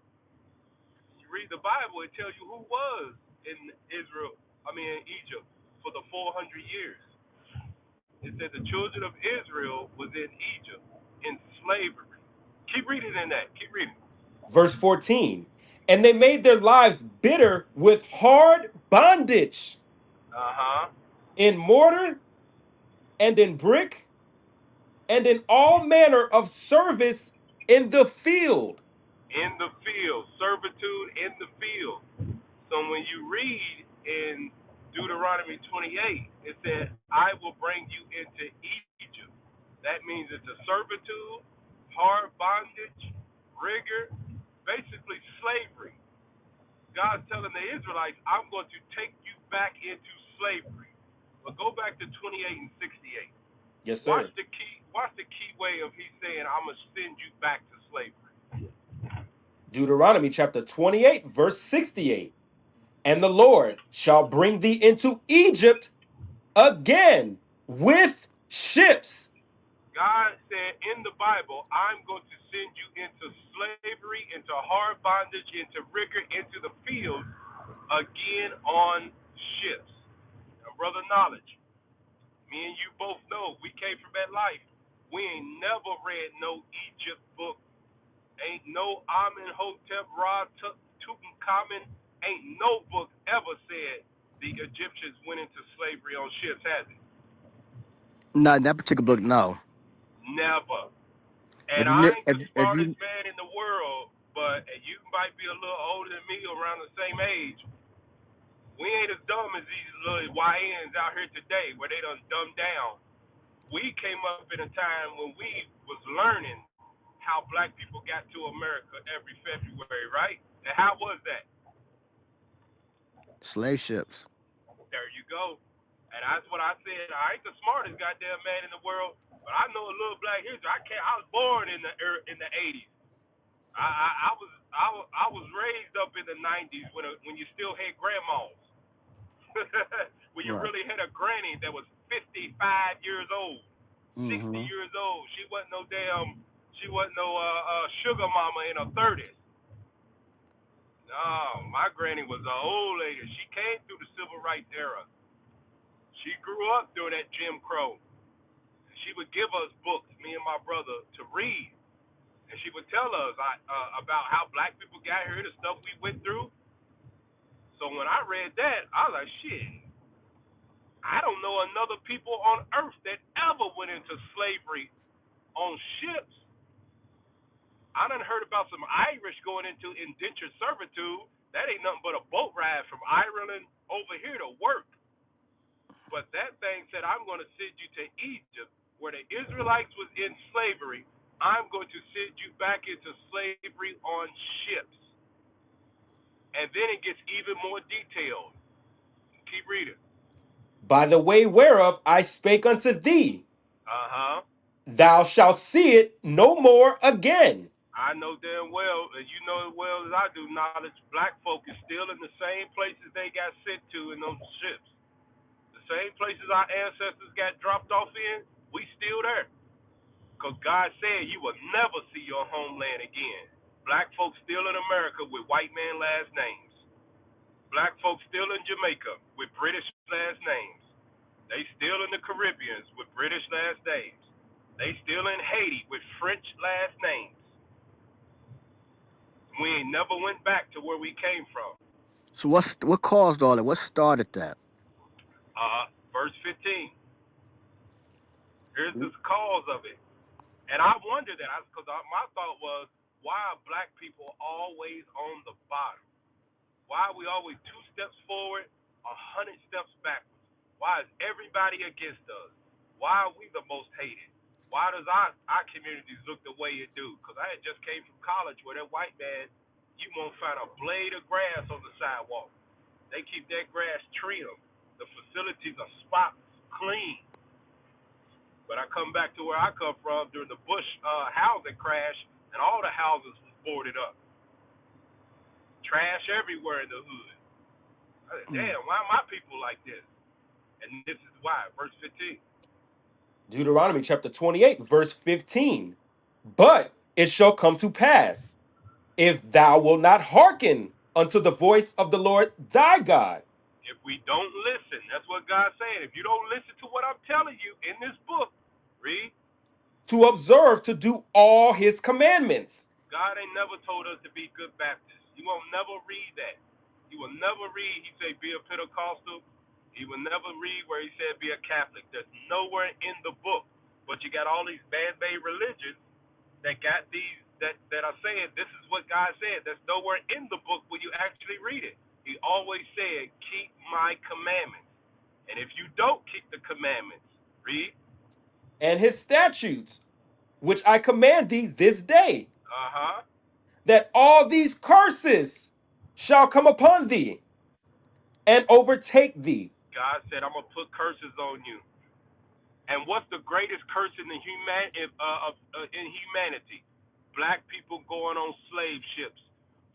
You read the Bible, it tells you who was in Israel, in Egypt for the 400 years. It said the children of Israel was in Egypt in slavery. Keep reading in that. Keep reading. Verse 14. And they made their lives bitter with hard bondage Uh-huh. in mortar and in brick and in all manner of service in the field. In the field. Servitude in the field. So when you read in Deuteronomy 28, it said, I will bring you into Egypt. That means it's a servitude, hard bondage, rigor, basically slavery. God's telling the Israelites, I'm going to take you back into slavery. But go back to 28 and 68. Yes, Watch sir. the key. Watch the key way of he saying, I'm gonna send you back to slavery. Deuteronomy chapter 28, verse 68. And the Lord shall bring thee into Egypt again with ships. God said in the Bible, I'm going to send you into slavery, into hard bondage, into rigor, into the field again on ships. Now, brother, knowledge. Me and you both know we came from that life. We ain't never read no Egypt book. Ain't no Amen Hotep Ra Tutankhamen. Ain't no book ever said the Egyptians went into slavery on ships, has it? Not in that particular book, no. Never. And If you li- I ain't the if smartest you man in the world, but you might be a little older than me, around the same age. We ain't as dumb as these little YNs out here today, where they done dumbed down. We came up in a time when we was learning how black people got to America every February, right? And how was that? slave ships. There you go. And that's what I said. I ain't the smartest goddamn man in the world, but I know a little black history. I was born in the 80s. I was raised up in the 90s when you still had grandmas. When you Right. really had a granny that was 55 years old, 60 Mm-hmm. years old. She wasn't no sugar mama in her 30s. No, my granny was an old lady. She came through the civil rights era. She grew up during that Jim Crow. She would give us books, me and my brother, to read. And she would tell us about how black people got here, the stuff we went through. So when I read that, I was like, shit, I don't know another people on earth that ever went into slavery on ships. I done heard about some Irish going into indentured servitude. That ain't nothing but a boat ride from Ireland over here to work. But that thing said, I'm going to send you to Egypt, where the Israelites was in slavery. I'm going to send you back into slavery on ships. And then it gets even more detailed. Keep reading. By the way whereof I spake unto thee, Uh-huh. thou shalt see it no more again. I know damn well, and you know as well as I do, knowledge, black folk is still in the same places they got sent to in those ships. The same places our ancestors got dropped off in, we still there. Because God said you will never see your homeland again. Black folks still in America with white man last names. Black folks still in Jamaica with British last names. They still in the Caribbeans with British last names. They still in Haiti with French last names. We ain't never went back to where we came from. So what caused all that? What started that? Verse 15. Here's the cause of it. And I wonder that, because my thought was, why are black people always on the bottom? Why are we always 2 steps forward, 100 steps backwards? Why is everybody against us? Why are we the most hated? Why does our communities look the way it do? Because I had just came from college where that white man, you won't find a blade of grass on the sidewalk. They keep that grass trimmed. The facilities are spotless, clean. But I come back to where I come from during the Bush housing crash, and all the houses was boarded up. Trash everywhere in the hood. I said, Mm. damn, why are my people like this? And this is why. Verse 15. Deuteronomy chapter 28, verse 15. But it shall come to pass, if thou wilt not hearken unto the voice of the Lord thy God, If we don't listen, that's what God's saying. If you don't listen to what I'm telling you in this book, read. to observe to do all his commandments. God ain't never told us to be good Baptists. You won't never read that. He will never read, he say, be a Pentecostal. He will never read where he said be a Catholic. There's nowhere in the book. But you got all these man-made religions that got these, that are saying this is what God said. There's nowhere in the book where you actually read it. He always said, keep my commandments. And if you don't keep the commandments, read. And his statutes, which I command thee this day, Uh-huh. that all these curses. shall come upon thee and overtake thee. God said, I'm gonna put curses on you. And what's the greatest curse in in humanity? Black people going on slave ships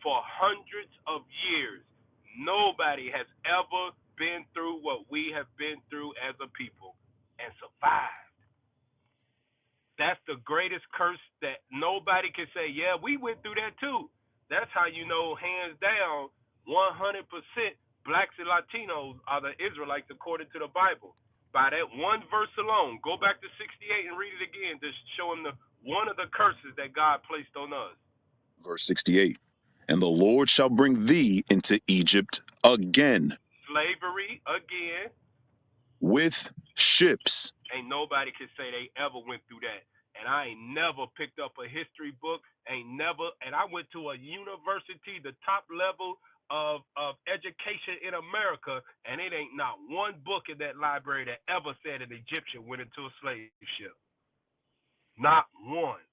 for hundreds of years. Nobody has ever been through what we have been through as a people and survived. That's the greatest curse that nobody can say, yeah, we went through that too. That's how you know, hands down, 100% blacks and Latinos are the Israelites according to the Bible. By that one verse alone, go back to 68 and read it again to show them one of the curses that God placed on us. Verse 68. And the Lord shall bring thee into Egypt again Slavery, again. with ships. Ain't nobody can say they ever went through that. And I ain't never picked up a history book, and I went to a university, the top level of education in America, and it ain't not one book in that library that ever said an Egyptian went into a slave ship. Not one.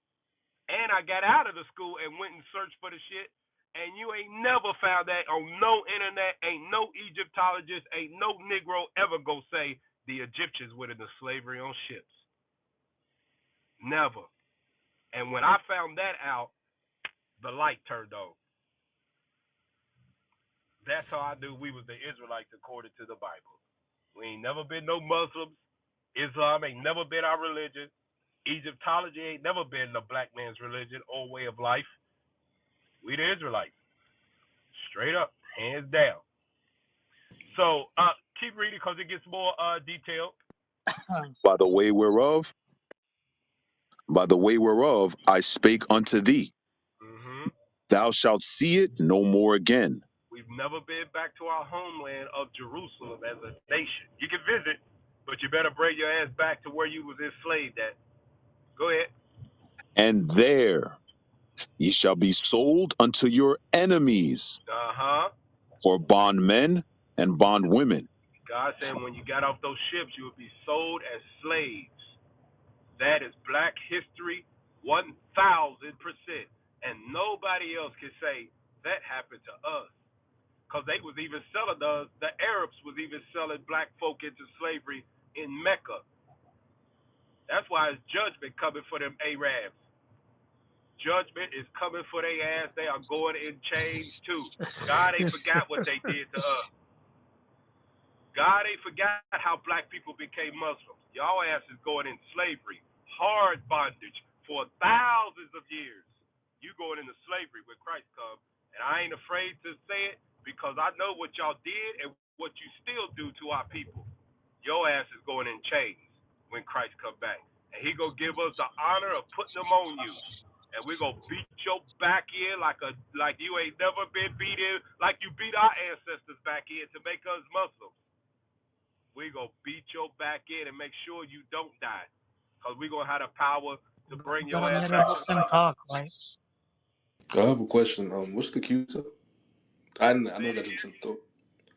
And I got out of the school and went and searched for the shit, and you ain't never found that on no internet, ain't no Egyptologist, ain't no Negro ever go say the Egyptians went into slavery on ships. Never. And when I found that out, the light turned on. That's how I knew we was the Israelites according to the Bible. We ain't never been no Muslims. Islam ain't never been our religion. Egyptology ain't never been the black man's religion or way of life. We the Israelites. Straight up, hands down. So keep reading because it gets more detailed. By the way whereof, by the way whereof I spake unto thee, hmm thou shalt see it no more again. We've never been back to our homeland of Jerusalem as a nation. You can visit, but you better bring your ass back to where you was enslaved at. Go ahead. And there ye shall be sold unto your enemies Uh-huh. for bondmen and bondwomen, God said when you got off those ships, you would be sold as slaves. That is black history 1,000%. And nobody else can say that happened to us. Because they was even selling the Arabs was even selling black folk into slavery in Mecca. That's why it's judgment coming for them Arabs. Judgment is coming for their ass. They are going in chains too. God ain't forgot what they did to us. God ain't forgot how black people became Muslims. Y'all ass is going in slavery, hard bondage for thousands of years. You going into slavery when Christ comes. And I ain't afraid to say it because I know what y'all did and what you still do to our people. Your ass is going in chains when Christ come back. And he gonna give us the honor of putting them on you. And we gonna beat your back in like you ain't never been beat in, like you beat our ancestors back in to make us Muslims. We gonna beat your back in and make sure you don't die. Cause we gonna have the power to bring your Gotta ass let a back to Muslim life. talk, right? I have a question. What's the accuser? I Say know it that again. it's talk.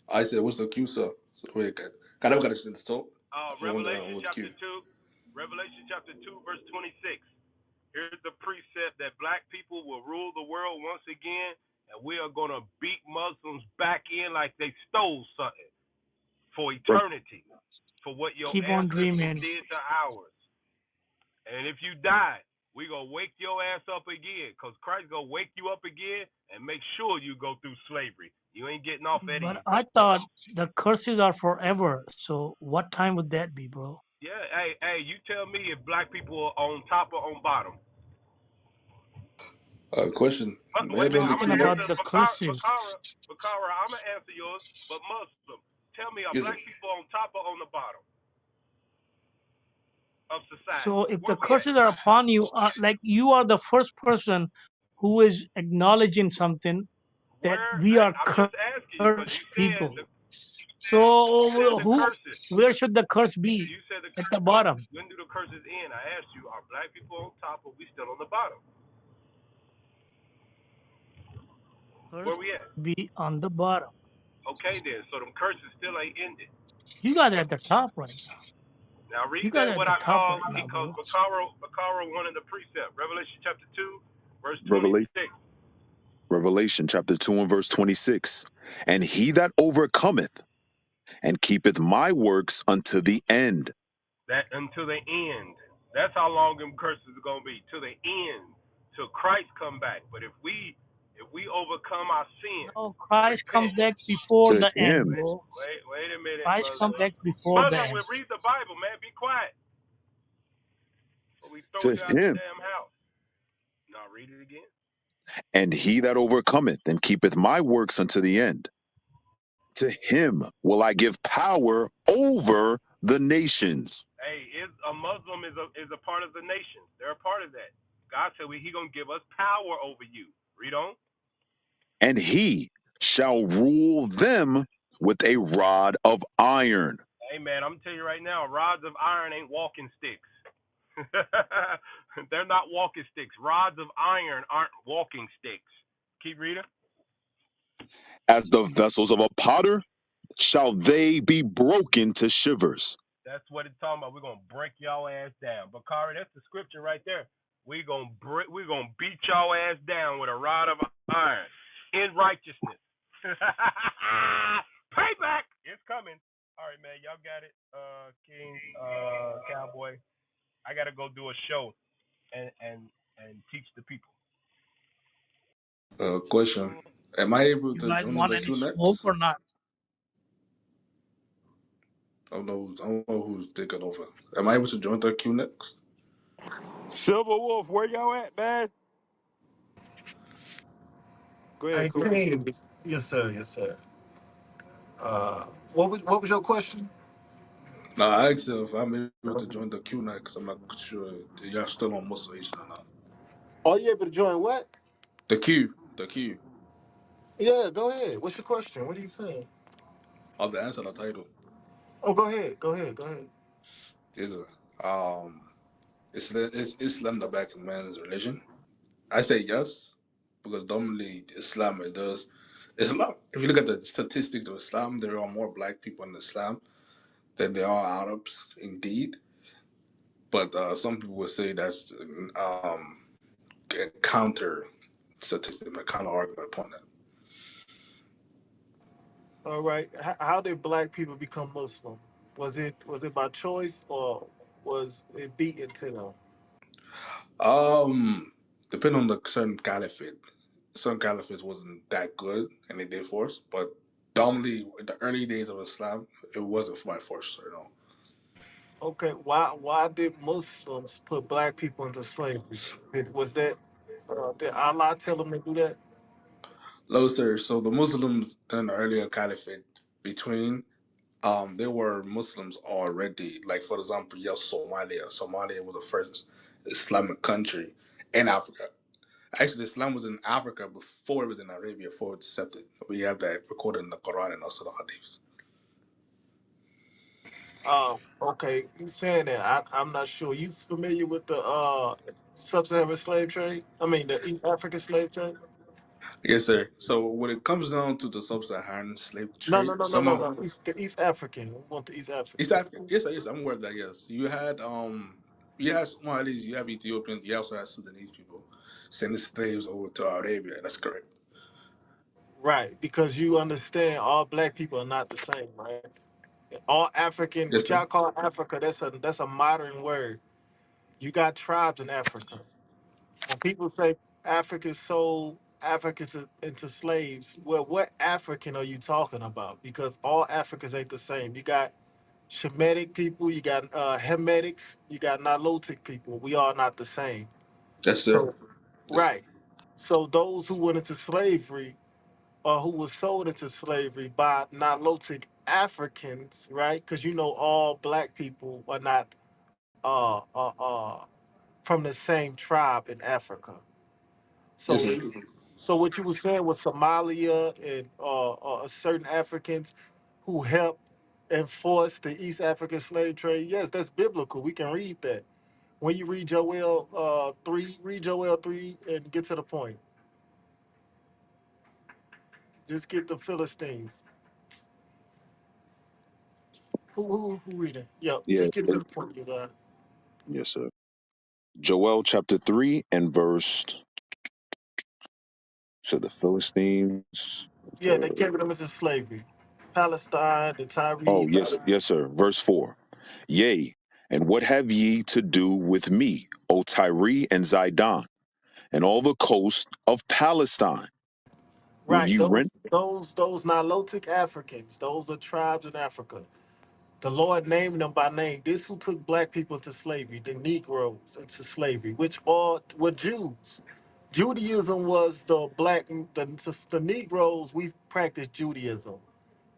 I said, what's the accuser? So wait, kind of got to talk. I wonder Revelation what's chapter Q. 2. Revelation chapter 2, verse 26. Here's the precept that black people will rule the world once again, and we are gonna beat Muslims back in like they stole something for eternity, for what your Keep on ancestors dreaming. did to ours. And if you die, we gonna wake your ass up again, cause Christ gonna wake you up again and make sure you go through slavery. You ain't getting off that But easy. I thought the curses are forever. So what time would that be, bro? Yeah, hey, you tell me if black people are on top or on bottom. Question. Wait, Maybe I'm in the talking queue. about the curses. Bakara, I'm gonna answer yours, but Muslim, tell me, are Yes, black people on top or on the bottom of society? So if Where the we at? curses are upon you, like you are the first person who is acknowledging something that Where? we Hey, are I'm just asking you because cursed people. you said So the who, curses. where should the curse be? You said the At the when bottom. when do the curses end? I asked you, are black people on top or we still on the bottom? Where Curse we at? be on the bottom. Okay then, so them curses still ain't ended. You guys are at the top right now. Now You read guys that are at what the I top call right now, because bro. Bakara wanted the precept. Revelation chapter 2, verse Revelation 26. Revelation chapter 2 and verse 26. And he that overcometh and keepeth my works unto the end. That until the end. That's how long them curses are gonna be. To the end. Till Christ come back. But if we overcome our sin No, and Christ come repent, back before To the end, him. bro. wait a minute, Christ come Muslim. back before the Muslim end. will read the Bible, man. Be quiet. Or we throw To you out the him. damn house. Now read it again. And he that overcometh and keepeth my works unto the end. To him will I give power over the nations. Hey, is a Muslim is a part of the nation. They're a part of that. God said he gonna give us power over you. Read on. And he shall rule them with a rod of iron. Hey man, I'm gonna tell you right now, rods of iron ain't walking sticks. They're not walking sticks. Rods of iron aren't walking sticks. Keep reading. As the vessels of a potter shall they be broken to shivers. That's what it's talking about. We're gonna break y'all ass down. But Kari, that's the scripture right there. We're gonna beat y'all ass down with a rod of iron in righteousness. Payback is coming. All right, man. Y'all got it. King, Cowboy. I gotta go do a show and teach the people. Question: am I able You to guys join want the any queue smoke next? or not? I don't know who's taking over. Am I able to join the queue next? Silver Wolf, where y'all at, man? Go ahead, I Coop. came. Yes, sir. Yes, sir. What was your question? No, I asked if I'm able to join the queue next. I'm not sure if y'all still on motivation or not. Are you able to join what? The queue, the queue Yeah, go ahead. What's your question? What are you saying? of the answer the title Oh, go ahead. Go ahead. Go ahead. is is Islam the black man's religion? I say yes because dominantly Islam it does. Islam. If you look at the statistics of Islam, there are more black people in Islam than there are Arabs, indeed. But some people would say that's a counter statistic, a counter argument upon that. All right. How did black people become Muslim? Was it by choice or was it beaten to them? Depending on the certain caliphate, certain caliphates wasn't that good and they did force, but dominantly in the early days of Islam, it wasn't by force, you know. Okay. Why did Muslims put black people into slavery? Was that did Allah tell them to do that? No, sir. So the Muslims in the earlier caliphate between there were Muslims already. Like for example, you have Somalia. Somalia was the first Islamic country in Africa. Actually, Islam was in Africa before it was in Arabia, before it accepted. We have that recorded in the Quran and also the Hadiths. Okay. You saying that? I'm not sure. You familiar with the sub-Saharan slave trade? I mean, the East African slave trade? Yes, sir. So when it comes down to the sub-Saharan slave No, no, trade, no, no, no, no. The East African. We want the East East African. Africa. Yes, sir. Yes, I'm aware of that. Yes, you had Somalis, you have Ethiopians, you also have Sudanese people sending slaves over to Arabia. That's correct. Right, because you understand all black people are not the same, right? All African, Yes, what sir. y'all call Africa, that's a modern word. You got tribes in Africa. When people say Africa sold Africans into slaves, well, what African are you talking about? Because all Africans ain't the same. You got Shemitic people, you got Hemetics, you got Nilotic people. We are not the same. Yes, sir. So, Yes, sir. right. So those who went into slavery or who was sold into slavery by Nilotic Africans, right? Because you know all black people are not uh, uh, uh, from the same tribe in Africa. Yes, So, sir. so what you were saying was Somalia and certain Africans who helped enforce the East African slave trade. Yes, that's biblical. We can read that. When you read Joel 3, read Joel 3 and get to the point. Just get the Philistines. Who reading? Yep, Yeah. just get to the point. Yes, sir. Joel chapter 3 and verse So the Philistines. Yeah, they carried them into slavery. Palestine, the Oh, Tyrees. yes, yes, sir. Verse 4. Yea, and what have ye to do with me, O Tyre and Zidon, and all the coast of Palestine? Will Right, ye rent? those Nilotic Africans, those are tribes in Africa. The Lord named them by name. This who took black people into slavery, the Negroes into slavery, which all were Jews. Judaism was the Negroes. We practiced Judaism.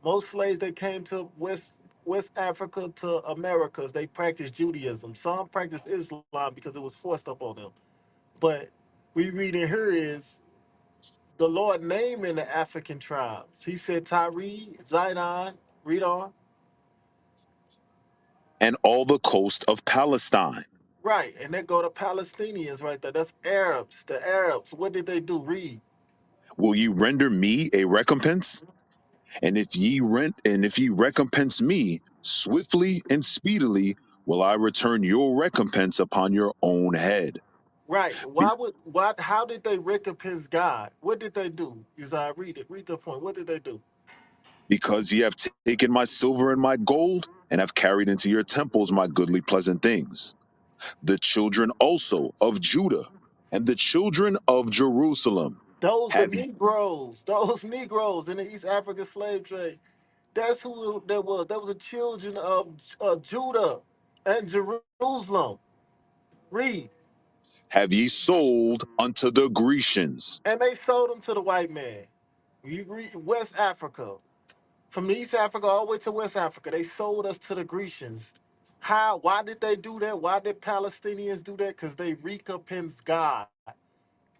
Most slaves that came to West Africa to Americas, they practiced Judaism. Some practiced Islam because it was forced upon them. But we read in here is the Lord naming the African tribes. He said Tyre, Zidon, read on. And all the coast of Palestine? Right, and they go to Palestinians right there. That's Arabs. The Arabs. What did they do? Read. Will ye render me a recompense? And if ye recompense me, swiftly and speedily will I return your recompense upon your own head. Right. Be- How did they recompense God? What did they do? Uzziah, read it. Read the point. What did they do? Because ye have taken my silver and my gold, and have carried into your temples my goodly pleasant things. The children also of Judah and the children of Jerusalem Those the have Negroes. Those Negroes in the East African slave trade. That's who that was. That was the children of Judah and Jerusalem. Read. have ye sold unto the Grecians. And they sold them to the white man. You read West Africa. From East Africa all the way to West Africa, they sold us to the Grecians. How? Why did they do that? Why did Palestinians do that? Because they recompense God.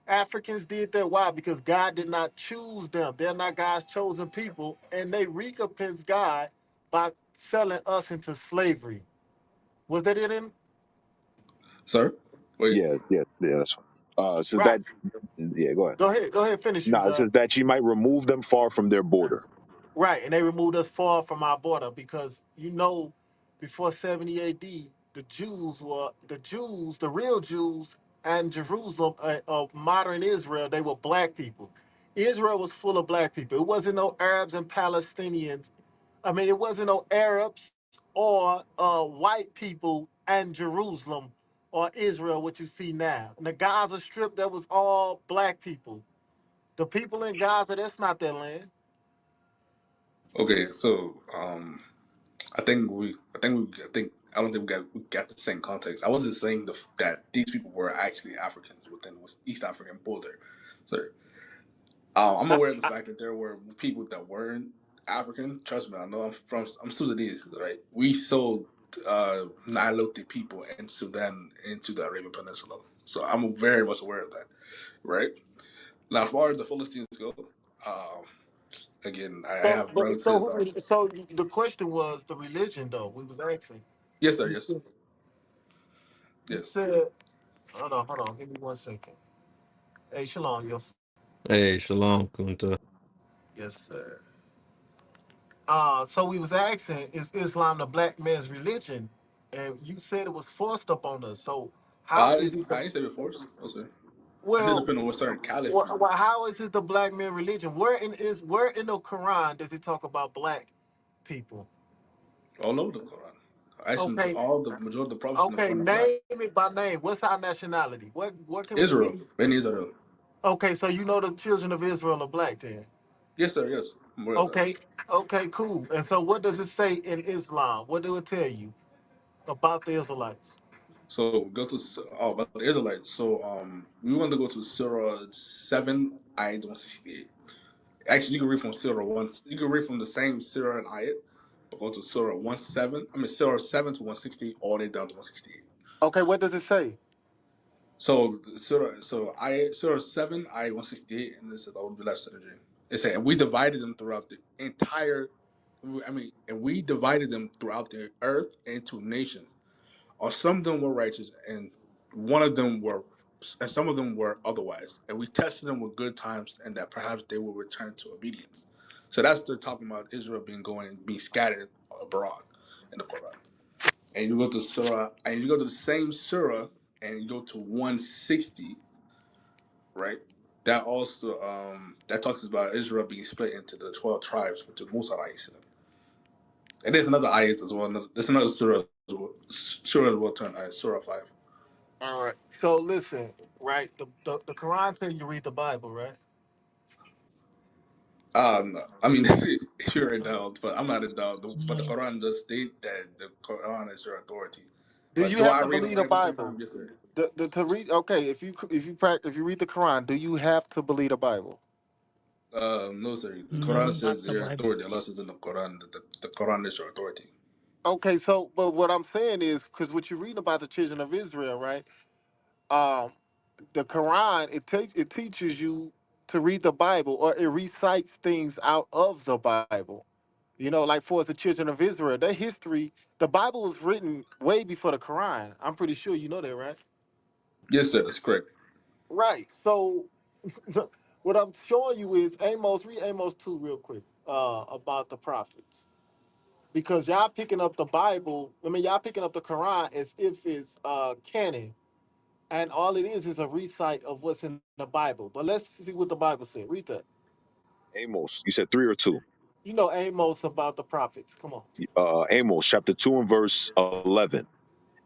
Africans did that. Why? Because God did not choose them. They're not God's chosen people, and they recompense God by selling us into slavery. Was that it? In Sir? Wait. Yeah, that's fine. It says right? that, yeah, go ahead. Go ahead. Go ahead. Finish, you, No, it sir. says that ye might remove them far from their border. Right, and they removed us far from our border because before 70 AD, the real Jews, and Jerusalem of modern Israel, they were black people. Israel was full of black people. It wasn't no Arabs and Palestinians. I mean, it wasn't no Arabs or white people and Jerusalem or Israel, what you see now. In the Gaza Strip, that was all black people. The people in Gaza, that's not their land. Okay, so I don't think we got the same context. I wasn't saying that these people were actually Africans within the East African border. So I'm aware of the fact that there were people that weren't African. Trust me, I know I'm Sudanese, right? We sold Nilotic people in Sudan into the Arabian Peninsula. So I'm very much aware of that, right? Now, as far as the Philistines go, um, again, I have relatives. So the question was the religion, though. We was asking. Yes, sir. You Yes, said, you yes. said hold on, give me 1 second. Hey, Shalom, yes, Hey, shalom, Kunta. yes, sir. So we was asking, is Islam the black man's religion? And you said it was forced upon us. So how is it? I ain't say before. No, sir. I said Well, depending on what certain caliph you. how is it the black man religion? Where in the Quran does it talk about black people? All over the Quran. Actually, Okay, all the majority of the prophets in the okay, Quran are black. name it by name. What's our nationality? What can we Israel, name? Ben Israel. Okay, so you know the children of Israel are black then. Yes, sir. Yes, I'm aware of that. Okay, okay, cool. And so what does it say in Islam? What do it tell you about the Israelites? So go to about the Israelites. So we want to go to Surah 7, ayat 168. Actually, you can read from Surah 1. You can read from the same Surah and ayat, but go to Surah 17. I mean Surah 7 to 160, all the way down to 168. Okay, what does it say? So Surah 7, ayat 168, and this is the last dream. It said, and we divided them throughout the entire. And we divided them throughout the earth into nations. Or some of them were righteous, and one of them were, and some of them were otherwise. And we tested them with good times, and that perhaps they will return to obedience. So that's they're talking about Israel being scattered abroad in the Quran. And you go to Surah, and you go to the same Surah, and you go to 160, right? that also that talks about Israel being split into the 12 tribes with the Musa alayhi salam. And there's another ayat as well. There's another surah as well. Surah will turn ayat, Surah 5. All right. So listen, right? The Quran says you read the Bible, right? I mean, you're in doubt, but I'm not in doubt. But the Quran does state that the Quran is your authority. Do But you do have I to read the believe the Bible Bible? sometimes? Yes, sir. To read, okay, if you read the Quran, do you have to believe the Bible? No, sir. The No, Quran not says the your Bible. authority. Allah says in the Quran that the Quran is your authority. Okay, so but what I'm saying is because what you read about the children of Israel, right? Um, the Quran it teaches you to read the Bible or it recites things out of the Bible. You know, like for us, the children of Israel, their history, the Bible was written way before the Quran. I'm pretty sure you know that, right? Yes, sir. That's correct. Right. So what I'm showing you is Amos, read Amos 2 real quick, about the prophets. Because y'all picking up the Bible, I mean y'all picking up the Quran as if it's canon. And all it is a recite of what's in the Bible. But let's see what the Bible said. Read that. Amos, you said 3 or 2. You know Amos about the prophets. Come on. Amos chapter 2 and verse 11.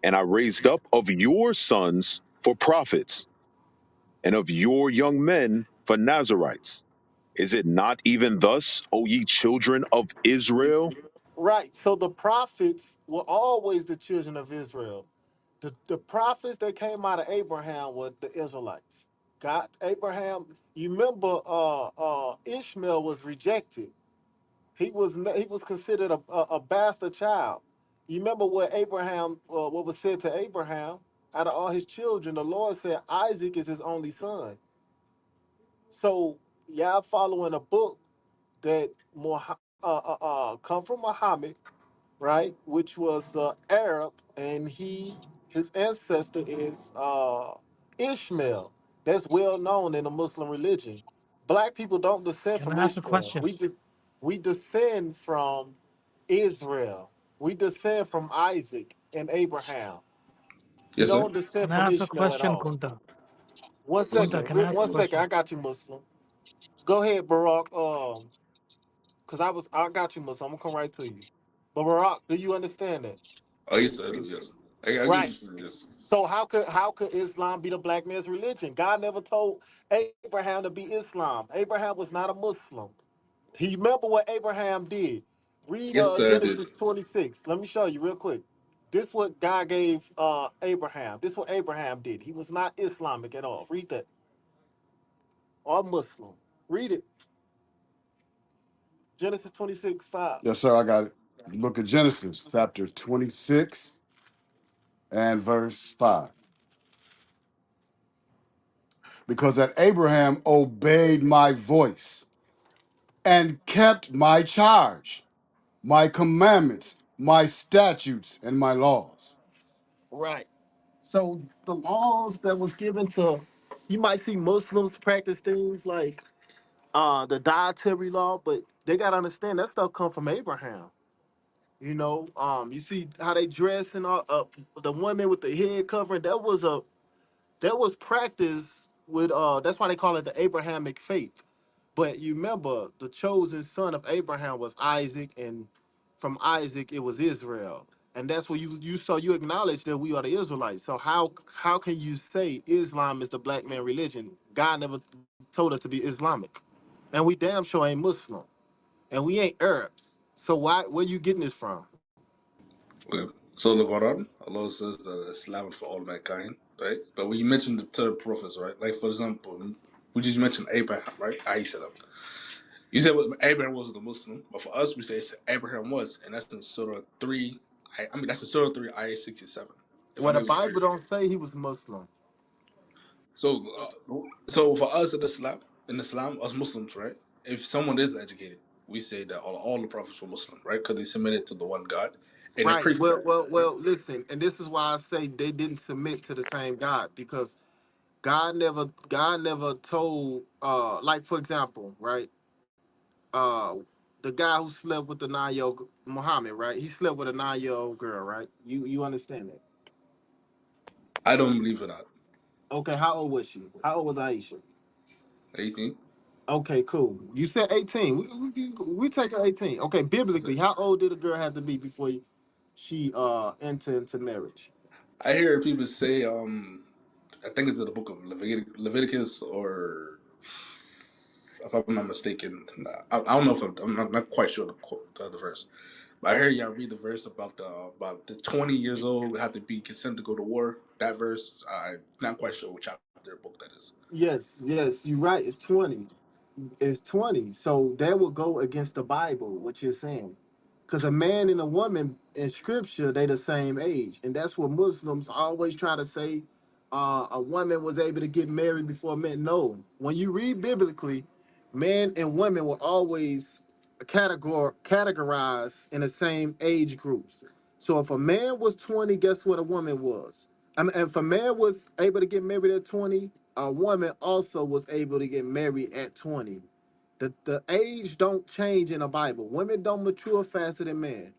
And I raised up of your sons for prophets, and of your young men for Nazarites. Is it not even thus, O ye children of Israel? Right. So the prophets were always the children of Israel. The prophets that came out of Abraham were the Israelites. God, Abraham, you remember Ishmael was rejected. He was considered a bastard child. You remember what Abraham, what was said to Abraham? Out of all his children, the Lord said Isaac is his only son. So y'all following a book that come from Muhammad, right? Which was Arab, and his ancestor is Ishmael. That's well known in the Muslim religion. Black people don't descend Can from I ask a Ishmael. question? We descend from Israel. We descend from Isaac and Abraham. We Yes, sir. don't descend Can I from ask a Ishmael at question, all. Kunta? One Yes, sir. Kunta, second, can I ask a one second. I question? got you, Muslim. Go ahead, Barak. Cause I got you, Muslim. I'm gonna come right to you. But Barak, do you understand that? Oh, yes, sir. I do. Yes. I'll give Right. you some. Yes. So how could Islam be the black man's religion? God never told Abraham to be Islam. Abraham was not a Muslim. He remember what Abraham did. Read Yes, sir. I did. Genesis 26. Let me show you real quick. This what God gave Abraham. This what Abraham did. He was not Islamic at all. Read that. Or Muslim. Read it. Genesis 26, 5. Yes, sir. I got it. The book of Genesis, chapter 26 and verse 5. Because that Abraham obeyed my voice and kept my charge, my commandments, my statutes, and my laws. Right. So the laws that was given to you might see Muslims practice things like the dietary law, but they gotta understand that stuff come from Abraham. You know, you see how they dress and all. The women with the head covering that was practiced with. That's why they call it the Abrahamic faith. But you remember, the chosen son of Abraham was Isaac, and from Isaac it was Israel, and that's what you acknowledge that we are the Israelites. So how can you say Islam is the black man religion? God never told us to be Islamic, and we damn sure ain't Muslim, and we ain't Arabs. So where you getting this from? Okay. So the Quran, Allah says that Islam is for all mankind, right? But when you mention the third prophets, right? Like for example, we just mentioned Abraham, right? Alayhi salam. You said Abraham wasn't a Muslim, but for us, we say Abraham was, and that's in Surah 3. I mean, that's in Surah 3, Ayah 67, if Well, I'm the not Bible mistaken. don't say he was Muslim. So for us in Islam, us Muslims, right? If someone is educated, we say that all the prophets were Muslim, right? Because they submitted to the one God, and they Right. preached that. Well. Listen, and this is why I say they didn't submit to the same God because God never told. Like for example, right? Uh, the guy who slept with the 9-year-old Muhammad, right? He slept with a 9-year-old girl, right? You understand that? I don't believe in that. Okay. How old was she? How old was Aisha? 18. Okay, cool. You said 18. We take 18. Okay, biblically, how old did a girl have to be before she enter into marriage? I hear people say, I think it's in the book of Leviticus, or if I'm not mistaken, I don't know if I'm not quite sure the verse. But I hear y'all read the verse about the 20 years old have to be consent to go to war. That verse, I'm not quite sure which chapter book that is. Yes, you're right. It's 20. It's 20. So that would go against the Bible, what you're saying. Because a man and a woman in scripture, they the same age. And that's what Muslims always try to say. A woman was able to get married before men. No. When you read biblically, men and women were always categorized in the same age groups. So if a man was 20, guess what a woman was? I mean, if a man was able to get married at 20, a woman also was able to get married at 20. The age don't change in the Bible. Women don't mature faster than men.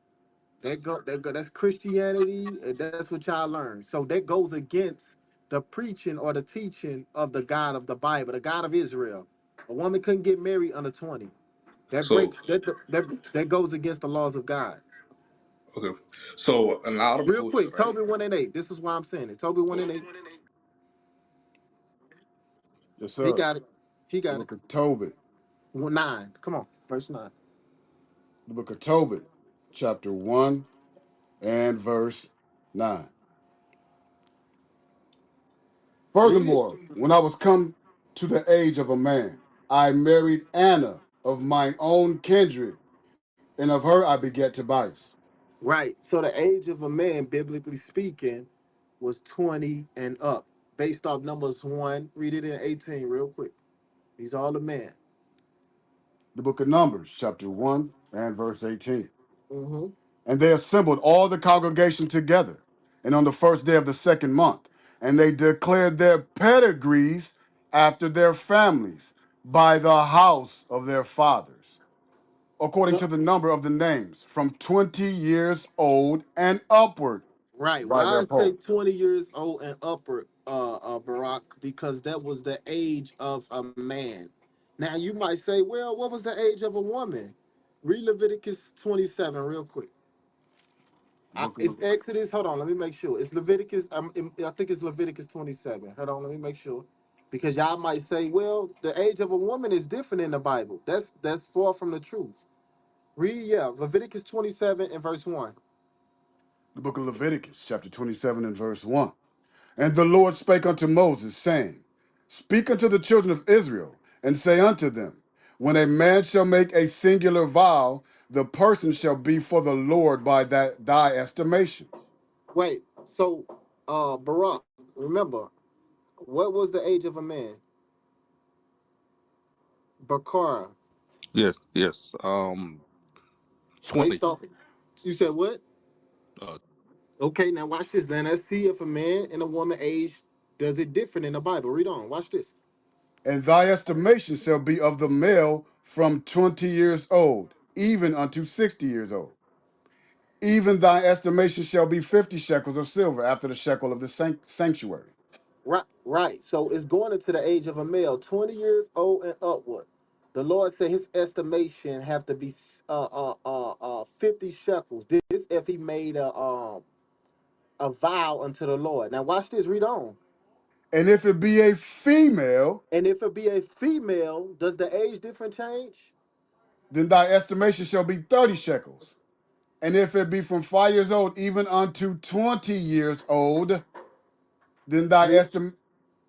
That's Christianity, and that's what y'all learn. So that goes against the preaching or the teaching of the God of the Bible, the God of Israel. A woman couldn't get married under 20. That So, breaks that goes against the laws of God. okay. So, in a lot of Real cultures, quick, right? Toby 1 and 8. This is why I'm saying it. Toby 1 and 8. Yes, He sir. got it. He The got it. book of Tobit. 9. Come on, verse 9. The book of Tobit, chapter 1 and verse 9. Read it. Furthermore, when I was come to the age of a man, I married Anna of mine own kindred, and of her I begat Tobias. Right. So the age of a man, biblically speaking, was 20 and up. Based off numbers 1, read it in 18 real quick. He's all a man. The book of Numbers, chapter 1 and verse 18. Mm-hmm. And they assembled all the congregation together, and on the first day of the second month, and they declared their pedigrees after their families by the house of their fathers, according to So, the number of the names, from 20 years old and upward right. by Why their I say poll. 20 years old and upward, Barack? Because that was the age of a man. Now you might say, well, what was the age of a woman? Read Leviticus 27 real quick. The book of It's Exodus. Hold on, let me make sure. It's Leviticus. I think it's Leviticus 27. Hold on, let me make sure. Because y'all might say, well, the age of a woman is different in the Bible. That's far from the truth. Read, yeah, Leviticus 27 and verse 1. the book of Leviticus, chapter 27 and verse 1. And the Lord spake unto Moses, saying, Speak unto the children of Israel, and say unto them, When a man shall make a singular vow, the person shall be for the Lord by that thy estimation. Wait, so Barak, remember, what was the age of a man? Bakara, Yes, yes. 20. based off. You said what? Uh, Okay, now watch this. Then let's see if a man and a woman age does it different in the Bible. Read on. Watch this. And thy estimation shall be of the male from 20 years old, even unto 60 years old. Even thy estimation shall be 50 shekels of silver after the shekel of the sanctuary. Right. So it's going into the age of a male, 20 years old and upward. The Lord said his estimation have to be 50 shekels. This if he made a vow unto the Lord. Now watch this. Read on. And if it be a female, And if it be a female, does the age difference change? then thy estimation shall be 30 shekels. And if it be from 5 years old, even unto 20 years old, then thy Read, estim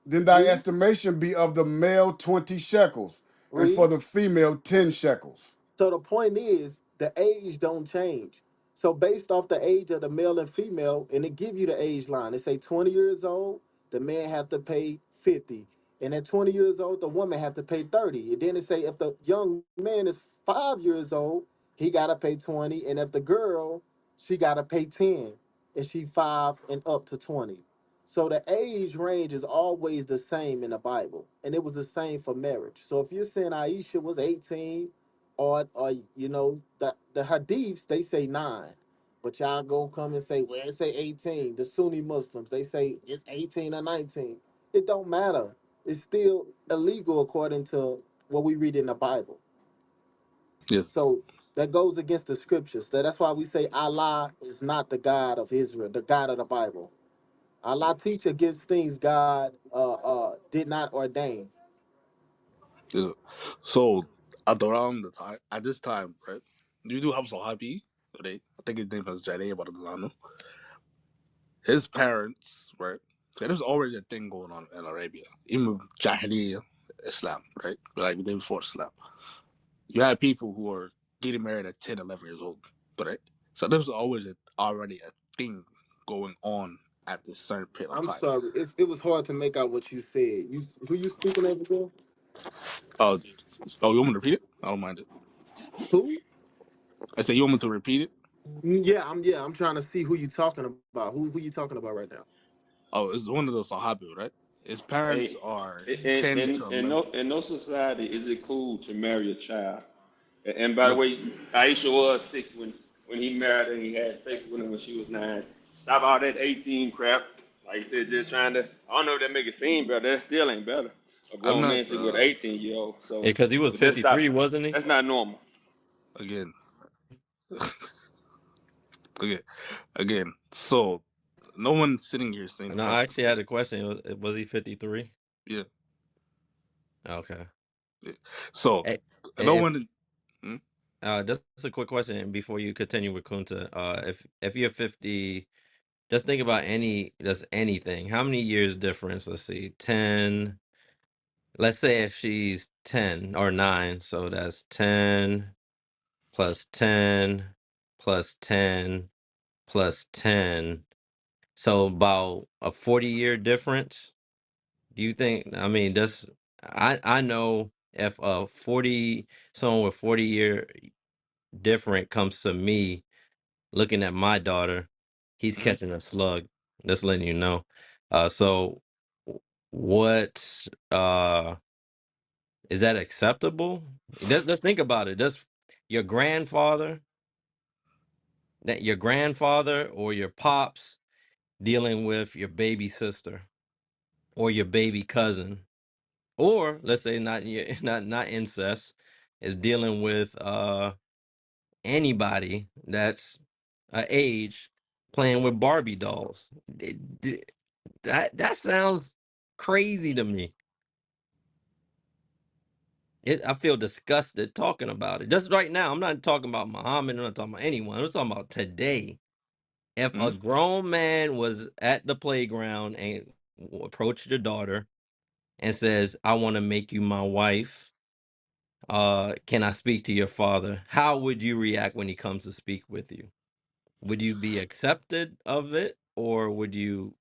then thy read, estimation be of the male 20 shekels, and for read. the female 10 shekels. So the point is the age don't change. So based off the age of the male and female, and it give you the age line. It say 20 years old, the man have to pay 50. And at 20 years old, the woman have to pay 30. And then it say if the young man is 5 years old, he gotta pay 20. And if the girl, she gotta pay 10. And she 5 and up to 20. So the age range is always the same in the Bible. And it was the same for marriage. So if you're saying Aisha was 18, or the hadiths they say 9, but y'all gonna come and say, well, it say 18. The Sunni Muslims, they say it's 18 or 19. It don't matter. It's still illegal according to what we read in the Bible. Yes. So that goes against the scriptures. That's why we say Allah is not the God of Israel, the God of the Bible. Allah teach against things God did not ordain. Yeah. So at around the time, at this time, right? You do have Sahabi, right? I think his name was Jareh Badalano. His parents, right? So there's already a thing going on in Arabia, even with Jahiliyyah Islam, right? Like the day before Islam. You had people who are getting married at 10, 11 years old, right? So there's always already a thing going on at this certain period of I'm time. sorry, it was hard to make out what you said. Who you speaking of again? Oh, you want me to repeat it? I don't mind it. Who? I said, you want me to repeat it? Yeah, I'm trying to see who you talking about. Who you talking about right now? Oh, it's one of those Sahabi, right? His parents Hey, are in 10 in to in 11. no in no society is it cool to marry a child. And by the No, way, Aisha was 6 when he married her and he had sex with her when she was 9. Stop all that 18 crap. Like I said, just trying to. I don't know if that make it seem better. That still ain't better. A I'm grown not, man sleep with an 18-year-old. Yeah, So, because he was but that's stop. 53, wasn't he? That's not normal. again, again, again. So, no one's sitting here saying And I first. actually had a question. Was he 53? Yeah, Okay. yeah. So, Hey, no if one, hmm? just a quick question before you continue with Kunta. If you're 50, just think about just anything. How many years difference? Let's see, 10. Let's say if she's 10 or 9, so that's 10 plus 10 plus 10 plus 10. So about a 40-year difference. Do you think, I mean, that's, I know if someone with 40-year different comes to me looking at my daughter, he's Hmm? catching a slug. Just letting you know. So what, is that acceptable? Let's think about it. Does your grandfather, or your pops dealing with your baby sister or your baby cousin, or let's say not not incest, is dealing with anybody that's age playing with Barbie dolls. That sounds crazy to me. I feel disgusted talking about it. Just right now, I'm not talking about Muhammad. I'm not talking about anyone. I'm talking about today. If Hmm? a grown man was at the playground and approached your daughter and says, "I want to make you my wife. Can I speak to your father?" How would you react when he comes to speak with you? Would you be accepted of it, or would you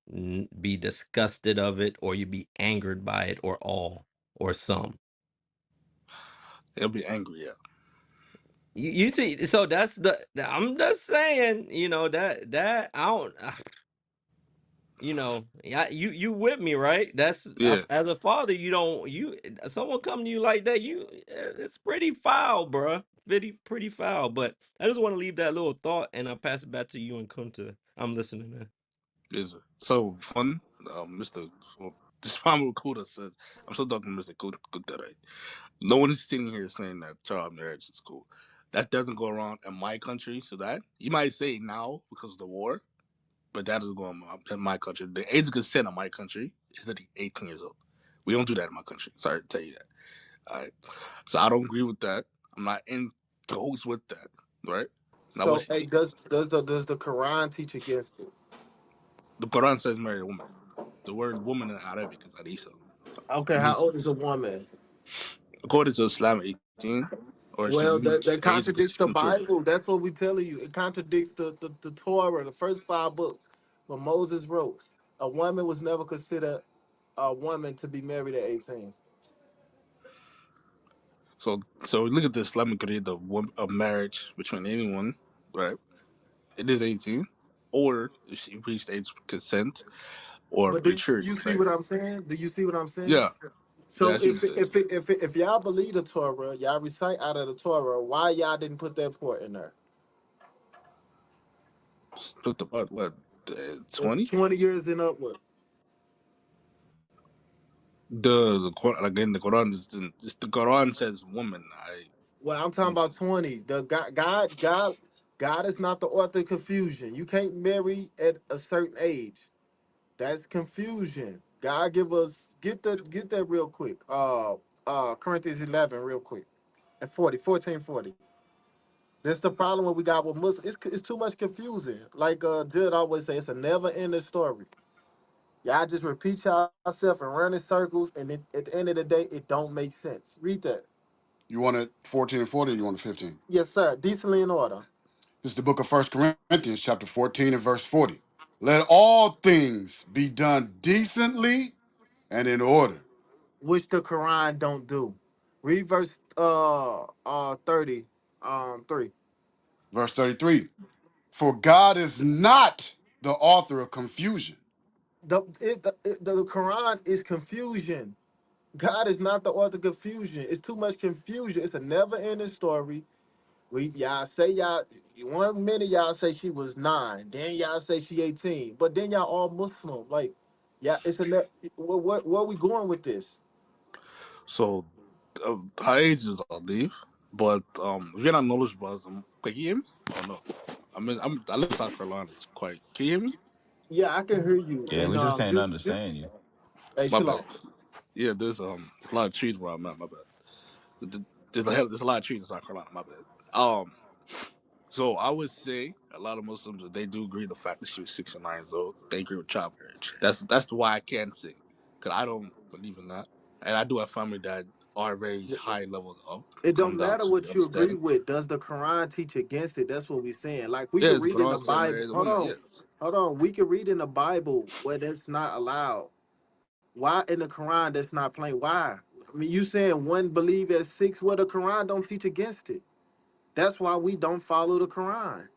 be disgusted of it, or you be angered by it, or all, or some? He'll be angry, yeah. You see, so that's I'm just saying, that I don't, you with me, right? Yeah, As a father, you don't, someone come to you like that, it's pretty foul, bruh. Pretty foul. But I just want to leave that little thought, and I'll pass it back to you and Kunta. I'm listening, man. is it? So, fun, Mr. Well, this Mama Kuda said, I'm still talking to Mr. Kuda, right? No one is sitting here saying that child marriage is cool. That doesn't go around in my country, so that, you might say now because of the war, but that doesn't go on in my country. The age of consent in my country is literally 18 years old. We don't do that in my country. Sorry to tell you that. All right. So I don't agree with that. I'm not in cahoots with that. Right. Now, So, hey, does the Quran teach against it? the Quran says marry a woman. The word woman in Arabic is Arisa. Okay, how old is a woman? According to Islam, 18, or she Well, reached that the age of contradicts the maturity. Bible. That's what we telling you. It contradicts the Torah, the first 5 books, when Moses wrote. A woman was never considered a woman to be married at 18. So look at the Islamic creed of marriage between anyone, right? It is 18, or if she reached age of consent or But do maturity, you see right? what I'm saying? Do you see what I'm saying? Yeah, yeah, I So see what if you're saying. if y'all believe the Torah, y'all recite out of the Torah, why y'all didn't put that part in there? Split what, 20? 20 years and upward. Again, the Quran is the Quran says woman. I Well, I'm talking about 20. The God is not the author of confusion. You can't marry at a certain age. That's confusion. God give us get that real quick. Corinthians 11 real quick. And 14:40. That's the problem what we got with Muslims. It's too much confusing. Like Judd always say, it's a never ending story. Y'all just repeat yourself and run in circles, and at the end of the day, it don't make sense. Read that. You want it 14 and 40, or you want it 15? Yes, sir. Decently in order. This is the book of First Corinthians, chapter 14 and verse 40. Let all things be done decently and in order. Which the Quran don't do. Read verse 30 3. Verse 33. For God is not the author of confusion. The Quran is confusion. God is not the author of confusion. It's too much confusion. It's a never ending story. We y'all say y'all 1 minute y'all say she was 9, then y'all say she 18, but then y'all all Muslim. Like, yeah, it's a where we going with this? so her age is I'll leave, but if you're not knowledgeable, can you hear me? Oh no, I live in South Carolina. It's quite. Can you hear me? Yeah, I can hear you. Yeah, And we just can't this understand you. hey My bad. Shalom. Yeah, there's a lot of trees where I'm at. My bad. There's a lot of trees in South Carolina. My bad. So I would say a lot of Muslims they do agree the fact that she was 6 and 9 years old. They agree with child marriage. That's why I can say, because I don't believe in that, and I do have family that are very high level of It don't come down matter to the what you agree understanding. with. Does the Quran teach against it? That's what we're saying. Like we could Yes, read in the Quran said Bible. marry the woman. Yes, Hold on. We could read in the Bible where that's not allowed. Why in the Quran that's not plain? Why? I mean, you saying one believe at 6, where the Quran don't teach against it. That's why we don't follow the Quran.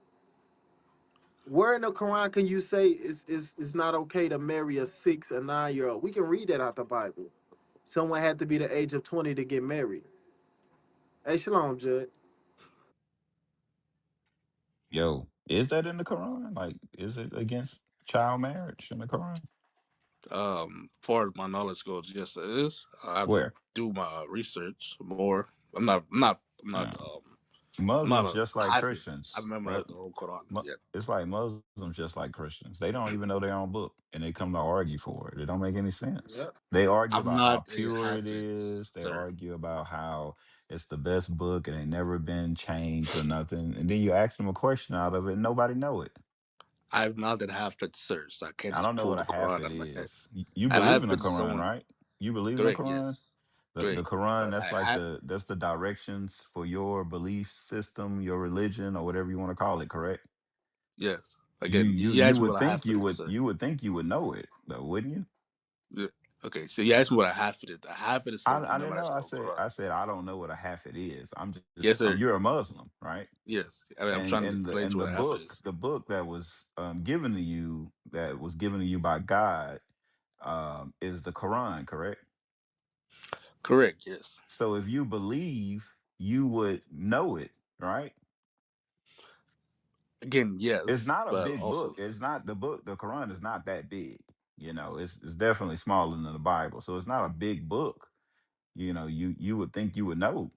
Where in the Quran can you say it's not okay to marry a 6 or 9 year old? We can read that out the Bible. Someone had to be the age of 20 to get married. Hey, shalom, Jud. Yo, is that in the Quran? Like, is it against child marriage in the Quran? far as my knowledge goes, yes, it is. I have to Where? do my research more. No. I'm not Muslims a just like hafiz. I've Christians. memorized the whole Quran yet. It's like Muslims just like Christians. They don't even know their own book, and they come to argue for it. It don't make any sense. Yep. They argue I'm about how not a pure it hafiz, is. They sir. argue about how it's the best book and ain't never been changed or nothing. And then you ask them a question out of it, and nobody know it. I'm not a hafiz, sir. So I can't I just don't know pull what the a half Quran it out of my head. is. You And believe in the hafiz is Quran, someone right? You believe in the correct, Quran? yes, The great. Quran, But that's like that's the directions for your belief system, your religion, or whatever you want to call it, correct? yes. You Again, you you you asked me would what a think hafiz is, sir. you would know it though, wouldn't you? Yeah. Okay, so you asked me what a hafiz is. A hafiz is someone who I didn't know. memorized the whole Quran. I said I don't know what a half it is. I'm Yes, sir. you're a Muslim, right? Yes. I mean, I'm trying to explain to And you what a hafiz is. the book that was given to you by God is the Quran, correct? Correct, yes. So if you believe, you would know it, right? Again, It's yes, not a but big also book. It's not the book. The Quran is not that big. You know, it's definitely smaller than the Bible. So it's not a big book. You know, you would think you would know.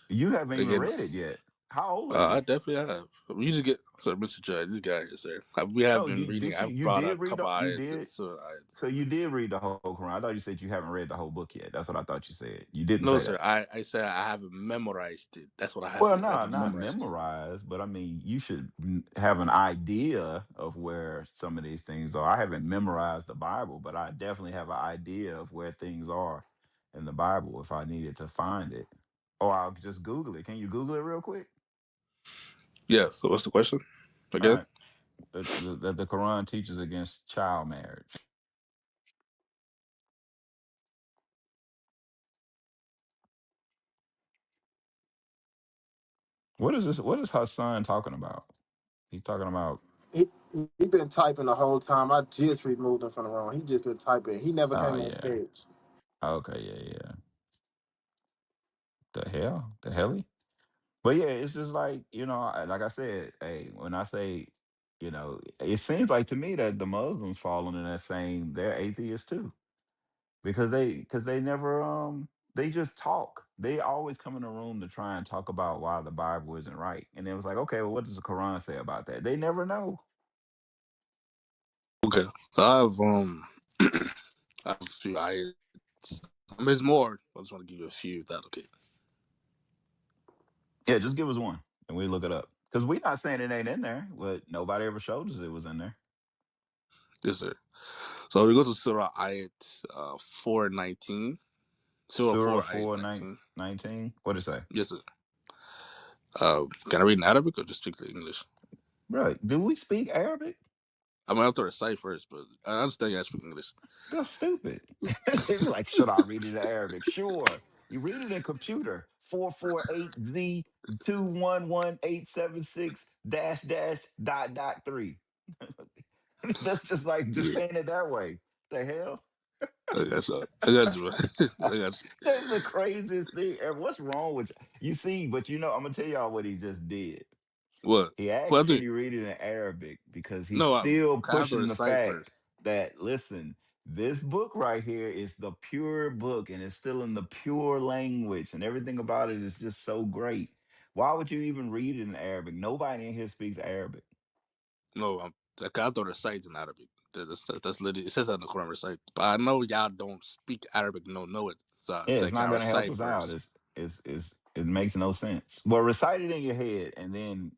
You haven't even again, read it yet. How old are I you? definitely have. You just get so Mr. Judge, this guy here, sir. We have No, been reading. I've you brought a did read couple you ayats and did. so ayats. So you did read the whole Quran. I thought you said you haven't read the whole book yet. That's what I thought you said. You didn't No, say sir. that. I said I haven't memorized it. That's what I have. Well, I no, haven't not memorized it. memorized, but I mean, you should have an idea of where some of these things are. I haven't memorized the Bible, but I definitely have an idea of where things are in the Bible if I needed to find it. Or I'll just Google it. Can you Google it real quick? Yeah. So what's the question All again? right. The Quran teaches against child marriage. What is this? What is Hassan talking about? He's talking about, He been typing the whole time. I just removed him from the room. He just been typing. He never oh, came on yeah. stage. Okay, yeah, yeah. The hell? The hell? But yeah, it's just like, like I said, hey, when I say, it seems like to me that the Muslims fall into that same, they're atheists too. because they never they just talk. They always come in the room to try and talk about why the Bible isn't right. And it was like, okay, well, what does the Quran say about that? They never know. Okay, I have I have a few. There's more. I just want to give you a few. If that okay? Yeah, just give us one and we look it up. Because we're not saying it ain't in there, but nobody ever showed us it was in there. Yes, sir. So we go to Surah Ayat 4:19. Surah Surah 4 Ayat 4 19. 19. What it say? Yes, sir. Can I read in Arabic or just strictly English? Bro, do we speak Arabic? I'm gonna have to recite first, but I understand you guys speak English. That's stupid. They be like, should I read it in Arabic? Sure. You read it in computer. 448Z 211876 dash dash dot dot three. That's just like just Yeah, saying it that way. The hell? I got you. I got you. I got you. That's the craziest thing. And what's wrong with you? See, but I'm gonna tell y'all what he just did. What? He asked, What I can do? you read it in Arabic? Because he's No, still I have to pushing the recite first. fact that, listen, this book right here is the pure book and it's still in the pure language and everything about it is just so great. Why would you even read it in Arabic? Nobody in here speaks Arabic. No, I have to recite in Arabic. That's literally it says that in the Quran recite. But I know y'all don't speak Arabic, don't know it. So I Yeah, it's said, can not I gonna help recite us out. first? It makes no sense. Well, recite it in your head and then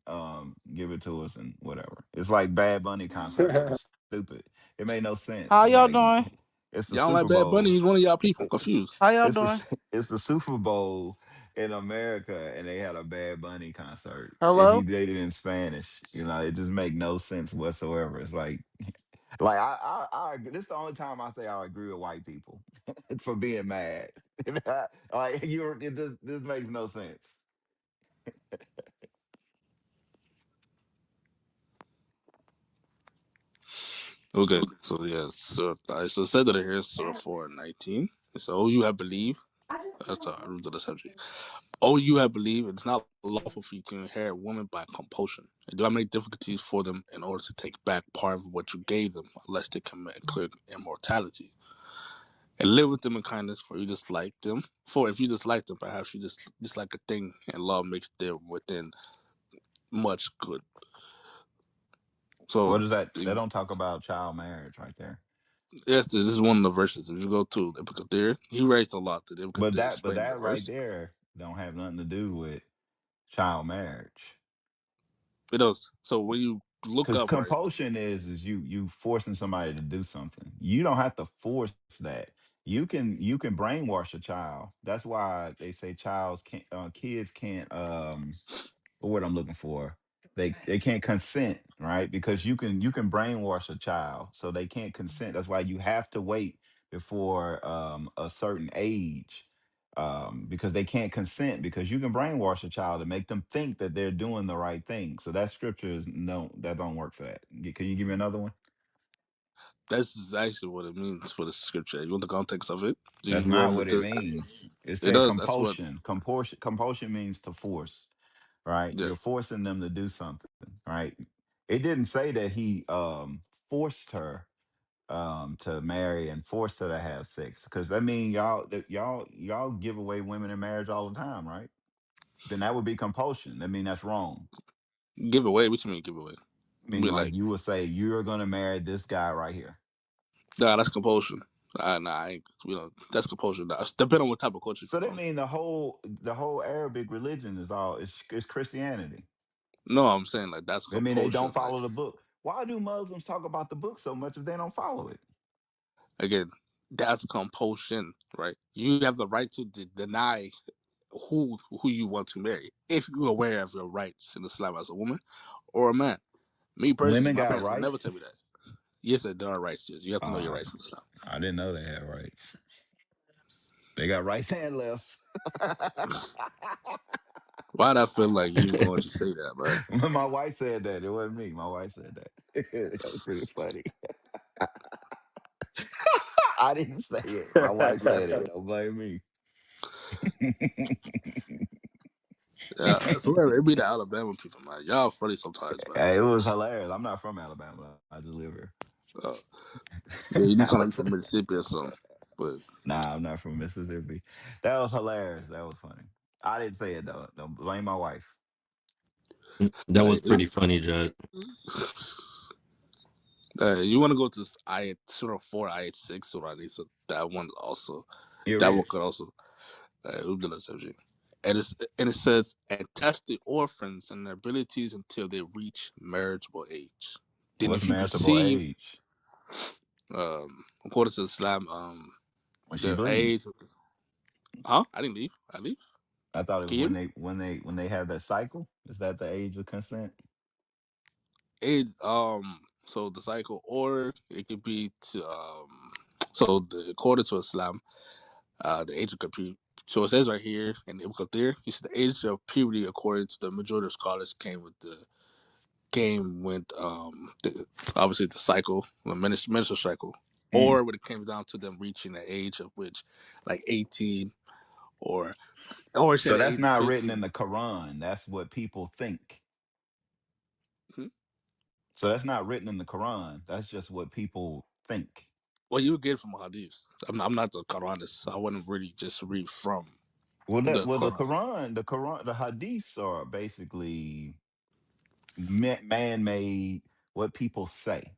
give it to us and whatever. It's like Bad Bunny concert. It was stupid. It made no sense. How It's y'all like doing? it's the Y'all don't like Super Bad Bunny? Bowl. He's one of y'all people. I'm confused. How y'all It's doing? it's the Super Bowl in America and they had a Bad Bunny concert and he Hello? did it in Spanish. It just make no sense whatsoever. It's like this is the only time I say I agree with white people for being mad. Like this makes no sense. Okay, so yeah, so it said that here is Surah 4:19. It's oh you have believed. That's a root of the subject. Oh, you have believed it is not lawful for you to inherit women by compulsion. And do I make difficulties for them in order to take back part of what you gave them, unless they commit and clear immortality? And live with them in kindness, for you dislike them. For if you dislike them, perhaps you just dislike a thing, and law makes them within much good. So, What is that? They don't talk about child marriage right there. yes, this is one of the verses. If you go to the Book of Deer, he writes a lot. The Book of But Deer that explains the that right verse. there don't have nothing to do with child marriage. It does. So when you look Because up, right, compulsion is you forcing somebody to do something. You don't have to force that. You can brainwash a child. That's why they say kids can't what word I'm looking for. They can't consent, right? Because you can brainwash a child, so they can't consent. That's why you have to wait before a certain age, because they can't consent because you can brainwash a child and make them think that they're doing the right thing. So that scripture is no, that don't work for that. Can you give me another one? that's actually what it means for the scripture. You want the context of it? Do That's you not want me what it to? means. It It said does. That's what. compulsion. Compulsion means to force, right? Yeah. You're forcing them to do something, right? It didn't say that he forced her to marry and forced her to have sex, because I mean y'all give away women in marriage all the time, right? Then that would be compulsion. I mean, that's wrong. Give away. What you mean give away? I I mean, mean like like, you would say you're gonna marry this guy right here. nah, that's compulsion. Nah, I ain't, that's compulsion. Nah, it's depending on what type of culture So you're that from. mean the whole Arabic religion is Christianity. No, I'm saying like that's I mean, they don't compulsion. Like follow the book. Why do Muslims talk about the book so much if they don't follow it? again, that's compulsion, right? You have the right to deny who you want to marry if you're aware of your rights in Islam as a woman or a man. Me personally, Women my got parents would never tell me rights. that. Yes, there are rights. Yes, you have to know your Uh, rights in Islam. I didn't know they had rights. They got rights and lefts. Why'd I feel like you going to say that, man? My wife said that. It wasn't me. My wife said that. That was pretty funny. I didn't say it. My wife said it. Don't blame me. Yeah, I swear it be the Alabama people, man. Y'all funny sometimes, man. Hey, it was hilarious. I'm not from Alabama. I just live here. Uh, yeah, you need I something like you was, from Mississippi or something. But Nah, I'm not from Mississippi. That was hilarious. That was funny. I didn't say it though. Don't blame my wife. That was it, pretty funny, Judd. you want to go to ayat Surah 4, ayat 6, Surah so that one also, You that read one it. could also, and it says, and test the orphans and their abilities until they reach marriageable age. Then What's if you marriageable perceive, age? according to Islam, When she the bleed. age, huh? I didn't leave. I leave. I thought it was Can you hear when me? they have that cycle. Is that the age of consent? Age, so the cycle, or it could be to, so according to Islam, the age of puberty. So it says right here in Ibn Kathir, you see the age of puberty, according to the majority of scholars, obviously the cycle, the menstrual cycle, Mm. or when it comes down to them reaching the age of which, like 18, or say So the that's age of not written in 15. the Quran. That's what people think. Hmm? So that's not written in the Quran. That's just what people think. Well, you would get it from hadiths. I'm not the Quranist, so I wouldn't really just read from the The Quran. Quran, the Hadiths are basically man-made. What people say,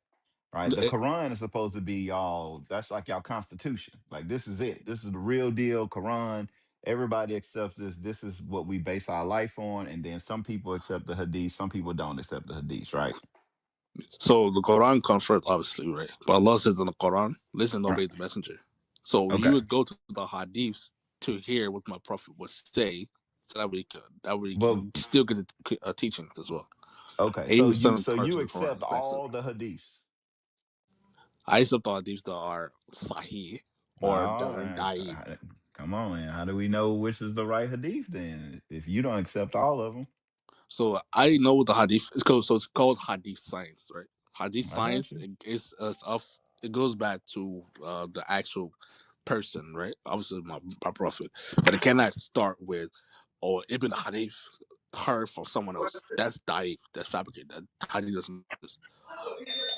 right? The The- Quran is supposed to be y'all. That's like y'all constitution. Like this is it. This is the real deal. Quran. Everybody accepts this. This is what we base our life on. And then some people accept the Hadith. Some people don't accept the Hadiths, right? So the Quran comes first, obviously, right? But Allah says in the Quran, listen, Right. obey the messenger. So you Okay. would go to the hadiths to hear what my prophet would say, so that way you Well, can still get the teachings as well. okay. And even some So parts you of the Quran accept is like that. all the Hadiths. I accept the hadiths that are sahih or that All are right. da'if. Come on, man. How do we know which is the right Hadith then? If you don't accept all of them, So I know what the hadith is called. So it's called hadith science, right? Hadith I got science you. is of, it goes back to the actual person, right? Obviously, my prophet, but it cannot start with, or Ibn Hadith heard from someone else. That's daif. That's fabricated. That hadith doesn't exist.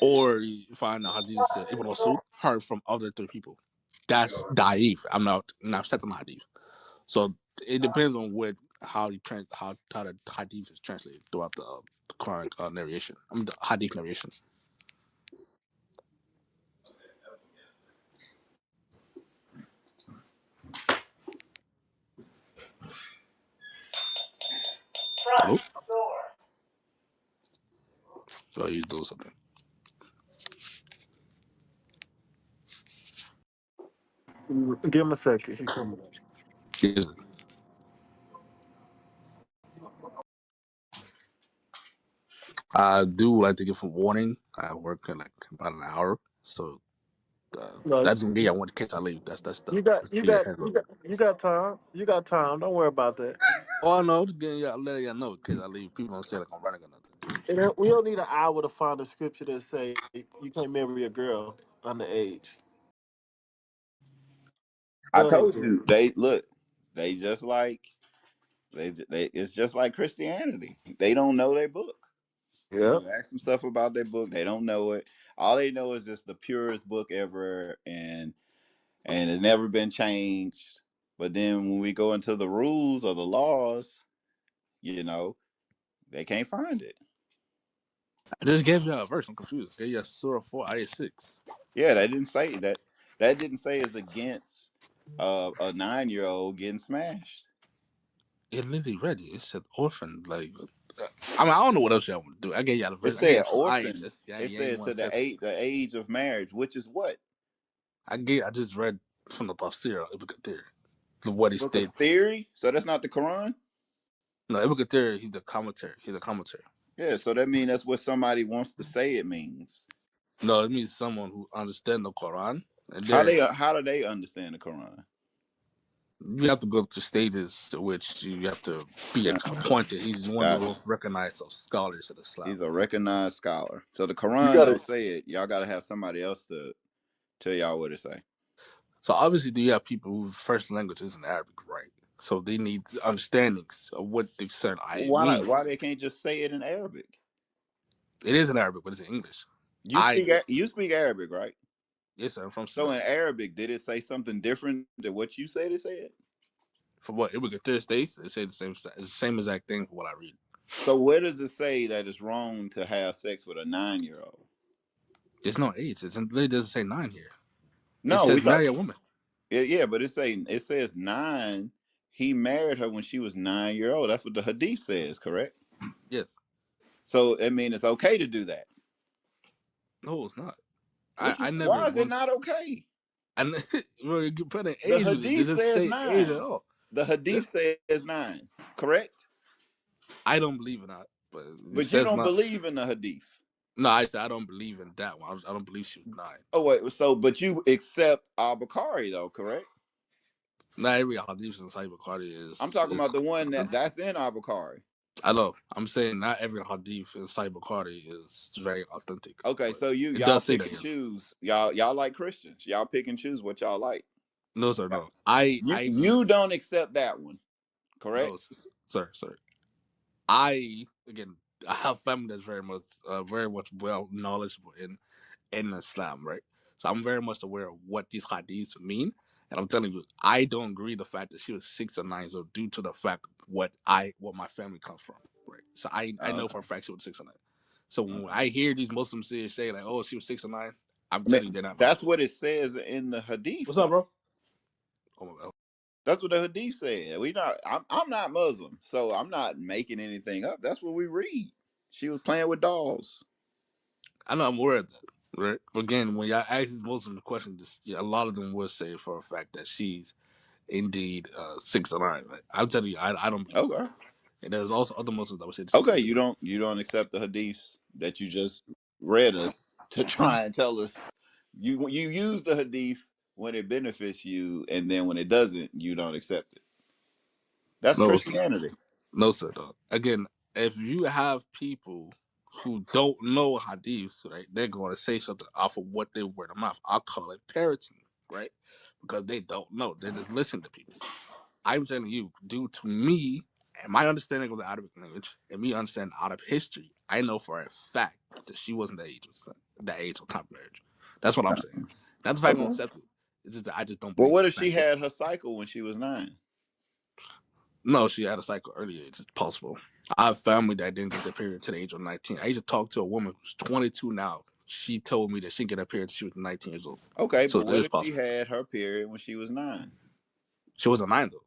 Or you find the hadith said Ibn Masud heard from other three people. That's daif. I'm not accepting the hadith. So it depends on what, how the hadith is translated throughout the Quran narration. I mean the hadith narrations. Hello, so he's doing something. Give him a second. He coming. Yes. I do like to give a warning. I work in like about an hour, so No, that's me. I want to catch I leave. That's the you got, just you be a got, heads you up. got, you got time. You got time. Don't worry about that. Oh, I know. Just getting y'all, letting y'all know in case I leave. People don't say like I'm running or nothing. We don't need an hour to find a scripture that say you can't marry a girl underage. I Go ahead, told kid. you they look. They just like they. It's just like Christianity. They don't know their book. Yeah. You ask them stuff about their book, they don't know it. All they know is it's the purest book ever, and it's never been changed. But then when we go into the rules or the laws, you know, they can't find it. I just gave you a verse. I'm confused. Yeah, Surah 4, Ayah 6. Yeah, they didn't say that. That didn't say it's against a 9-year old getting smashed. It literally read it. It said orphan. Like, I mean, I don't know what else y'all want to do. I gave y'all the It verse. I gave said y'all some ayahs. orphan. Yeah, It you ain't says want to to accept it. the age of marriage, which is what I just read from the tafsir of Ibn Kathir what he book of states. theory. So that's not the Quran. No, Ibn Kathir, he's the commentary. He's a commentary. Yeah, so that means that's what somebody wants to say it means. No, it means someone who understands the Quran. And How do they understand the Quran? you have to go through stages to which you have to be Uh, appointed. He's one of the Gotcha. most recognized of scholars of Islam. He's a recognized scholar. So the You Quran got don't to. say it. Y'all got to have somebody else to tell y'all what it say. So obviously, you have people whose first language isn't Arabic, right? So they need understandings of what the certain ayat Why not? mean. Why they can't just say it in Arabic? It is in Arabic, but it's in English. You I speak you speak Arabic, right? Yes, sir. I'm from So Sudan. in Arabic, did it say something different than what you said it said? For what? It would get 30 states. It say the same. It's the same exact thing for what I read. So where does it say that it's wrong to have sex with a 9-year-old? There's no age. It literally doesn't say 9 here. It No, we says talk. marry a woman. Yeah, but it says 9. He married her when she was 9 year old. That's what the hadith says, correct? Yes. So I mean, it's okay to do that. No, it's not. What you? I never Why is it once. not okay? And well, you put an The age with it. It hadith doesn't says say age at 9. all. The hadith This says 9, correct? I don't believe in that, but it But you says don't not. believe in the hadith. No, I said I don't believe in that one. I don't believe she was 9. Oh wait, so but you accept Al Bukhari though, correct? Not every hadith in Sahih Bukhari I'm talking is about the one authentic. that's in Al Bukhari. I know. I'm saying not every hadith in Sahih Bukhari is very authentic, Okay, but so it y'all does say pick that, and yes. choose. Y'all like Christians. Y'all pick and choose what y'all like. No, sir, no. I do You don't accept that one, no, correct? sir. Again, I have family that's very much well knowledgeable in Islam, right? So I'm very much aware of what these hadiths mean, and I'm telling you, I don't agree the fact that she was 6 or 9 so due to the fact what my family comes from, right? So I Oh, know okay. for a fact she was 6 or 9. So when Okay. I hear these Muslims say like, oh, she was 6 or 9, I'm I mean, telling you they're not that's knowledgeable. what it says in the hadith, What's up, though. bro? Oh my god. That's what the hadith said. We not. I'm not Muslim, so I'm not making anything up. That's what we read. She was playing with dolls. I know I'm aware of that, right? But again, when y'all ask these Muslims the question, just a lot of them will say for a fact that she's indeed 6 or 9. Right? I'm telling you, I don't believe that. Okay. And there's also other Muslims that would say the same Okay. thing to me. You don't accept the hadiths that you just read us to try and tell us. You use the hadith when it benefits you, and then when it doesn't, you don't accept it. That's No, Christianity. no, sir, dog. Again, if you have people who don't know hadiths, right, they're going to say something off of what they word of mouth. I'll call it parroting, right? Because they don't know. They just listen to people. I'm telling you, due to me and my understanding of the Arabic language and me understanding Arab history, I know for a fact that she wasn't that age of time of marriage. That's what I'm saying. Not the fact I don't Okay. accept it. It's just that I just don't Well, believe what the if she fact that had her cycle when she was 9? no, she had a cycle early age. It's possible. I have family that didn't get their period until the age of 19. I used to talk to a woman who's 22 now. She told me that she didn't get her period until she was 19 years old. Okay, So but it what is if she possible. had her period when she was 9? She was a 9 though.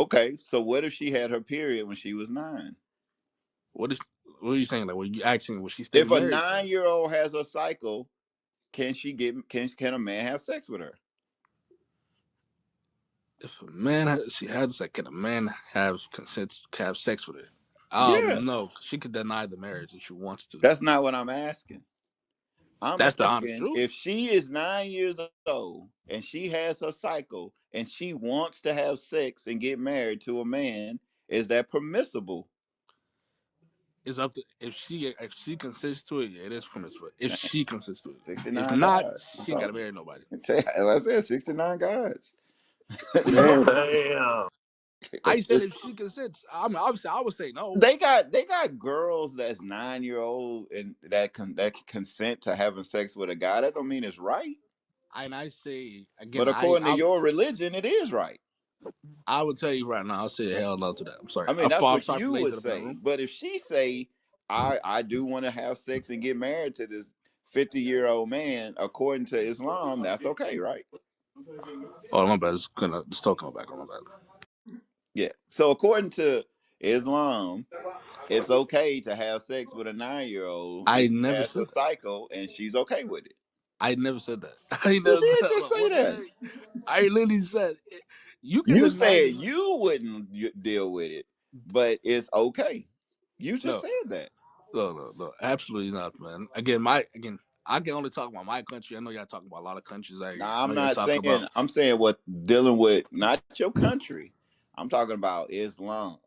Okay, so what if she had her period when she was 9? What is what are you saying? Like, were you asking was she still If a married? 9-year-old has a cycle, can a man have sex with her? If a man she has like, can a man have consent have sex with her? Yeah, No, she could deny the marriage if she wants to. that's not what I'm asking. I'm That's the honest asking truth. if she is 9 years old and she has her cycle and she wants to have sex and get married to a man, is that permissible? It's up to if she consents to it. Yeah, it is permissible if she consents to it. If 69 not, guys. I she ain't got to told you. marry nobody. I said 69 guys. What do you say? Damn. I said if she consents. I mean, obviously, I would say no. They got girls that's 9-year old and that can consent to having sex with a guy. That don't mean it's right. And I say But again, according to your religion, it is right. I would tell you right now. I'll say hell no to that. I'm sorry. I mean, that's I'm what sorry for you would lazy up in that say. room. But if she say, I do want to have sex and get married to this 50-year-old man, according to Islam, that's okay, right? Oh, my bad. Just talking back on my bad. Yeah. So according to Islam, it's okay to have sex with a 9-year-old if I she never has her said that. cycle and she's okay with it. I never said that. I You never did said. Hold just on, say what did I that. say? I literally said you can You deny said the you wouldn't deal with it, but it's okay. You just no, said that. no, absolutely not, man. Again, I can only talk about my country. I know y'all talking about a lot of countries. I Now, I'm know y'all not talking saying, about I'm saying what dealing with not your country. I'm talking about Islam.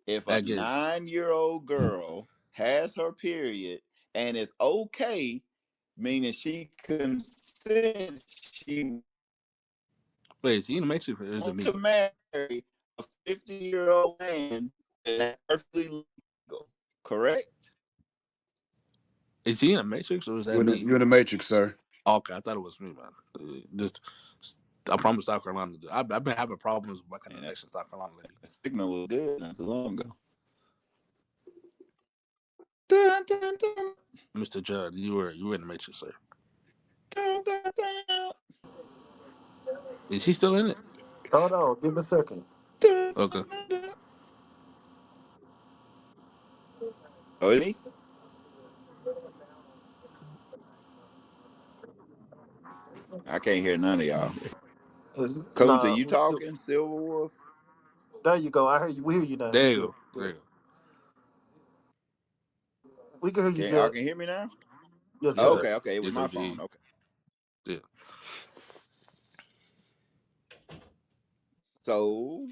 If a again. 9-year-old girl has her period and it's okay, meaning she consents, she Wait, is he in the matrix or is it wants me? to marry a 50-year-old man, that's perfectly legal. Correct? Is he in the Matrix or is that me? You're in the matrix, sir. Okay, I thought it was me, man. Just, I promise South Carolina. I've been having problems with my And that connection, South Carolina lately. signal was good not too long ago. Dun, dun, dun, Mr. Judd, you were in the Matrix, sir. dun, dun, dun, Is he still in it? Hold on, give me a second. dun, Okay. dun, dun. Oh, is he? I can't hear none of y'all. Coach, are Nah, you we still. talking, Silver Wolf? There you go. I hear you. We hear you now. There You you good? go. There Good. you go. We can hear you, Can y'all Jud. can hear me now? Yes, Yes, Oh, sir. sir. okay, okay. It was Yes, my sir. phone. Okay. Yeah. So,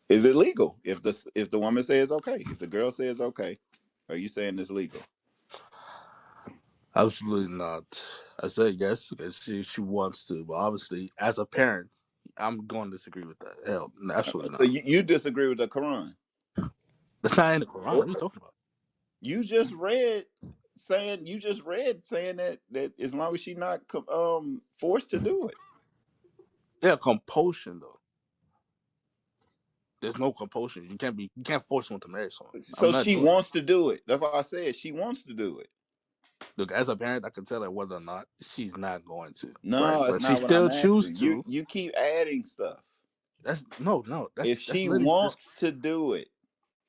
is it legal if the woman says okay? If the girl says okay, are you saying it's legal? Absolutely not. I said yes because she wants to, but obviously, as a parent, I'm going to disagree with that. Hell, absolutely So not. you disagree with the Quran? That's not in the Quran. What are you talking about? You just read saying that as long as she's not forced to do it. Yeah, compulsion though. There's no compulsion. You can't force someone to marry someone. I'm So not she doing that. wants to do it. That's why I said she wants to do it. Look, as a parent, I can tell her whether or not she's not going to. Right, No, that's but she not what I'm still choose asking. You to. you keep adding stuff. That's no. If That's she literally just wants to do it,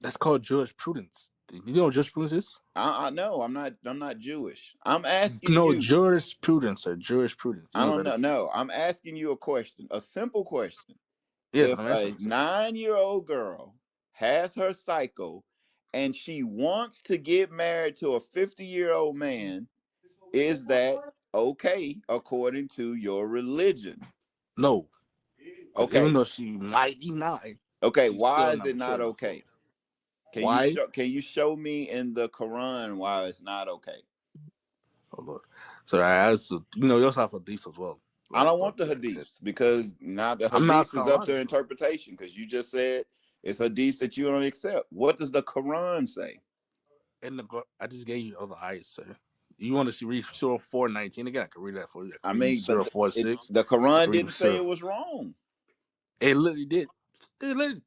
that's called jurisprudence. You know what jurisprudence is? I know I'm not Jewish. I'm asking No, you. jurisprudence or jurisprudence. You I know don't what that know. is? No, I'm asking you a question, a simple question. Yes, If I'm a answering. Sir. 9-year-old girl has her cycle and she wants to get married to a 50-year-old man, is that okay according to your religion? No, because even Okay. though she might be nine, Okay, she's why still is not it mature not enough for. okay? Why? Can you show me in the Quran why it's not okay? Oh Lord. So I asked. You also have hadiths as well, I right? don't But want the hadiths because now the I'm not hadiths is up Quran, to bro. interpretation because you just said it's hadiths that you don't accept. What does the Quran say? I just gave you other ayats, sir. You want to see read Surah 4:19 again? I can read that for you. I I can read you mean, but Surah 4:6. the I Quran can read you didn't say Surah. it was wrong. It literally did. It literally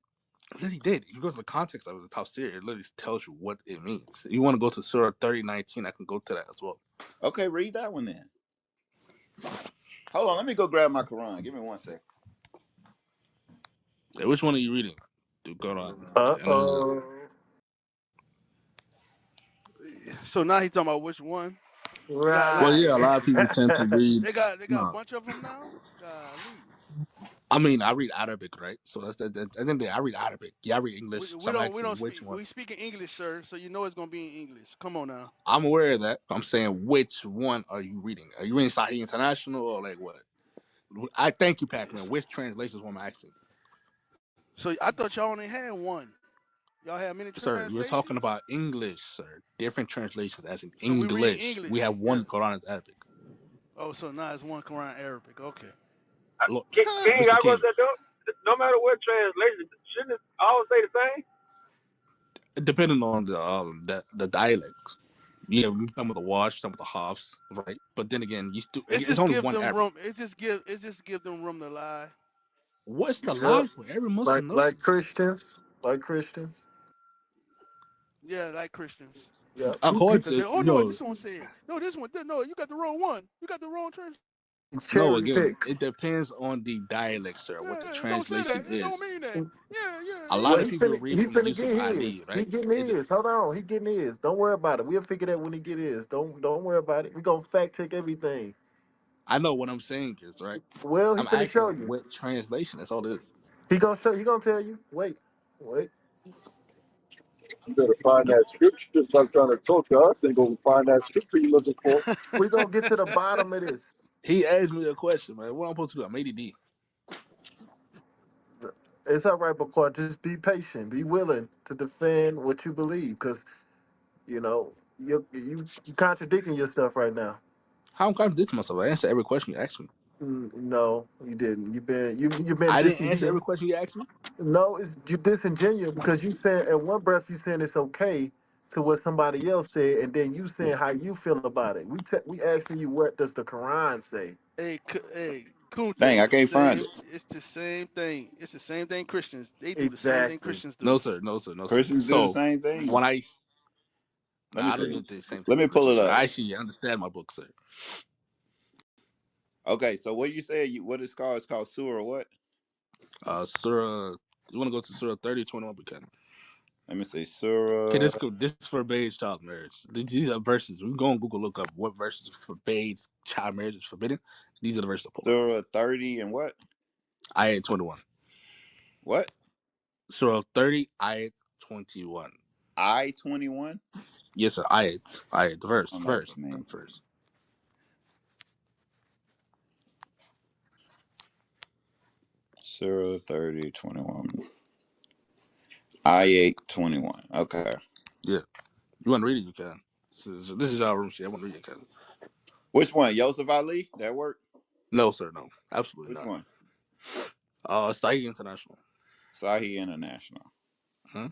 did. If you go to the context of the tafsir, it literally tells you what it means. If you want to go to Surah 30:19, I can go to that as well. Okay, read that one then. Hold on, let me go grab my Quran. Give me 1 second. Yeah, which one are you reading? To go on. Uh I know. oh. So now he talking about which one? You got Well, like yeah, Right. a lot of people tend to read. they got a No, bunch of them now. Golly. I mean I read Arabic, right? So I think that I read Arabic. Yeah, I read We, English. So we I'm don't we asking don't which speak one. we speak in English, sir. So you know it's gonna be in English. Come on now. I'm aware of that. I'm saying which one are you reading? Are you reading Sahih International or like what? I thank you, Pac-Man. Which translations? What I'm asking, So I thought y'all only had one. Y'all have many sir. We're talking translations. about English, sir. Different translations, as in So we read English. We English. have Yeah. one Quran is Arabic. Oh, so now it's one Quran Arabic. Okay. Look, King, Mr. I was King. that no matter what translation, shouldn't it all say the same? Depending on the dialect. Yeah, some of the wash, some of the halves, right? But then again, It it's just only give one them Arabic. room. It just give them room to lie. What's the Yep. lie for? Every Muslim Like knows like this. Christians. Like Christians. Yeah, like Christians. Yeah. According Cause to they, oh no, this one said no. This one no. You got the wrong one. You got the wrong translation. no, Cherry again, pick. it depends on the dialect, sir. What the Yeah, it don't say that. translation It don't is. mean that. Yeah, yeah, A it lot Well, of he is. people finna read he from the finna use of get ID, his. He right? getting his. Hold on, he getting his. Don't worry about it. We'll figure that when he get his. Don't worry about it. We gonna fact check everything. I know what I'm saying is right. Well, he I'm finna asking show you. what translation. That's all it is. He gonna show. He gonna tell you. Wait. You better find that scripture. Stop trying to talk to us and go find that scripture you're looking for. We gonna get to the bottom of this. He asked me a question, man. What am I supposed to do? I'm ADD. It's all right, but just be patient. Be willing to defend what you believe, because you contradicting yourself right now. How am I contradicting myself? I answer every question you ask me. No, you didn't. You've been I didn't answer every disingenuous. question you asked me. No, you disingenuous because you said in one breath you saying it's okay to what somebody else said, and then you saying how you feel about it. We asking you what does the Quran say? Hey, Kunta, Dang, I it's the can't find same. it. It's the same thing. It's the same thing. Christians, they do the same thing Exactly. Christians No do. sir, no sir, no sir. Christians do the So same thing. when I Let me nah, I don't see. do the same thing Let with me pull Christians, it sir. up. I actually understand my book, sir. Okay, so what you said? You what it's called? It's called Surah what? Surah, you want to go to Surah 30:21? We can. Let me see. Okay, Surah this forbids child marriage. These are verses. We go on Google, look up what verses forbids child marriage is forbidden. These are the verses to pull up. Surah 30 and what? Ayat 21. What? Surah 30, Ayat 21. I-21? Yes, sir. Ayat, the I verse, don't know what verse, that means. not verse. Surah 30:21. I-8-21. Okay. Yeah, you want to read it? You can. This is our room. Shit, I want to read it. Can. Which one? Yosef Ali? That work? No, sir. No, absolutely Which not. one? Sahih International. Sahih International. Hmm?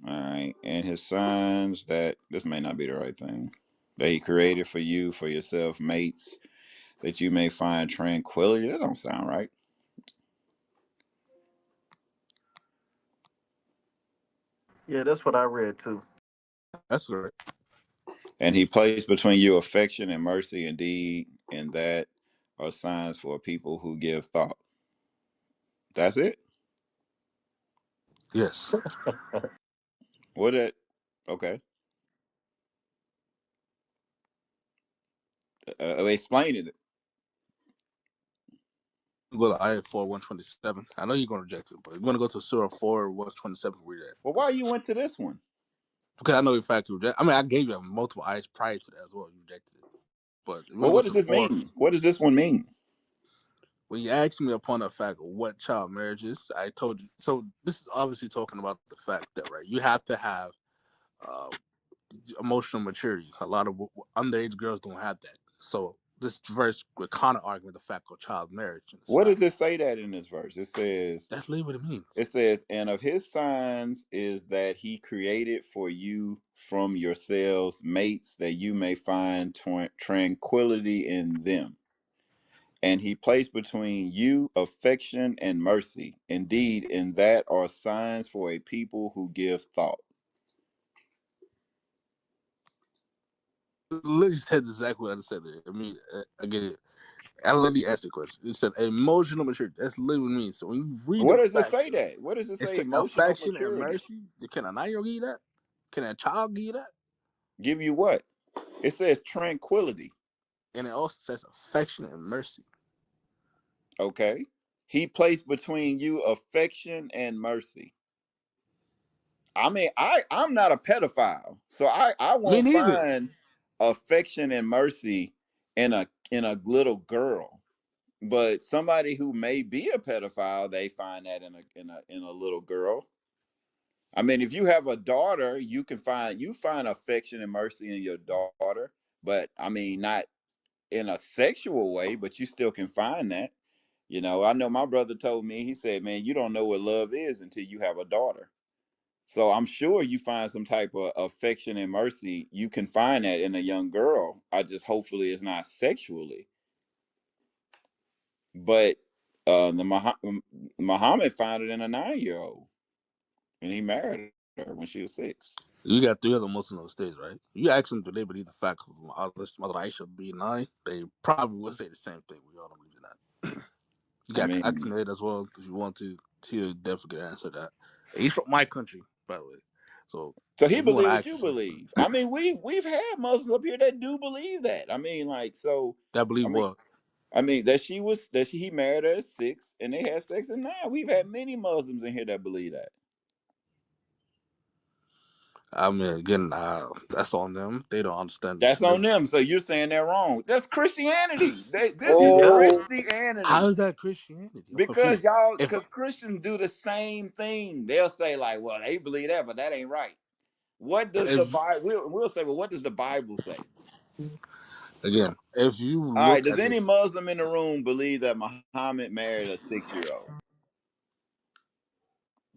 All right. And his sons that this may not be the right thing. That he created for you, for yourself, mates, that you may find tranquility. That don't sound right. Yeah, that's what I read too. That's correct. And he placed between you affection and mercy indeed, and that are signs for people who give thought. That's it? Yes. What it okay. Explain it. Go to Ayat 4 127. I know you're going to reject it, but you want to go to Surah 4 127. Read that. Well, why you went to this one? Because I know in fact you reject. I mean, I gave you multiple ayats prior to that as well. You rejected it. But you want Well, to go what does to this 4. mean? What does this one mean? When you asked me upon the fact of what child marriage is, I told you. So this is obviously talking about the fact that, right, you have to have uh, emotional maturity. A lot of underage girls don't have that. So this verse would counter argument the fact of child marriage, and it's What not. does it say that in this verse? That's literally what it means. It says, and of his signs is that he created for you from yourselves mates that you may find tranquility in them. And he placed between you affection and mercy. Indeed, in that are signs for a people who give thought. It literally said exactly what I said there. I mean, I get it. I literally asked the question. It said emotional maturity. That's literally what it means. So when you read What the does it fact say of that? What does it it's say? the Emotional affection and maturity. mercy, can a 9-year-old give you that? Can a child give you that? Give you what? It says tranquility. And it also says affection and mercy. Okay. He placed between you affection and mercy. I mean, I'm not a pedophile, so I Me won't neither. find affection and mercy in a little girl. But somebody who may be a pedophile, they find that in a little girl. I mean, if you have a daughter, you find affection and mercy in your daughter, but I mean, not in a sexual way, but you still can find that. I know my brother told me, he said, man, you don't know what love is until you have a daughter. So I'm sure you find some type of affection and mercy. You can find that in a young girl. I just hopefully it's not sexually. But Muhammad found it in a 9-year-old, and he married her when she was 6. You got 3 other Muslims on the stage, right? You ask them, do they believe the fact of Mother Aisha being 9? They probably would say the same thing. We all don't believe in that. You I got mean, Akhenaten as well, if you want to. He'll definitely answer that. And he's from my country, by the way. So so he if you want believe to what ask you him, believe. I mean, we've had Muslims up here that do believe that. I mean, like so. that I believe mean, what? he married her at 6 and they had sex at 9. We've had many Muslims in here that believe that. I mean, again, that's on them. They don't understand That's on Islam. them. So you're saying they're wrong. That's Christianity. This is Yep. How Christianity. is that Christianity? I'm Because confused. y'all, If because Christians do the same thing. They'll say, like, well, they believe that, but that ain't right. What does the if Bible, we'll say, well, what does the Bible say? again, if you All right, look does at any this, Muslim in the room believe that Muhammad married a 6-year-old?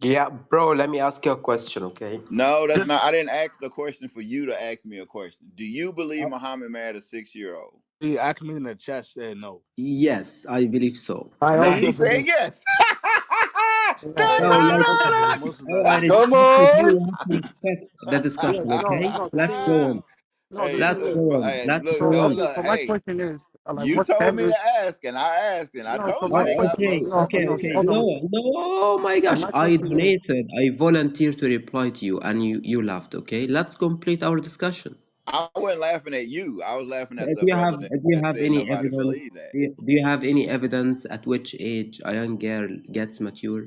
Yeah, bro, let me ask you a question, okay? No, that's Just not. I didn't ask a question for you to ask me a question. Do you believe Muhammad married a 6-year old? The Ackman in the chat said no. Yes, I believe so. I Now also he said believe. yes. Yeah, Nah, So, yeah, Muslims I like, also believe. Muslims don't I have Come respect kids. it. You on. have to respect the Yeah, discussion, no, okay? no. The Let's thing go is, on. no. The Let's thing go is. on. Hey, Let's look, go So don't on. okay. look. So my Hey, question is, like, you what told me to standard? ask, and I asked, and I No. So told you my they got question. Okay, Muslims No, okay, coming no. in okay. Hold here. on. No, no, oh my So gosh. my I question is, donated. I volunteered to reply to you, and you laughed, okay? Let's complete our discussion. I wasn't laughing at you. I was laughing at Do the brother that, you that have said any nobody evidence? believed that. Do you have any evidence at which age a young girl gets mature?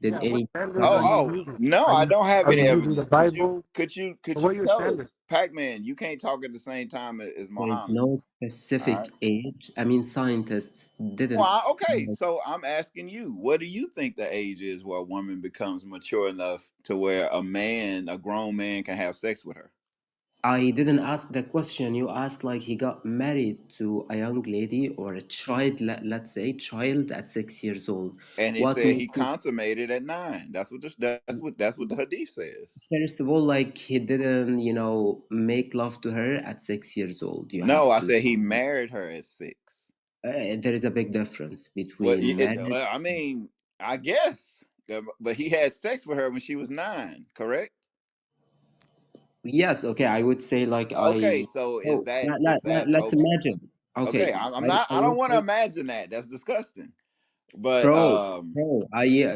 Did yeah, what any standard Oh, are you study? oh, using? no, I don't have Are any you using the evidence. Could you Bible? could you could What you are your tell standards? us, Pac-Man? You can't talk at the same time as There is Muhammad. no All right. specific age. I mean, scientists Well, didn't. okay. So I'm asking you, what do you think the age is where a woman becomes mature enough to where a man, a grown man, can have sex with her? I didn't ask the question. You asked like he got married to a young lady or a child, let's say, child at 6 years old. And it What said makes he it, consummated at 9. That's what the hadith says. first of all, like he didn't, make love to her at 6 years old. You No, have I to, said he married her at 6. there is a big difference Well, between marriage. I mean, I guess, but he had sex with her when she was 9, correct? Yes, okay, I would say like Okay, so is oh, that is that let's okay? imagine. Okay, Okay, I'm I not. I don't would want to say, imagine that. That's disgusting. But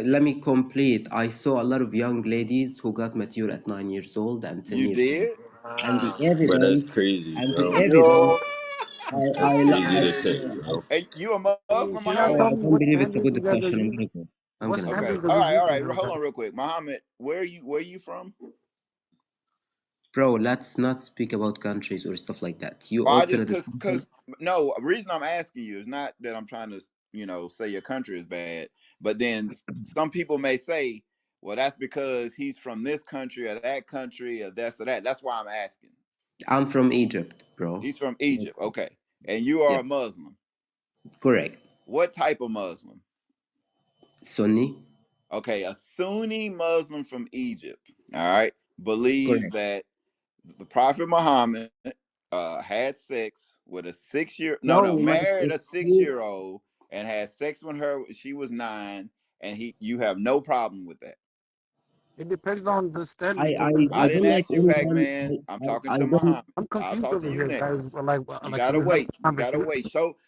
let me complete. I saw a lot of young ladies who got mature at 9 years old and 10 you years old. did. And the Bro, that's evidence, crazy, and the bro. evidence, Yo, That's crazy to say, bro. Hey, you a Muslim, can y'all oh, Muhammad? tell I me can't what believe it's a standard good you guys are discussion. I'm using? gonna go. I'm What gonna go. Okay. standards are All we right. All using? right. Hold on, real quick, Muhammad. Where you from? Bro, let's not speak about countries or stuff like that. You Well, I open just a discussion. cause no the reason I'm asking you is not that I'm trying to say your country is bad, but then some people may say, well, that's because he's from this country or that country or this or that. That's why I'm asking. I'm from Egypt, bro. He's from Egypt, okay, and you are Yep, a Muslim. correct. What type of Muslim? Sunni, Okay, a Sunni Muslim from Egypt. All right, believes correct. that the Prophet Muhammad had sex with a 6 year No, no like married if a six you year old and had sex with her when she was 9, and you have no problem with that. It depends on the I, standards that I, we're I I using. didn't don't like ask you, anyone. Pac-Man. I'm talking I to don't. Muhammad. I'm I'll confused talk to over you here, guys. next. You Can gotta we have wait. a You gotta conversation? wait.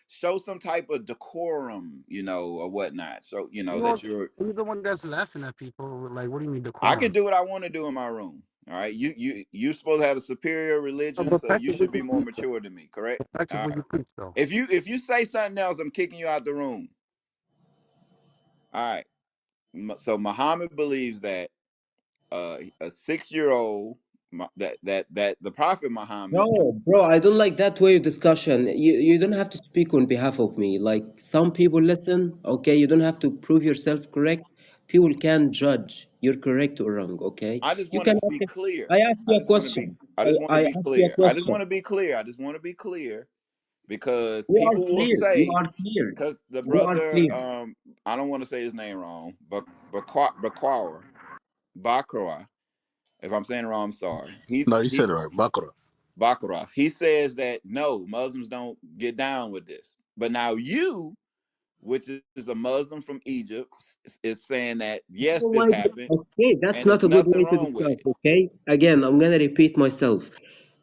Show some type of decorum, or whatnot. So You that all, you're. you're the one that's laughing at people. Like, what do you mean I can decorum? do what I want to do in my room. All right. You're supposed to have a superior No, religion, but so you practice should what be you more preach. mature than me, correct? Practice All what right. you preach, though. If you say something else, I'm kicking you out the room. All right. So Muhammad believes that a 6-year old that the Prophet Muhammad. Bro, I don't like that way of discussion. You don't have to speak on behalf of me. Like some people listen, okay? You don't have to prove yourself correct. People can judge you're correct or wrong, okay? I just You want to can be ask. clear. I asked I you a just want to be. question. I just want to I be asked you a clear. I just want question. to be clear. I just want to be clear because You are people will clear. You say, are clear. because the You are brother, clear. I don't want to say his name wrong, but Bakra, if I'm saying it wrong, I'm sorry. No, you said it right. Bakara. Bakarov. He says that no, Muslims don't get down with this. But now you, which is a Muslim from Egypt, is saying that yes, Oh this my God. happened Okay, that's and there's not a good nothing way to wrong with discuss, it. okay? Again, I'm gonna repeat myself.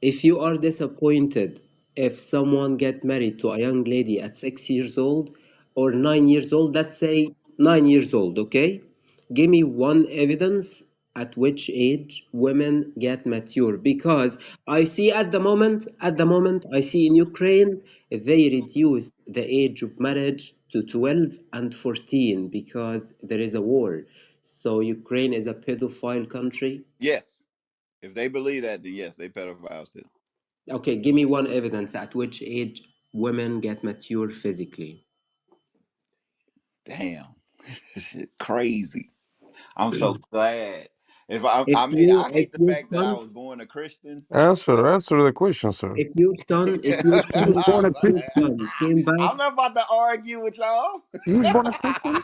If you are disappointed if someone get married to a young lady at 6 years old or 9 years old, let's say 9 years old, okay? Give me one evidence at which age women get mature because I see at the moment I see in Ukraine they reduced the age of marriage to 12 and 14 because there is a war. So Ukraine is a pedophile country. Yes, if they believe that, then yes, they pedophiles too. Okay, give me one evidence at which age women get mature physically. Damn, this shit crazy. I'm so glad. If you I if hate the your fact that I son was born a Christian, but Answer the question, sir. if You born a your Christian? son came back, I'm not about to argue with y'all. You was born a Christian?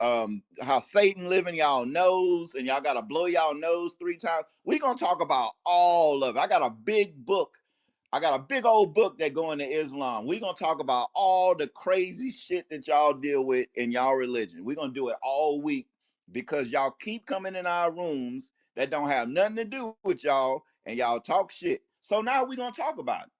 how Satan live in y'all nose and y'all gotta blow y'all nose 3 times. We gonna talk about all of it. I got a big book. I got a big old book that go into Islam. We gonna talk about all the crazy shit that y'all deal with in y'all religion. We gonna do it all week because y'all keep coming in our rooms that don't have nothing to do with y'all and y'all talk shit. So now we gonna talk about it.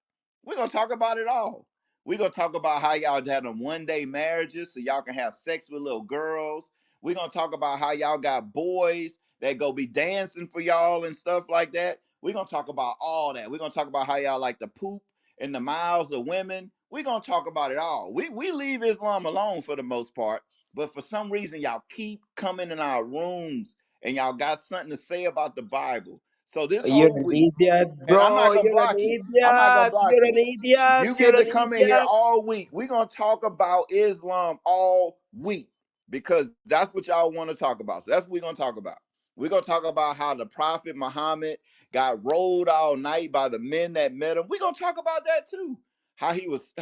We're gonna talk about it all. We're gonna talk about how y'all had them 1 day marriages so y'all can have sex with little girls. We're gonna talk about how y'all got boys that go be dancing for y'all and stuff like that. We're gonna talk about all that. We're gonna talk about how y'all like to poop and the mouths of women. We're gonna talk about it all. We leave Islam alone for the most part, but for some reason y'all keep coming in our rooms and y'all got something to say about the Bible. So this You're whole an week, idiot, and I'm bro. not gonna You're an block you. I'm not gonna idiot. block You're you. an idiot. You You're get to an come in here idiot. all week. We're gonna talk about Islam all week because that's what y'all want to talk about. So that's what we're gonna talk about. We're gonna talk about how the Prophet Muhammad got rolled all night by the men that met him. We're gonna talk about that too. How he was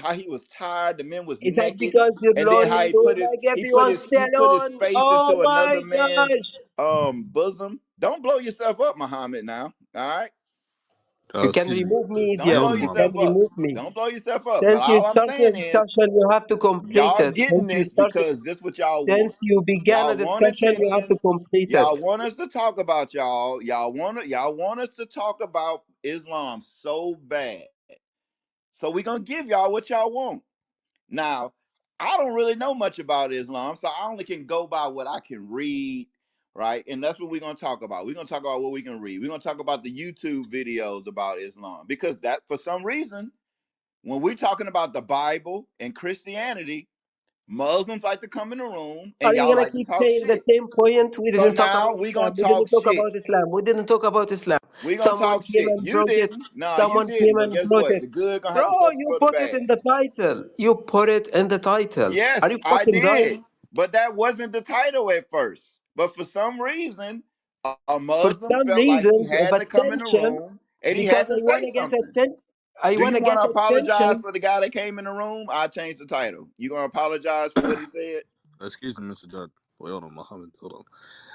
tired, the men was Is that naked, because you and then Lord how he Hindu put his like he put everyone his stay he put his alone? face Oh into my another man's gosh. bosom. Don't blow yourself up, Muhammad, now. All right. You can Excuse me. remove me, Don't idiot. blow Elder You Muhammad. can yourself up. remove me. Don't blow yourself up. But Since you all I'm started a saying is discussion, you have to complete y'all it. getting Since you this started, because this what y'all since want. you began a Y'all want discussion, you have to attention. complete it. Y'all want us to talk about y'all. Y'all want us to talk about Islam so bad. So we gonna give y'all what y'all want. Now, I don't really know much about Islam, so I only can go by what I can read, right? And that's what we're gonna talk about. We're gonna talk about what we can read. We're gonna talk about the YouTube videos about Islam because that for some reason, when we're talking about the Bible and Christianity, Muslims like to come in the room Are and you y'all gonna like to keep talk saying the shit. same point? We So didn't talk now about we Islam. gonna We talk didn't talk shit. about Islam. We didn't talk about Islam. We gonna Someone talk came shit. and You brought it. didn't. Nah, you Someone didn't. came But and guess brought what? it. The good gonna have Bro, to suffer you for the put it bad. in the title. You put it in the title. Are Yes, you I fucking did. dumb? But that wasn't the title at first. But for some reason, a For Muslim some felt like he reasons of had to come in the attention, room and he because had I to say wanna get something. attention. I Do you wanna want get to apologize attention. for the guy that came in the room? I changed the title. You gonna apologize for what he said? Excuse me, Mr. Judge. Wait, hold on, Muhammad. Hold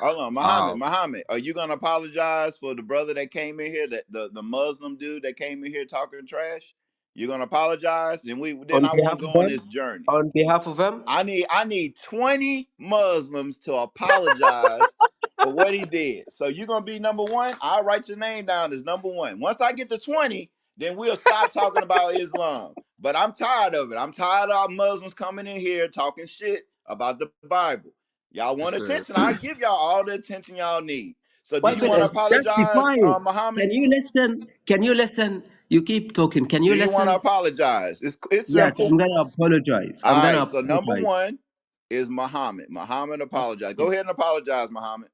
Hold on, on. Muhammad, are you gonna apologize for the brother that came in here, that the Muslim dude that came in here talking trash? You gonna apologize? And then On I behalf won't of go on them, this journey. on behalf of them, I need 20 Muslims to apologize for what he did. So you're gonna be number one. I'll write your name down as number one. Once I get to 20, then we'll stop talking about Islam. But I'm tired of it. I'm tired of our Muslims coming in here talking shit about the Bible. Y'all want Mr. attention? I give y'all all the attention y'all need. So do one you want to second, apologize, justify it. Muhammad? Can you listen? Can you listen? You keep talking. Can you Do you want to listen? apologize? It's Yes, simple. I'm gonna apologize. I'm All gonna right. So number apologize. one is Muhammad. Muhammad apologize. Go ahead and apologize, Muhammad.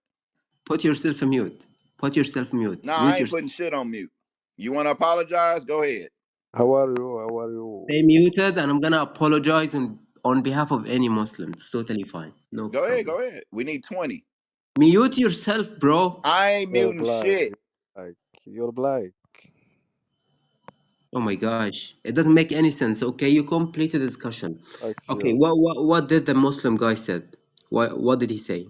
Put yourself mute. Put yourself mute. No, I Mute ain't yourself. putting shit on mute. You want to apologize? Go ahead. How are you? How are you? Stay muted, and I'm gonna apologize on behalf of any Muslim. It's totally fine. No Go ahead. problem. Go ahead. We need 20. Mute yourself, bro. I ain't You're muting black. shit. Like you're black. Oh my gosh, it doesn't make any sense. Okay, you completed the discussion. Like Okay, you. what did the Muslim guy said? What did he say?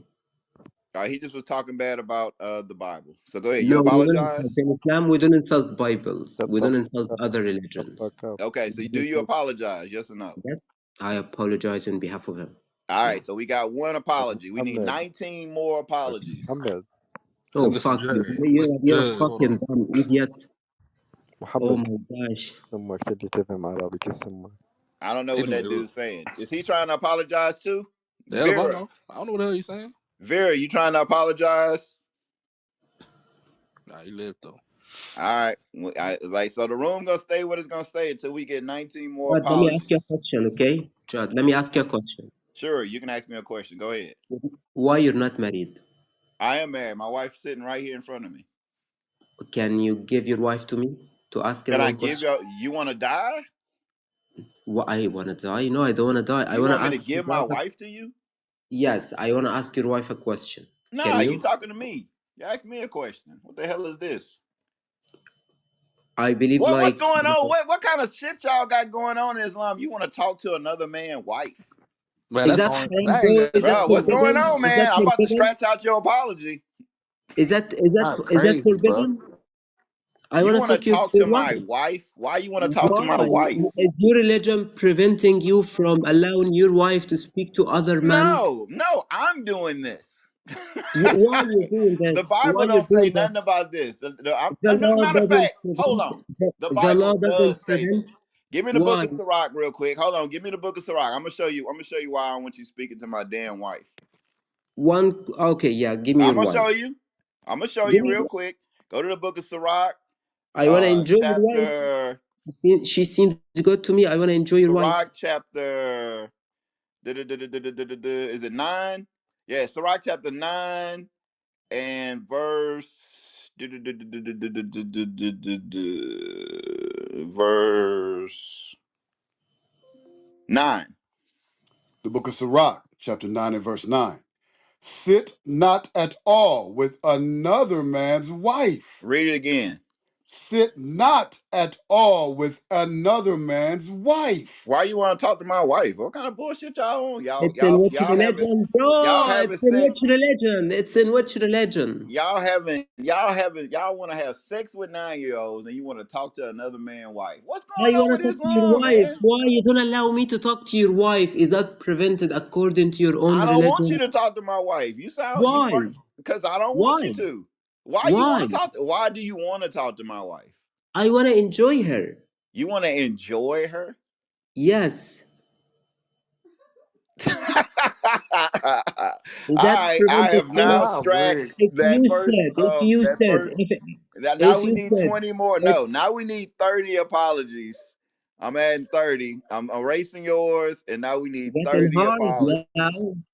He just was talking bad about the Bible. So go ahead. You No, we don't insult. apologize? In Islam, we don't insult Bibles. Shut We the don't fuck insult up. other Shut the religions. fuck up. Okay. We So don't do you insult. apologize? Yes or no? Yes, I apologize on behalf of him. All Yeah. right. So we got one apology. We need Muhammad. 19 more Like apologies. Muhammad. Oh Mr. fuck you! J. You're a Hold fucking on. dumb idiot. Oh محمد my gosh. سمك اللي تفهم عربي كسمك. I don't know what Anyway, that dude's saying. Is he trying to apologize too? the hell if I Vera. know. I don't know what the hell you saying. Vera, you trying to apologize? Nah, you live though. All right. So the room gonna stay what it's gonna stay until we get 19 more But let me ask you a apologies. question, okay? Chad, let me ask you a question. Sure, you can ask me a question. Go ahead. Why you're not married? I am married. My wife's sitting right here in front of me. Can you give your wife to me to ask her Can I one give question? you want to die? What, I wanna die? No, I don't wanna die. I You wanna want me to ask your give my wife. wife to you? Yes, I wanna ask your wife a question. Can Nah, you you? talking to me. You ask me a question. What the hell is this? I believe What's like going on? What kind of shit y'all got going on in Islam? You want to talk to another man's wife? Man, is that's that on. haram, That ain't bro? got Is that nothing Bro, to do what's with going me. forbidden? on, Is that man? I'm about to forbidden? scratch out your apology. Is that Crazy, bro. forbidden? I You wanna want to talk to your talk to my wife. wife? Why you want to talk to my Why? wife? Is your religion preventing you from allowing your wife to speak to other men? No, I'm doing this. Why are you doing this? The Why Bible you don't say doing that? nothing about this. The law Matter of doesn't fact, hold prevent. on. The The law Bible doesn't does say prevent. this. Give me the book Why? of Sirach real quick. Hold on. Give me the book of Sirach. I'm gonna show you. I'm gonna show you why I don't want you speaking to my damn wife. One. Okay, yeah. Give me I'm your gonna wife. show you. I'm gonna show Give you me. real quick. Go to the book of Sirach, I wanna enjoy your wife. chapter. She seems good to me. I want to enjoy your wife. Sirach chapter, is it 9? Yeah, Sirach chapter 9 and verse, verse 9. The book of Sirach, chapter 9 and verse 9. Sit not at all with another man's wife. Read it again. Sit not at all with another man's wife. Why you want to talk to my wife? What kind of bullshit y'all on? It's in which religion, Y'all bro? It's having in which sex. religion? It's in which religion? Y'all want to have sex with 9-year-olds and you want to talk to another man's wife. What's Why going you on wanna with talk to your Islam, wife? man? Why you don't allow me to talk to your wife? Is that prevented according to your own I don't want religion? you to talk to my wife. You sound you Why? first because I don't want Why? you to. Why you Why? want to talk? Why do you want to talk to my wife? I wanna enjoy her. You want to enjoy her? Yes. Is that I prevented have from? now Golly. scratched If that you first said, if you that said, first. if Now if we you need said, 20 more. if No, now we need 30 apologies. I'm adding 30. I'm erasing yours, and now we need getting 30 hard, apologies.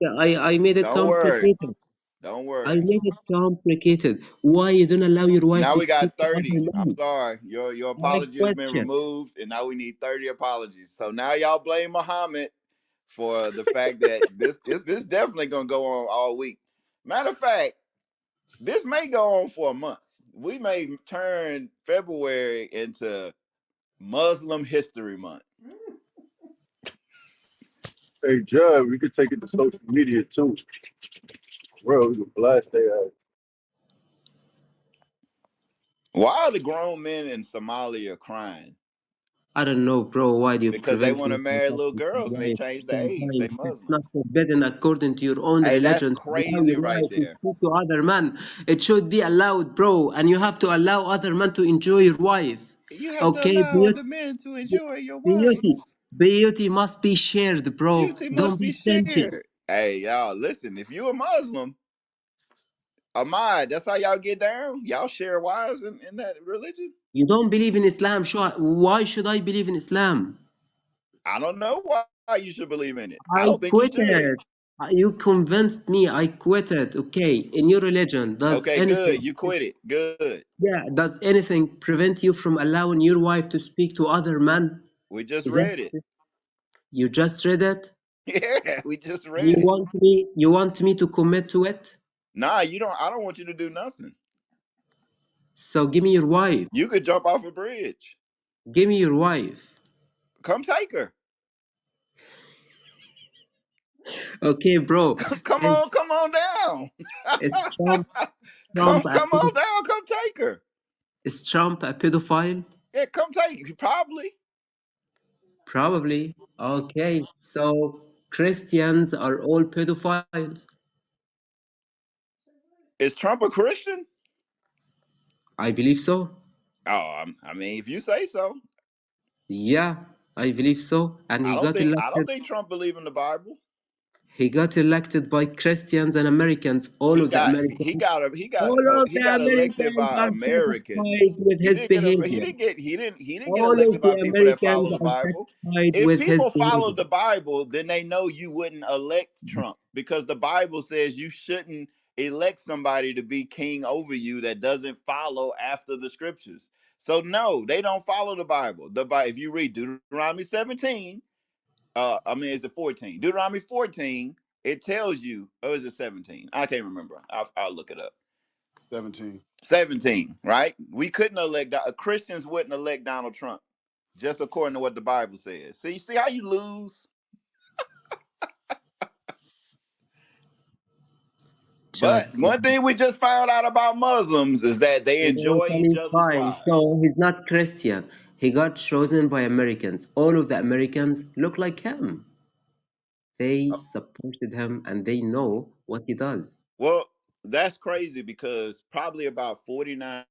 yeah, I made it Don't worry. complicated. Don't I worry. made it complicated. Why you don't allow your wife Now to we speak got to other 30. I'm men? sorry. Your I have apology has been question. removed, and now we need 30 apologies. So now y'all blame Muhammad for the fact that this definitely gonna go on all week. Matter of fact, this may go on for a month. We may turn February into Muslim History Month. Hey, Judge, we could take it to social media too. Bro, we could blast their ass. Why are the grown men in Somalia crying? I don't know, bro. Why do you Because they prevent want to me from marry little talking to girls your and they wife? changed the Because age. They why? It's not Muslims. forbidden according to your own Hey, that's religion to allow crazy your right wife to there. speak to other men. It should be allowed, bro. And you have to allow other men to enjoy your wife. You have to Okay, allow other men to enjoy your wife. beauty. Beauty must be shared, bro. Beauty Don't must be be stingy. shared. Hey, y'all, listen, if you a Muslim, Ahmad, that's how y'all get down? Y'all share wives in that religion? You don't believe in Islam. Why should I believe in Islam? I don't know why you should believe in it. I I don't think you should. quitted. You convinced me. I quitted. Okay. In your religion, does Okay, anything, good. You quit it. Good. yeah, does anything prevent you from allowing your wife to speak to other men? We just Is that read it. you just read it? Yeah, we just You read it. want me? You want me to commit to it? Nah, you don't. I don't want you to do nothing. So give me your wife. You could jump off a bridge. Give me your wife. Come take her. Okay, bro. Is Come on down. is Trump a Come on down. Come take her. is Trump a pedophile? Yeah, come take her. Probably. Probably. Okay. So Christians are all pedophiles. Is Trump a Christian? I believe so. Oh, I mean, if you say so. Yeah, I believe so. And I don't think Trump believe in the Bible. he got elected by Christians and Americans. All of the Americans, all of He the got elected Americans by are satisfied Americans. with his behavior. He didn't get All of elected by the people that Americans follow the are Bible. satisfied If with his people followed behavior. the Bible, then they know you wouldn't elect Trump because the Bible says you shouldn't elect somebody to be king over you that doesn't follow after the scriptures. So no, they don't follow the Bible. If you read Deuteronomy 17, is it 14? Deuteronomy 14, it tells you, or is it 17? I can't remember. I'll look it up. 17. 17, right? We couldn't elect, Christians wouldn't elect Donald Trump, just according to what the Bible says. See how you lose? But Just one thing we just found out about Muslims is that they enjoy each totally other's fine. wives. So he's not Christian. He got chosen by Americans. All of the Americans look like him. They supported him and they know what he does. Well, that's crazy because probably about 49%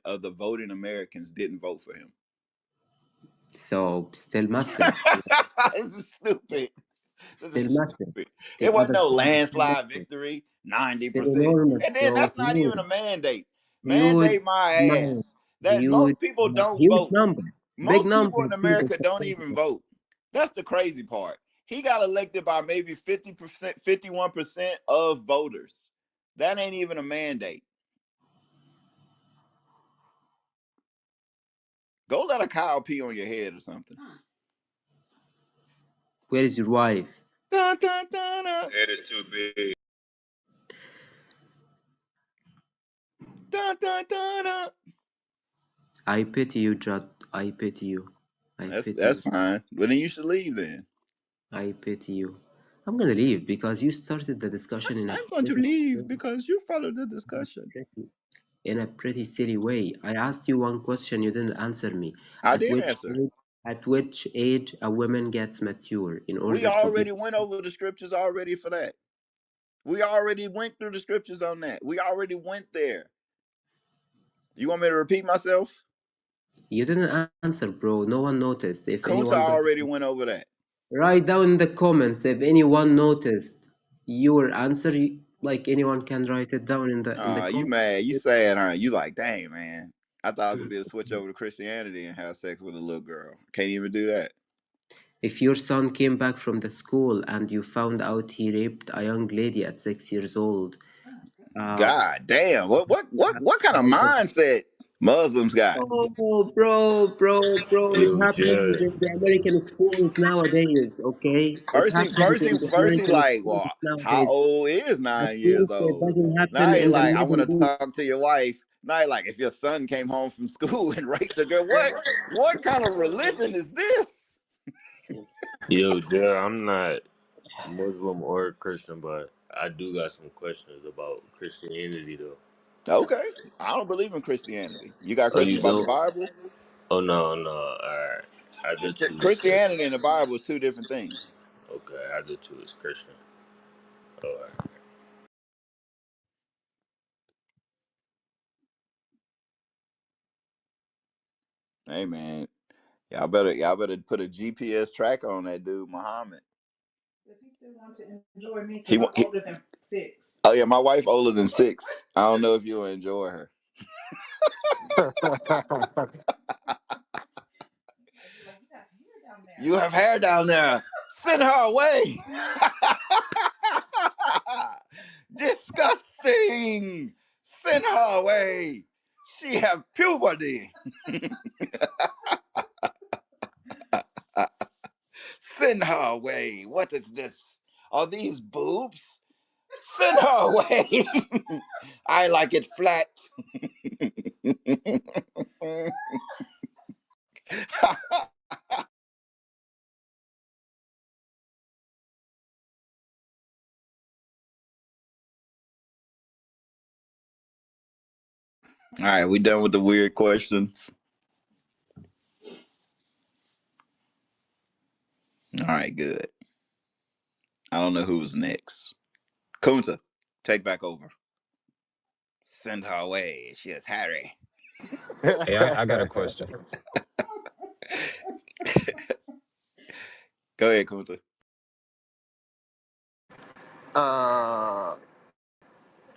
of the voting Americans didn't vote for him. So still massive. This is stupid. This Still is massive. stupid. The It wasn't other no side is still landslide massive. victory, Still 90%. enormous, And then bro. that's not even Huge. a mandate. Huge Mandate my amount. ass. That Huge, most people don't huge vote. number. Big Most number people of in people America don't support even him. vote. That's the crazy part. He got elected by maybe 50%, 51% of voters. That ain't even a mandate. Go let a cow pee on your head or something. Where is your wife? Dun, dun, dun, dun, Head is too big. dun, dun, dun, dun. I pity you, Judd. I pity you. I pity That's you. fine. Well, then you should leave then. I pity you. I'm gonna leave because you started the discussion in a I'm going to leave because you followed the discussion. pretty silly way. I asked you one question, you didn't answer me. I At did which answer. age, at which age a woman gets mature in We order to be? already went over the scriptures already for that. We already went through the scriptures on that. We already went there. You want me to repeat myself? You didn't answer, bro. No one noticed. If Kunta anyone got, already went over that. write down in the comments if anyone noticed your answer. Like anyone can write it down in the You comments. mad? You sad, huh? You like, dang, man. I thought I could be a switch over to Christianity and have sex with a little girl. Can't even do that. If your son came back from the school and you found out he raped a young lady at 6 years old, uh, God damn. What kind of mindset Muslims got? oh, bro, it Yo, happens Jared. in the American schools nowadays, okay? It First he happens first in he the first he American like, schools well, how nowadays. old is At 9 years least it old? doesn't Now happen he in the like, I want Middle to East. talk to your wife. Now he like, if your son came home from school and raped a girl, what kind of religion is this? Yo, Jared, I'm not Muslim or Christian, but I do got some questions about Christianity, though. Okay. I don't believe in Christianity. You got Oh, questions you about the don't? Bible? Oh, no, no. All right. I did choose Christian. Christianity and the Bible is two different things. Okay, I did choose Christian. All right. Hey man, y'all better put a GPS tracker on that dude, Muhammad. Does he still want to enjoy me? He, I'm older than 6. Oh yeah, my wife older than 6. I don't know if you'll enjoy her. You have hair down there. Send her away. Disgusting. Send her away. She have puberty. Send her away. What is this? Are these boobs? Send her away. I like it flat. All right, we done with the weird questions. All right, good. I don't know who's next. Kunta, take back over. Send her away. She is Harry. Hey, I got a question. Go ahead, Kunta.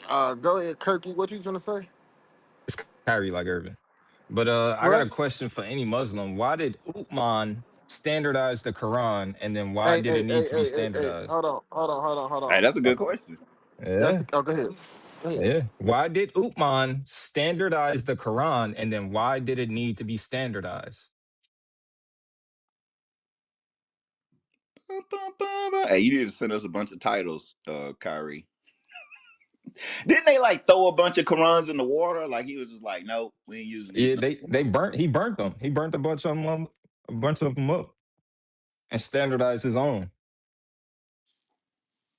uh, go ahead, Kirky. What you gonna say? It's Kyrie like Urban. But I got a What? question for any Muslim. Why did Uthman standardize the Quran, and then why Hey, did hey, it need hey, to be hey, hey, hey. standardized? Hey, Hold on. that's a good question. That's Yeah, oh, go ahead. Go ahead. yeah. Why did Uthman standardize the Quran, and then why did it need to be standardized? Hey, you need to send us a bunch of titles, Kyrie. Didn't they like throw a bunch of Qurans in the water? Like he was just like, no, we ain't using these Yeah, no they more. burnt. He burnt them. He burnt a bunch of them up, and standardized his own.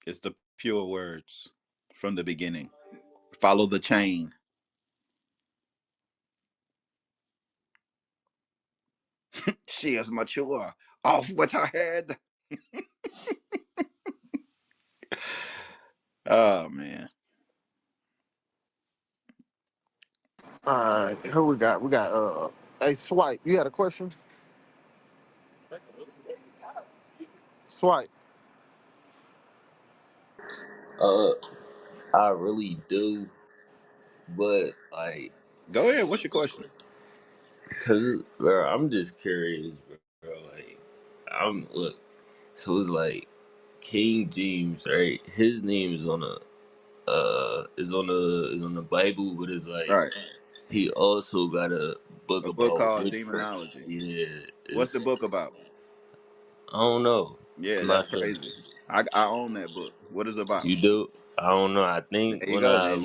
It's the pure words from the beginning. Follow the chain. She is mature. Off with her head. Oh man. All right, who we got? We got hey, Swipe. You had a question? Swipe. Uh, I really do, but like, Go ahead. What's your question? Cause bro, I'm just curious, bro. Like, I'm look. So it's like King James, right? His name is on the Bible, but it's like Right. he also got a book A book about called witchcraft. Demonology. Yeah, What's the it's book about? I don't know. Yeah, I'm that's not sure. crazy. I own that book. What is it about? You do? I don't know. I think There you go. Then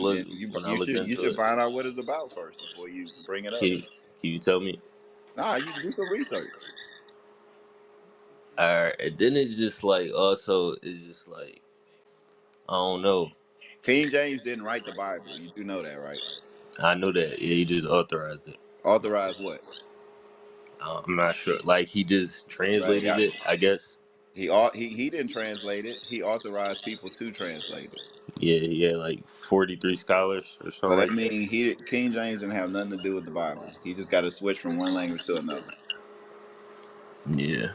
when I you look should into it, find out what it's about first before you bring it up. can can you tell me? Nah, you do some research. Alright, and then it's just like also it's just like I don't know. King James didn't write the Bible. You do know that, right? I know that yeah, he just authorized it. Authorized what? I'm not sure. Like he just Right. translated Yeah. it, I guess. He didn't translate it. He authorized people to translate it. Yeah, he had like 43 scholars or something But that like that. mean King James didn't have nothing to do with the Bible. He just got to switch from one language to another. Yeah.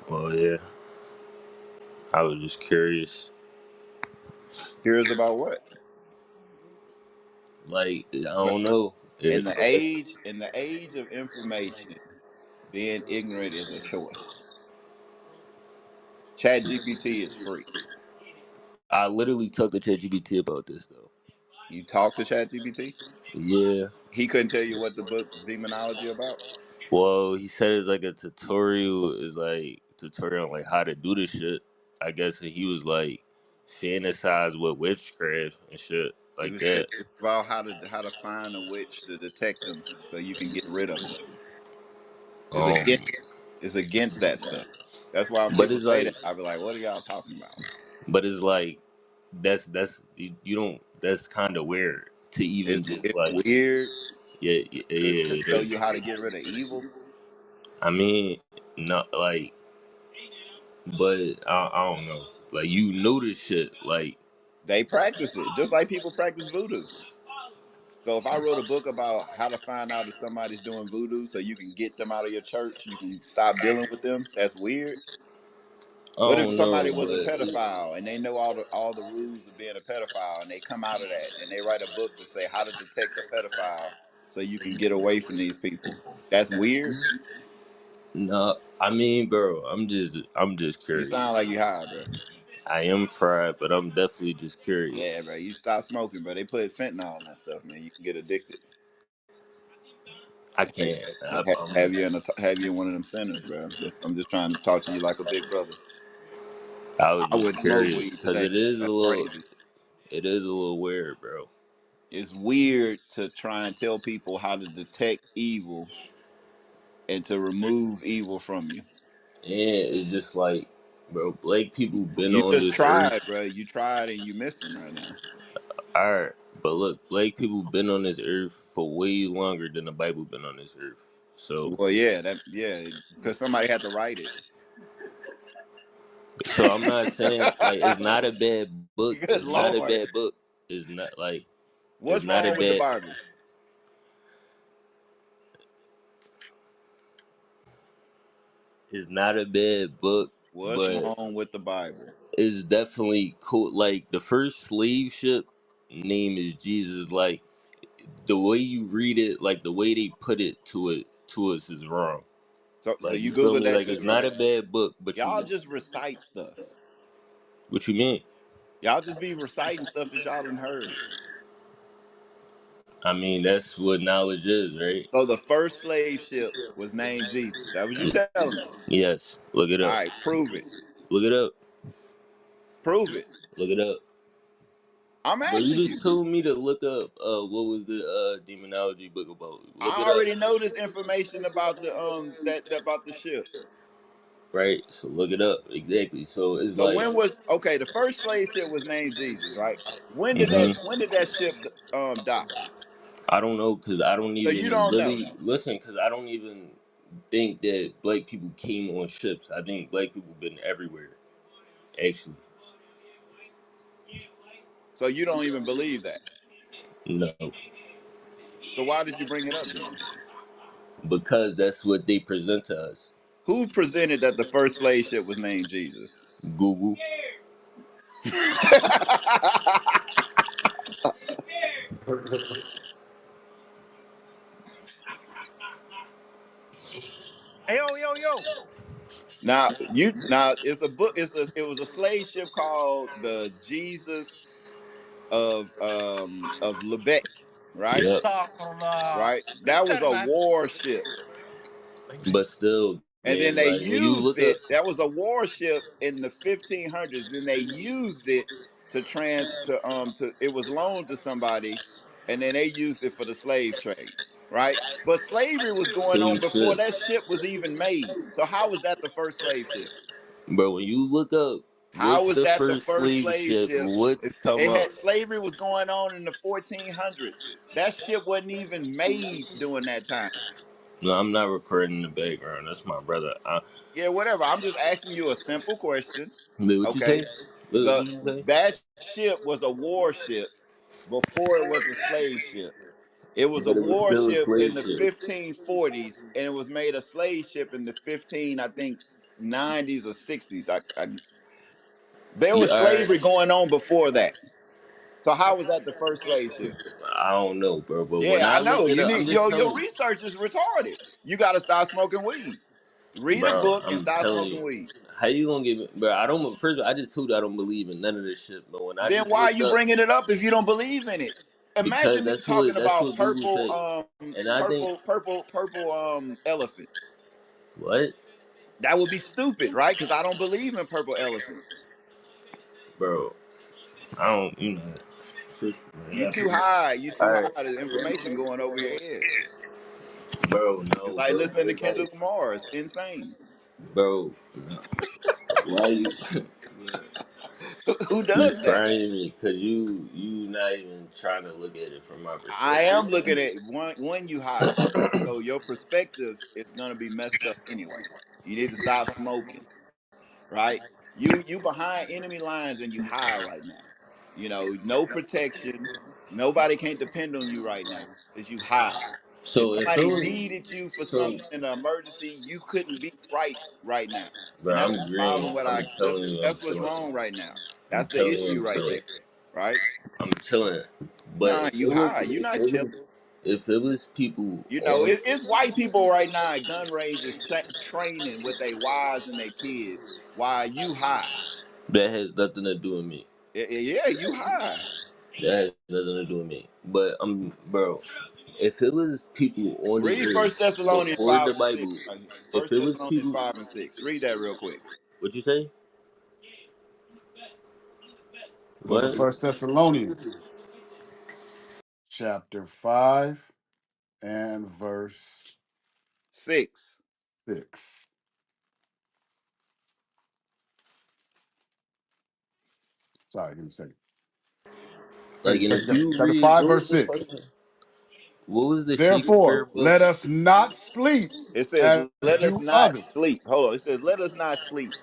Well, yeah. I was just curious. Curious about what? Like I But don't know. in the age of information, being ignorant is a choice. Chat GPT is free. I literally talked to ChatGPT about this though. You talk to Chat GPT. Yeah. He couldn't tell you what the book Demonology about. Well, he said it's like a tutorial. Is like tutorial on like how to do this shit. I guess and he was like fantasize with witchcraft and shit He like was saying that. it's about how to find a witch to detect them so you can get rid of them. It's Um, against it's against that stuff. That's why when but people it's say that, like, I be like, "What are y'all talking about?" but it's like you don't. That's kind of weird to even just It's like weird yeah yeah yeah to it tell is. you how to get rid of evil. I mean, not like, but I don't know. Like you know this shit. Like They practice it just like people practice voodoo. So if I wrote a book about how to find out if somebody's doing voodoo, so you can get them out of your church, you can stop dealing with them. That's weird. I What if don't know, somebody was a but pedophile and they know all the rules of being a pedophile and they come out of that and they write a book to say how to detect a pedophile so you can get away from these people? That's weird. no. I mean, bro, I'm just You curious. sound like you high, bro. I am fried, but I'm definitely just Yeah, curious. bro. You stop smoking, bro. They put fentanyl in that stuff, man. You can get addicted. I can't. Have you in one of them centers, bro. I'm just trying to talk to you like a big brother. I was I just wouldn't smoke curious weed because today. That's crazy. it is a little weird, bro. It's weird to try and tell people how to detect evil and to remove evil from you. And it's just like, bro, black people been You on just this earth. tried, bro. You tried and you missing right now. Alright, but look, black people been on this earth for way longer than the Bible been on this earth. So, Well, yeah, because somebody had to write it. so I'm not saying like it's not a bad book. Good It's not a lord, bad book. It's not like it's what's not a wrong with the bad. Bible? It's not a bad book, What's but wrong with the Bible? it's definitely cool. Like the first slave ship name is Jesus. Like the way you read it, like the way they put it to us is wrong. So Like you you feel googled me? that Like too, it's not right? a bad book, but Y'all you just recite stuff. what you mean? Y'all just be reciting stuff that y'all done heard. I mean that's what knowledge is, right? So the first slave ship was named Jesus. That was you telling me. Yes. Look it All up. right, prove it. Look it up. Prove it. Look it up. I'm But you asking just you. told me to look up what was the demonology book about. Look I it up. already know this information about the about the ship. Right? So look it up. Exactly. So it's So like when was okay? The first slave ship was named Jesus, right? mhm. When did that ship dock? I don't know because I don't So you even don't know. really listen because I don't even think that black people came on ships. I think black people been everywhere. Actually, So you don't even believe that. no, So why did you bring it up then? because that's what they present to us. Who presented that the first slave ship was named Jesus? Google. Hey, yo. Now it's a book. It was a slave ship called the Jesus of Lubeck, right? Yep. Astaghfirullah. Right. Read That was better, a man. warship, But still, and then gang, they like when you used look up, it. That was a warship in the 1500s. Then they used it to it was loaned to somebody, and then they used it for the slave trade, right? But slavery was going same on before shit, that ship was even made. So how was that the first slave ship? bro. When you look up, How what's was the that the first first slave slave ship? ship? What come It up? had slavery was going on in the 1400s. That ship wasn't even made during that time. No, I'm not recording in the background. That's my brother. Yeah, whatever. I'm just asking you a simple question. Wait, what you Okay. say? What The you say? That ship was a warship before it was a slave ship. It was a But it was still a warship in slave the ship. 1540s, and it was made a slave ship in the 15, I think, 90s or 60s. There You was alright? slavery going on before that. So how was that the first slave ship? I don't know, bro. But when Yeah, I I look know. it You up, I'm need just your telling research is retarded. You got to stop smoking weed. you, Read a bro. book and I'm stop telling smoking you. weed. How you gonna give me, bro? I don't. First of all, I just told you I don't believe in none of this shit. But when I Then just why are looked you up, bringing it up if you don't believe in it? because Imagine me talking that's about what Google say, and I think purple elephants. what, That would be stupid, right? Because I don't believe in purple elephants. bro? I don't. First, You man, too high. You all too right, high. The information going over your head. bro. It's No, like bro. listening to It's like, Kendrick Lamar. It's insane. bro. No. Why you? Who You does that? trying me? Cause you not even trying to look at it from my I perspective. am looking at one you high. So your perspective is gonna be messed up anyway. You need to stop smoking, right? You behind enemy lines and you high right now. You know, no protection. Nobody can't depend on you right now because you high. If So if it somebody was, needed you for so, something in an emergency, you couldn't be right now. bro, And that's I'm the green. problem. What I'm I telling you, I'm that's what's chilling. wrong right now. I'm That's the telling you, issue I'm right chilling. there, right? I'm chilling. But Nah, if you it was, high. You not chilling. if it was people You know, on, it's white people right now at gun ranges training with their wives and their kids while you high. that has nothing to do with me. Yeah, you high. That has nothing to do with me. But bro, if it was people on this Read earth First Thessalonians before the 5 and 6. Bible, Right here. if First it was Thessalonians people, 5 and 6. Read that real quick. what you say? The book of What? First Thessalonians, chapter 5 and verse 6. 6. Sorry, give me a second. Hey, Like, and if you chapter read, 5, verse 6. what was the Shakespeare Therefore, book? let us not sleep It says, as let us do not others. sleep. Hold on. It says, let us not sleep.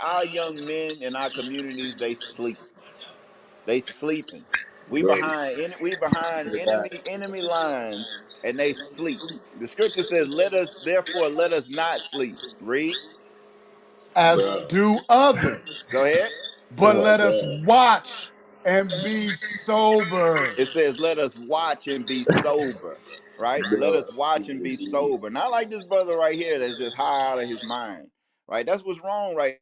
Our young men in our communities, they sleep. They sleeping. Bro, We behind enemy lines and they sleep. The scripture says, let us not sleep. Read. As bro, do others, Go ahead. but oh my let us God, watch and be sober. It says, let us watch and be sober. Right? Let bro, us watch and please, be please. sober. Not like this brother right here that's just high out of his mind. Right? That's what's wrong right.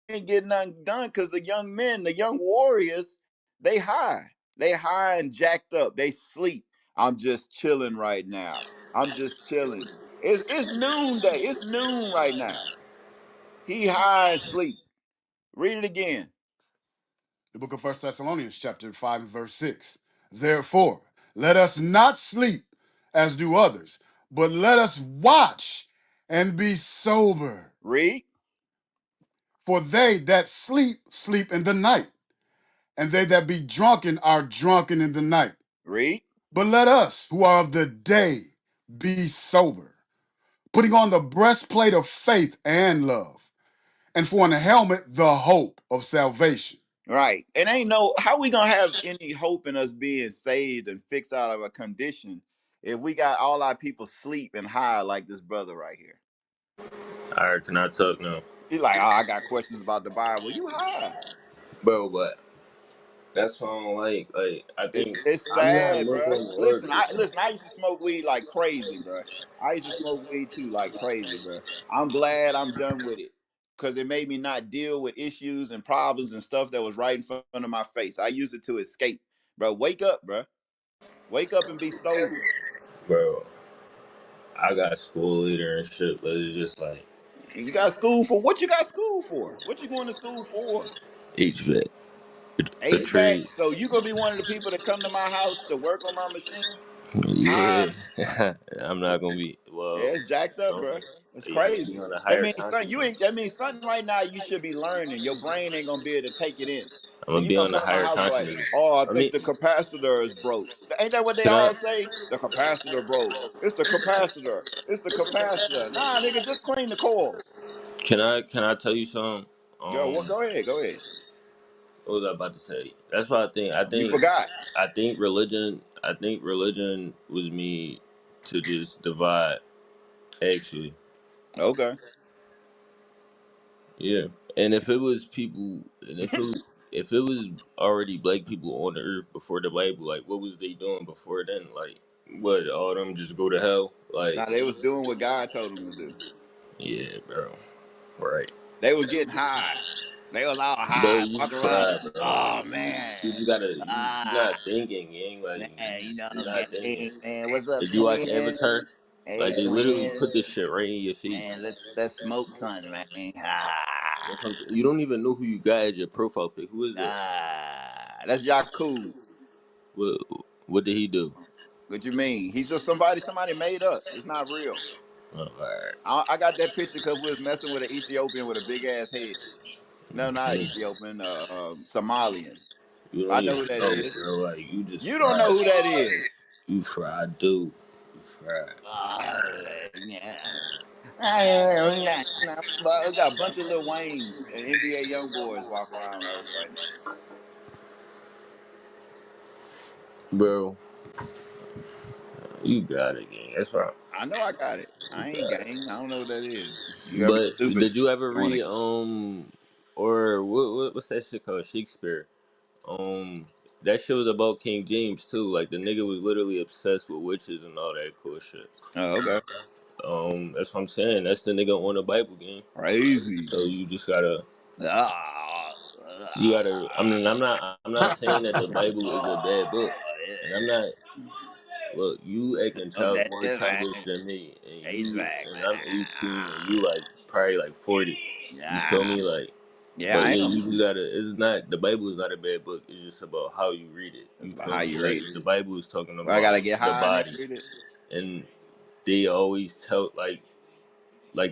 Ain't getting nothing done because the young men, the young warriors, they high. They high and jacked up. They sleep. I'm just chilling right now. I'm just chilling. It's noonday. It's noon right now. He high and sleep. Read it again. The book of First Thessalonians, chapter 5 and verse 6. Therefore, let us not sleep as do others, but let us watch and be sober. Read. For they that sleep, sleep in the night, and they that be drunken are drunken in the night. Read. But let us, who are of the day, be sober, putting on the breastplate of faith and love, and for an helmet, the hope of salvation. Right. And ain't no how we gonna have any hope in us being saved and fixed out of a condition if we got all our people sleep and high like this brother right here. All right, can I talk now, He's like, oh, I got questions about the Bible. You high. bro? But That's why I don't like. I think It's I'm not sad, bro. Muslim or Listen. Christian. I used to smoke weed like crazy, bro. I used to smoke weed too, like crazy, bro. I'm glad I'm done with it because it made me not deal with issues and problems and stuff that was right in front of my face. I used it to escape, bro. Wake up, bro. Wake up and be sober. Bro, I got school leader and shit, but it's just like You got school for what? You got school for? What you going to school for? HVAC, a HVAC. trade. So you gonna be one of the people that come to my house to work on my machine? Yeah, Huh? I'm not gonna be. Yeah, Well, it's jacked up, no, bro. It's yeah, I'm gonna be crazy. on a That higher means something you consciousness. ain't. That means something right now you should be learning. Your brain ain't gonna be able to take it in. I'm So gonna you be gonna on a come to my higher house like, consciousness. oh, I I think mean, the capacitor is broke. Ain't that what they can I? all say? The capacitor broke. It's the capacitor. It's the capacitor. Nah, nigga, just clean the coils. Can I tell you something? Go what? Go ahead. Go ahead. What was I about to say? That's what I think. I You think forgot. I think religion. I think religion was me to just divide. Actually, Okay. yeah. And if it was people, and if it was already black people on the earth before the Bible, like what was they doing before then? Like what? All of them just go to hell? Now Like they was doing what God told them to do. yeah, bro. Right. They was getting high. They was all Bro, high, you walk around. try, bro. Oh You man. just gotta. You Ah not thinking, gang. Like man, you know, you're not thinking. gang, man. What's up, Did you watch twin? Avatar? Like Hey, they literally twin. put this shit right in your face. Man, let's smoke something, man. That's what I'm saying. You don't even know who you got as your profile pic. Who is that? That's Yakub. What What did he do? What you mean? He's just somebody made up. It's not real. Oh, all right. I got that picture because we was messing with an Ethiopian with a big ass head. No, not Mm. Ethiopian. Somalian. You don't I know even who that know, is. bro. Like you just You don't know fried. who that is. You fried, dude. You fried. Yeah. I don't know. But we got a bunch of Lil Waynes and NBA young boys walking around Earth right now. Bro, you got it, gang. That's right. I know I got it. You I ain't got it. gang. I don't know what that is. You gotta be But stupid. did you ever You wanna read or what's that shit called? Shakespeare. That shit was about King James too. Like the nigga was literally obsessed with witches and all that cool shit. Oh, okay. That's what I'm saying. That's the nigga on the Bible game. Crazy. So you just gotta, Ah, you gotta. I mean, I'm not saying that the Bible is a bad book, yeah. and I'm not. Look, you acting Oh, that more is man. childish than me, HVAC, and I'm 18, and man. you like probably like 40. You feel Yeah, me? Like, yeah, but I yeah, am. you just gotta. It's not the Bible is not a bad book. It's just about how you read it. That's You about feel how me? you Like read it. the Bible is talking Well, I about gotta get the high and then body, read it. and they always tell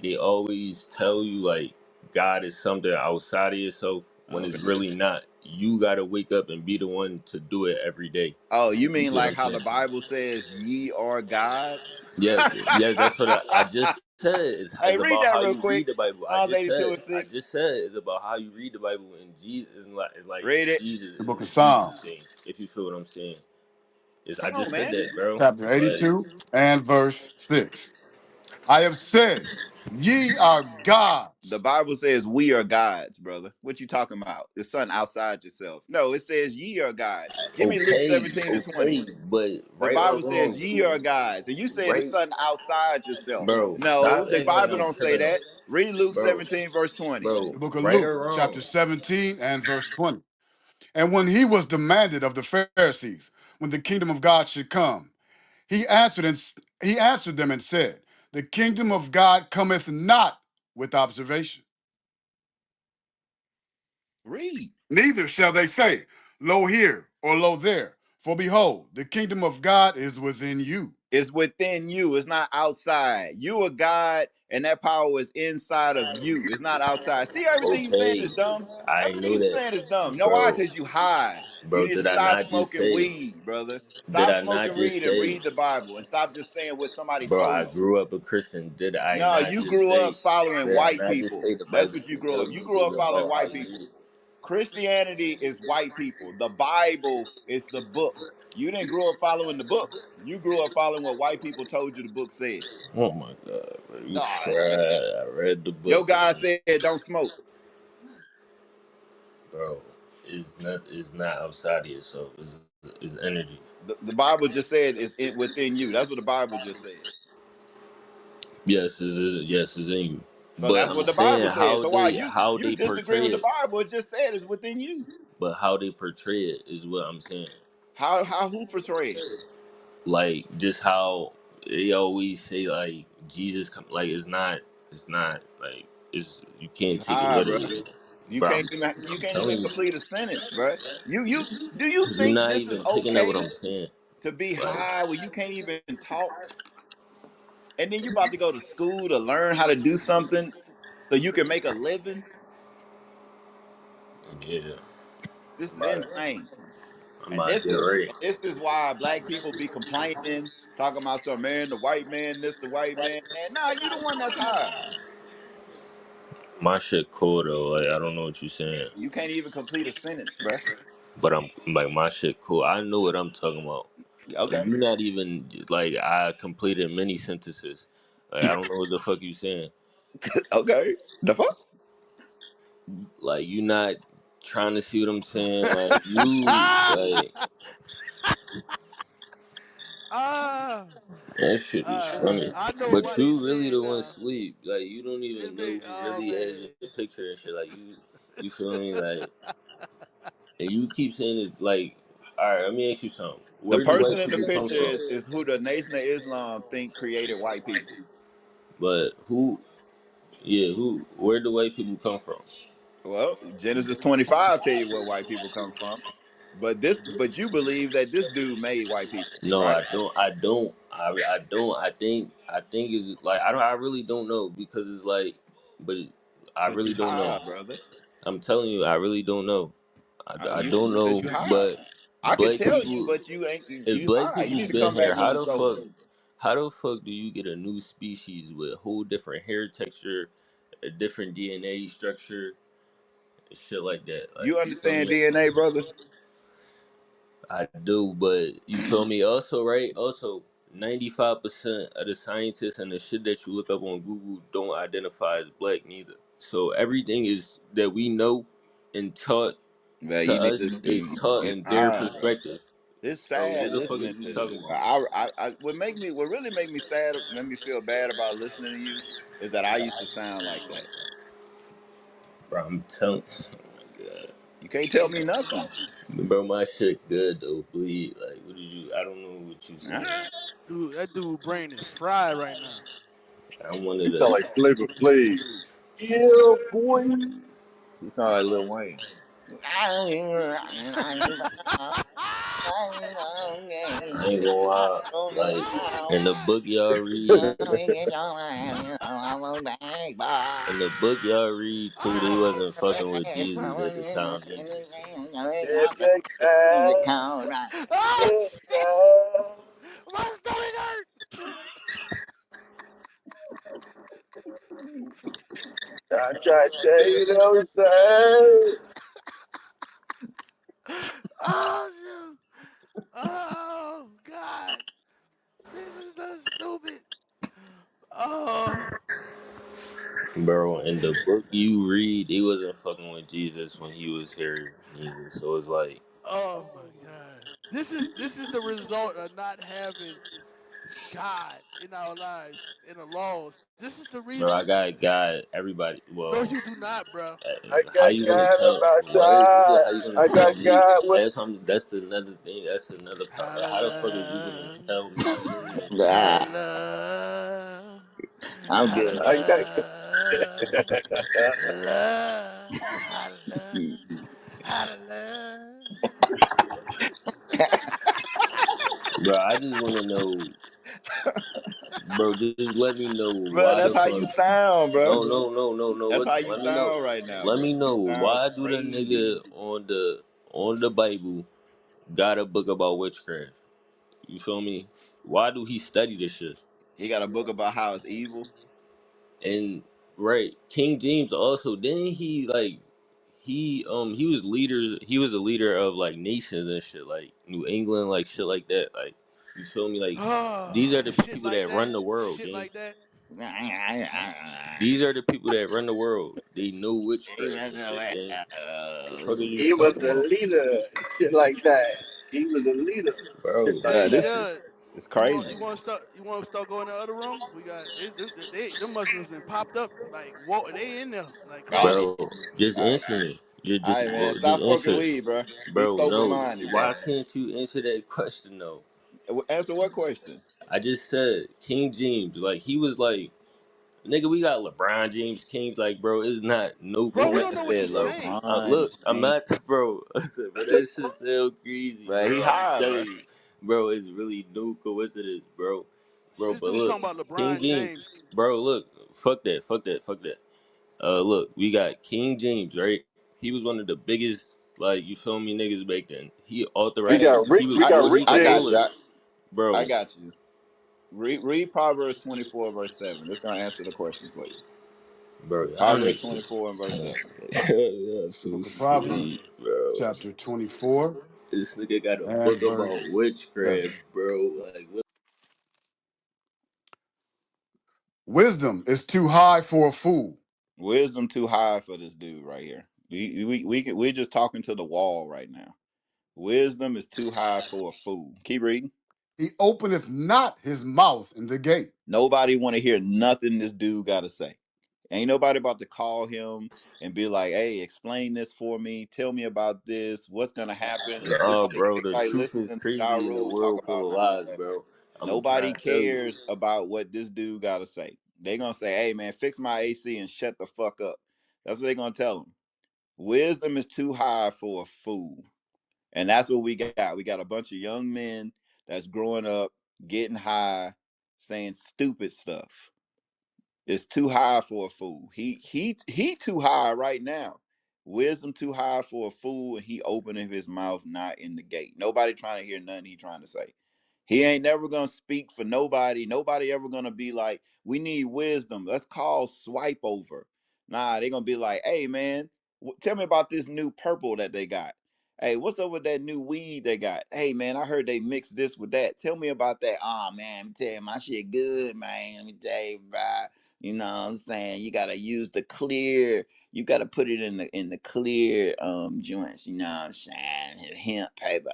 they always tell you like God is something outside of yourself when Okay. it's really not. You gotta wake up and be the one to do it every day. Oh, you You mean see what like I'm how the saying? Bible says, "Ye are gods"? Yes, yes, that's what I just said. Hey, Is read about that how real you quick. read the Bible. Psalms 82:6. I just said it's about how you read the Bible, and Jesus is like Read it. Jesus The is book the of Jesus Psalms, thing. If you feel what I'm saying, I Come on, just said man. that, bro. chapter Like, 82 and verse 6. I have said, ye are The gods. Bible says we are gods, brother. What you talking about? It's something outside yourself. No, it says ye are gods. Give me Luke okay, 17:20. okay, but The right or Bible says wrong, ye too, are gods. And you said it's right, something outside yourself. bro. No, Stop the acting like Bible I'm don't say tripping, that. Read Luke bro, 17, verse 20. The bro. book of Right Luke, or chapter wrong, 17 and verse 20. And when he was demanded of the Pharisees when the kingdom of God should come, he answered them and said, the kingdom of God cometh not with observation. Read. Neither shall they say, lo here or lo there. For behold, the kingdom of God is within you. It's within you. It's not outside. You are God, and that power is inside of you. It's not outside. See, everything you're saying okay. is dumb. I Everything know you're that, saying is dumb. You know why? bro. Because you high. You Bro, need to did I stop not just smoking say? weed, brother. Did Stop I smoking not just weed and say? read the Bible, and stop just saying what somebody Bro, told I you. grew up a Christian. Did I No, not you just grew say? up following Did I white not just people. say the That's Bible what you can grew tell up. You you grew up it's following about how white you read people. it? Christianity is white people. The Bible is the book. You didn't grow up following the book. You grew up following what white people told you the book said. Oh my god, bro. You Oh, tried. I read the your book, God man. said don't smoke. Bro. is not outside of yourself. Is energy. The Bible just said it's within you. That's what the Bible just said. Yes, is in you. So But that's what I'm the Bible saying says. So why how you they disagree portray with the it, Bible? It just said it's within you. but how they portray it is what I'm saying. How who portray it? Like just how they always say like Jesus come like it's not like it's you can't take it Nah, bro. literally. You But can't even you I'm can't even telling you, complete a sentence, bro. You do you you're think not this is even picking up what okay I'm saying. to be Like high when you can't even talk? And then you about to go to school to learn how to do something so you can make a living? yeah, This I'm is about to, insane. I'm And about to this get is right. and this is why black people be complaining, talking about some man, the white man, this the white man. Man, nah, you the one that's high. My shit cool though. Like I don't know what you're saying, You can't even complete a sentence, bruh. but I'm like my shit cool. I know what I'm talking about. Okay. You're not even like I completed many sentences. Like I don't know what the fuck you saying. Okay. The fuck? Like you not trying to see what I'm saying. Like you like ah, that shit is funny. I know But why they you really say it the one now. sleep. Like you don't It even know make who oh really has man. your picture and shit. Like you feel me? Like and you keep saying it like. All right, let me ask you something. The Where do person white in the people come picture from? is who the Nation of Islam think created white people. But who? Yeah, who? Where do white people come from? Well, Genesis 25 tell you where white people come from. But you believe that this dude made white people, No, right? I don't. I don't. I don't. I think it's like I don't. I really don't know because it's like, but I Cause really you don't know. high, brother. I'm telling you, I really don't know. I You don't cause know. you high. But I could black tell you, people, but you ain't you, if you black high. You people need to been come here, back when you sober. how the fuck do you get a new species with a whole different hair texture, a different DNA structure, and shit like that? Like You you feel understand me? DNA, brother? I do, but you feel me? Also, right? Also, 95% of the scientists and the shit that you look up on Google don't identify as black neither. So everything is that we know and taught Man, to you need to us is taught you in their high, bro. perspective. It's So sad what the fuck listening is you to talking this. about? What really make me sad, make me feel bad about listening to you, is that I used to sound like that. Bro, I'm telling. Oh my god, You can't tell me nothing. bro, my shit good though. Bleed. Like, what did you? I don't know what you All saying. right. Dude, that dude brain is fried right now. I'm one of You sound the. like Flavor Flav. Yeah, boy. You sound like Lil Wayne. I ain't gonna lie. Like in the book y'all read. In the book y'all read too, they oh wasn't fucking shit. with Jesus at the time, did they? Oh shit. My stomach hurt. I tried to tell you know what I'm saying. Oh shoot. Oh God. This is so stupid. Oh. Bro, in the book you read, they wasn't fucking with Jesus when he was here neither. So it's like, Oh my God. This is the result of not having God in our lives, in the laws. This is the bro, I reason. got God, everybody. No, Well, you do not, bro. I how got you gonna God on tell my what? side. How you gonna I tell got me? God with That's another thing. That's another part. How the fuck is you gonna Hallelujah. tell me you're in Jesus? Hallelujah. I'm good. I got Hallelujah. Hallelujah. Hallelujah. Hallelujah. Bro, I just wanna know, bro. Just let me know Bro, why that's the how fuck. you sound, bro. No. That's how Listen, you let me know. sound right now, Let bro. me You know sound why do the crazy. nigga on the Bible got a book about witchcraft? You feel me? Why do he study this shit? He got a book about how it's evil. And right, King James also didn't he like he was leader he was a leader of like nations and shit like New England like shit like that like you feel me like these Oh, are the shit people like that run that. the world, Shit gang. like that. These are the people that run the world. They know He witchcraft and messing shit, with. gang. The fuck are you He was talking the about, leader, shit like that. He was a leader, shit bro? like Hey, This that. Judge, is you crazy. want to start going to other rooms? We got them Muslims and popped up like whoa, they in there like All right, crazy. Bro, just all right, answer me. all right, man. Just Stop smoking answer, weed, bro. Be bro. sober No, minded, bro. why can't you answer that question though? Answer what question? I just said King James, like he was like, nigga, we got LeBron James Kings, like, bro, it's not no Bro, we Nigga don't know coincidence, what you're said bro. saying. LeBron Look, I'm James, not, bro. I said, bro, that shit sound crazy, but he bro. I'm high, bro. telling you, bro, it's really no coincidence, bro. Bro, This but dude look, talking about King LeBron James, James. bro, look, fuck that. Look, we got King James, right? He was one of the biggest, like, you feel me, niggas back then. He Hey, authorized, he was We got Rick he I the got James. you. ruler, I bro. got you. Read Proverbs 24, verse 7. That's gonna answer the question for you. Bro, y'all Proverbs niggas, 24 and verse 7. y'all so Book of Proverbs, sleep, bro. chapter 24 This nigga got a and book about verse 7. witchcraft, bro. Like, Wisdom is too high for a fool. Wisdom too high for this dude right here. We're just talking to the wall right now. Wisdom is too high for a fool. Keep reading. He openeth not his mouth in the gate. Nobody want to hear nothing this dude got to say. Ain't nobody about to call him and be like, "Hey, explain this for me. Tell me about this. What's gonna happen?" nah, bro, the Nobody truth is listening to Ja crazy in a Rule talk world about full of none of lies, that. bro. I'm Nobody trying to tell you, cares about what this dude got to say. They gonna say, "Hey, man, fix my AC and shut the fuck up." That's what they gonna tell him. Wisdom is too high for a fool, and that's what we got. We got a bunch of young men that's growing up, getting high, saying stupid stuff. It's too high for a fool. He too high right now. Wisdom too high for a fool, and he opening his mouth not in the gate. Nobody trying to hear nothing he trying to say. He ain't never gonna speak for nobody. Nobody ever gonna be like, we need wisdom. Let's call swipe over. Nah, they gonna be like, hey man, tell me about this new purple that they got. Hey, what's up with that new weed they got? Hey man, I heard they mixed this with that. Tell me about that. Oh man, let me tell you, my shit good, man. Let me tell you, bro. You know what I'm saying? You gotta use the clear. You gotta put it in the clear joints. You know what I'm saying? Hemp paper.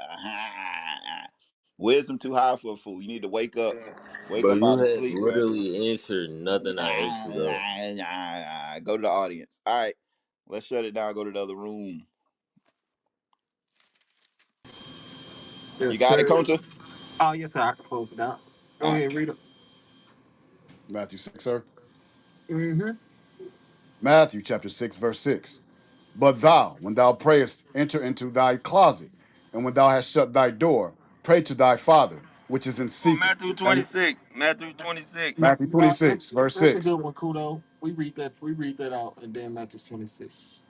Wisdom too high for a fool. You need to wake up. Wake bro. up You out of have sleep, bro. literally answered nothing I asked you, though. Go to the audience. All right, let's shut it down. Go to the other room. You Yes, got it, sir. Conta? Oh, yes, sir. I can close it down. All Go right. ahead, read it. Matthew 6, sir. Mm-hmm. Matthew chapter 6, verse 6. But thou, when thou prayest, enter into thy closet, and when thou hast shut thy door, pray to thy Father, which is in Oh, secret. Matthew And 26. Matthew 26. Matthew 26, verse That's a 6. good one, Kudo. We read that. We read that out, and then Matthew 26.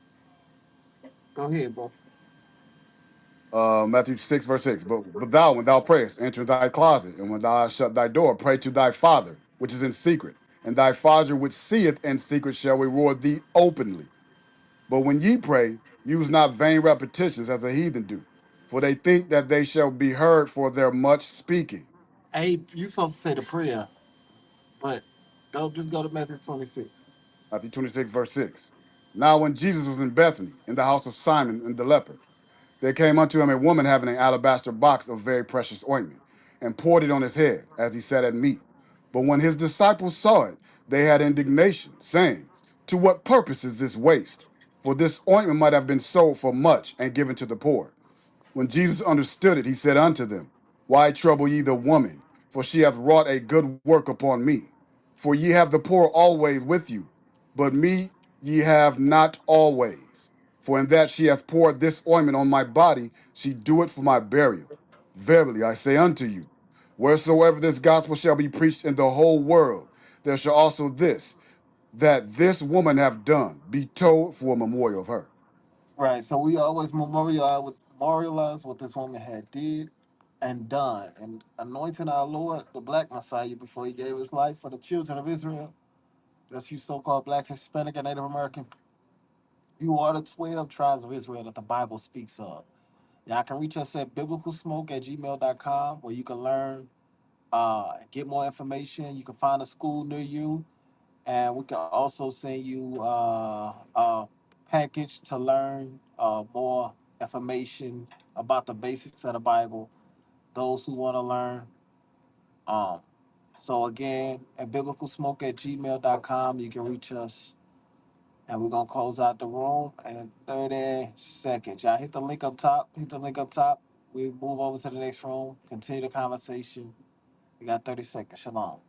Go ahead, bro. Matthew 6, verse 6. But thou, when thou prayest, enter thy closet, and when thou hast shut thy door, pray to thy Father, which is in secret. And thy Father, which seeth in secret, shall reward thee openly. But when ye pray, use not vain repetitions as the heathen do, for they think that they shall be heard for their much speaking. Hey, you supposed to say the prayer, but just go to Matthew 26. Matthew 26, verse 6. Now, when Jesus was in Bethany, in the house of Simon and the leper, there came unto him a woman having an alabaster box of very precious ointment, and poured it on his head, as he sat at meat. But when his disciples saw it, they had indignation, saying, to what purpose is this waste? For this ointment might have been sold for much and given to the poor. When Jesus understood it, he said unto them, why trouble ye the woman? For she hath wrought a good work upon me. For ye have the poor always with you, but me ye have not always. For in that she hath poured this ointment on my body, she do it for my burial. Verily I say unto you, wheresoever this gospel shall be preached in the whole world, there shall also this, that this woman have done, be told for a memorial of her. Right. So we always memorialize what this woman had did and done, and anointing our Lord, the Black Messiah, before He gave His life for the children of Israel. That's you, so-called Black, Hispanic, and Native American. You are the 12 tribes of Israel that the Bible speaks of. Y'all can reach us at biblicalsmoke@gmail.com, where you can learn, get more information. You can find a school near you. And we can also send you a package to learn more information about the basics of the Bible. Those who want to learn. Um, so again, at biblicalsmoke@gmail.com, you can reach us. And we're gonna close out the room in 30 seconds. Y'all hit the link up top. Hit the link up top. We move over to the next room. Continue the conversation. We got 30 seconds. Shalom.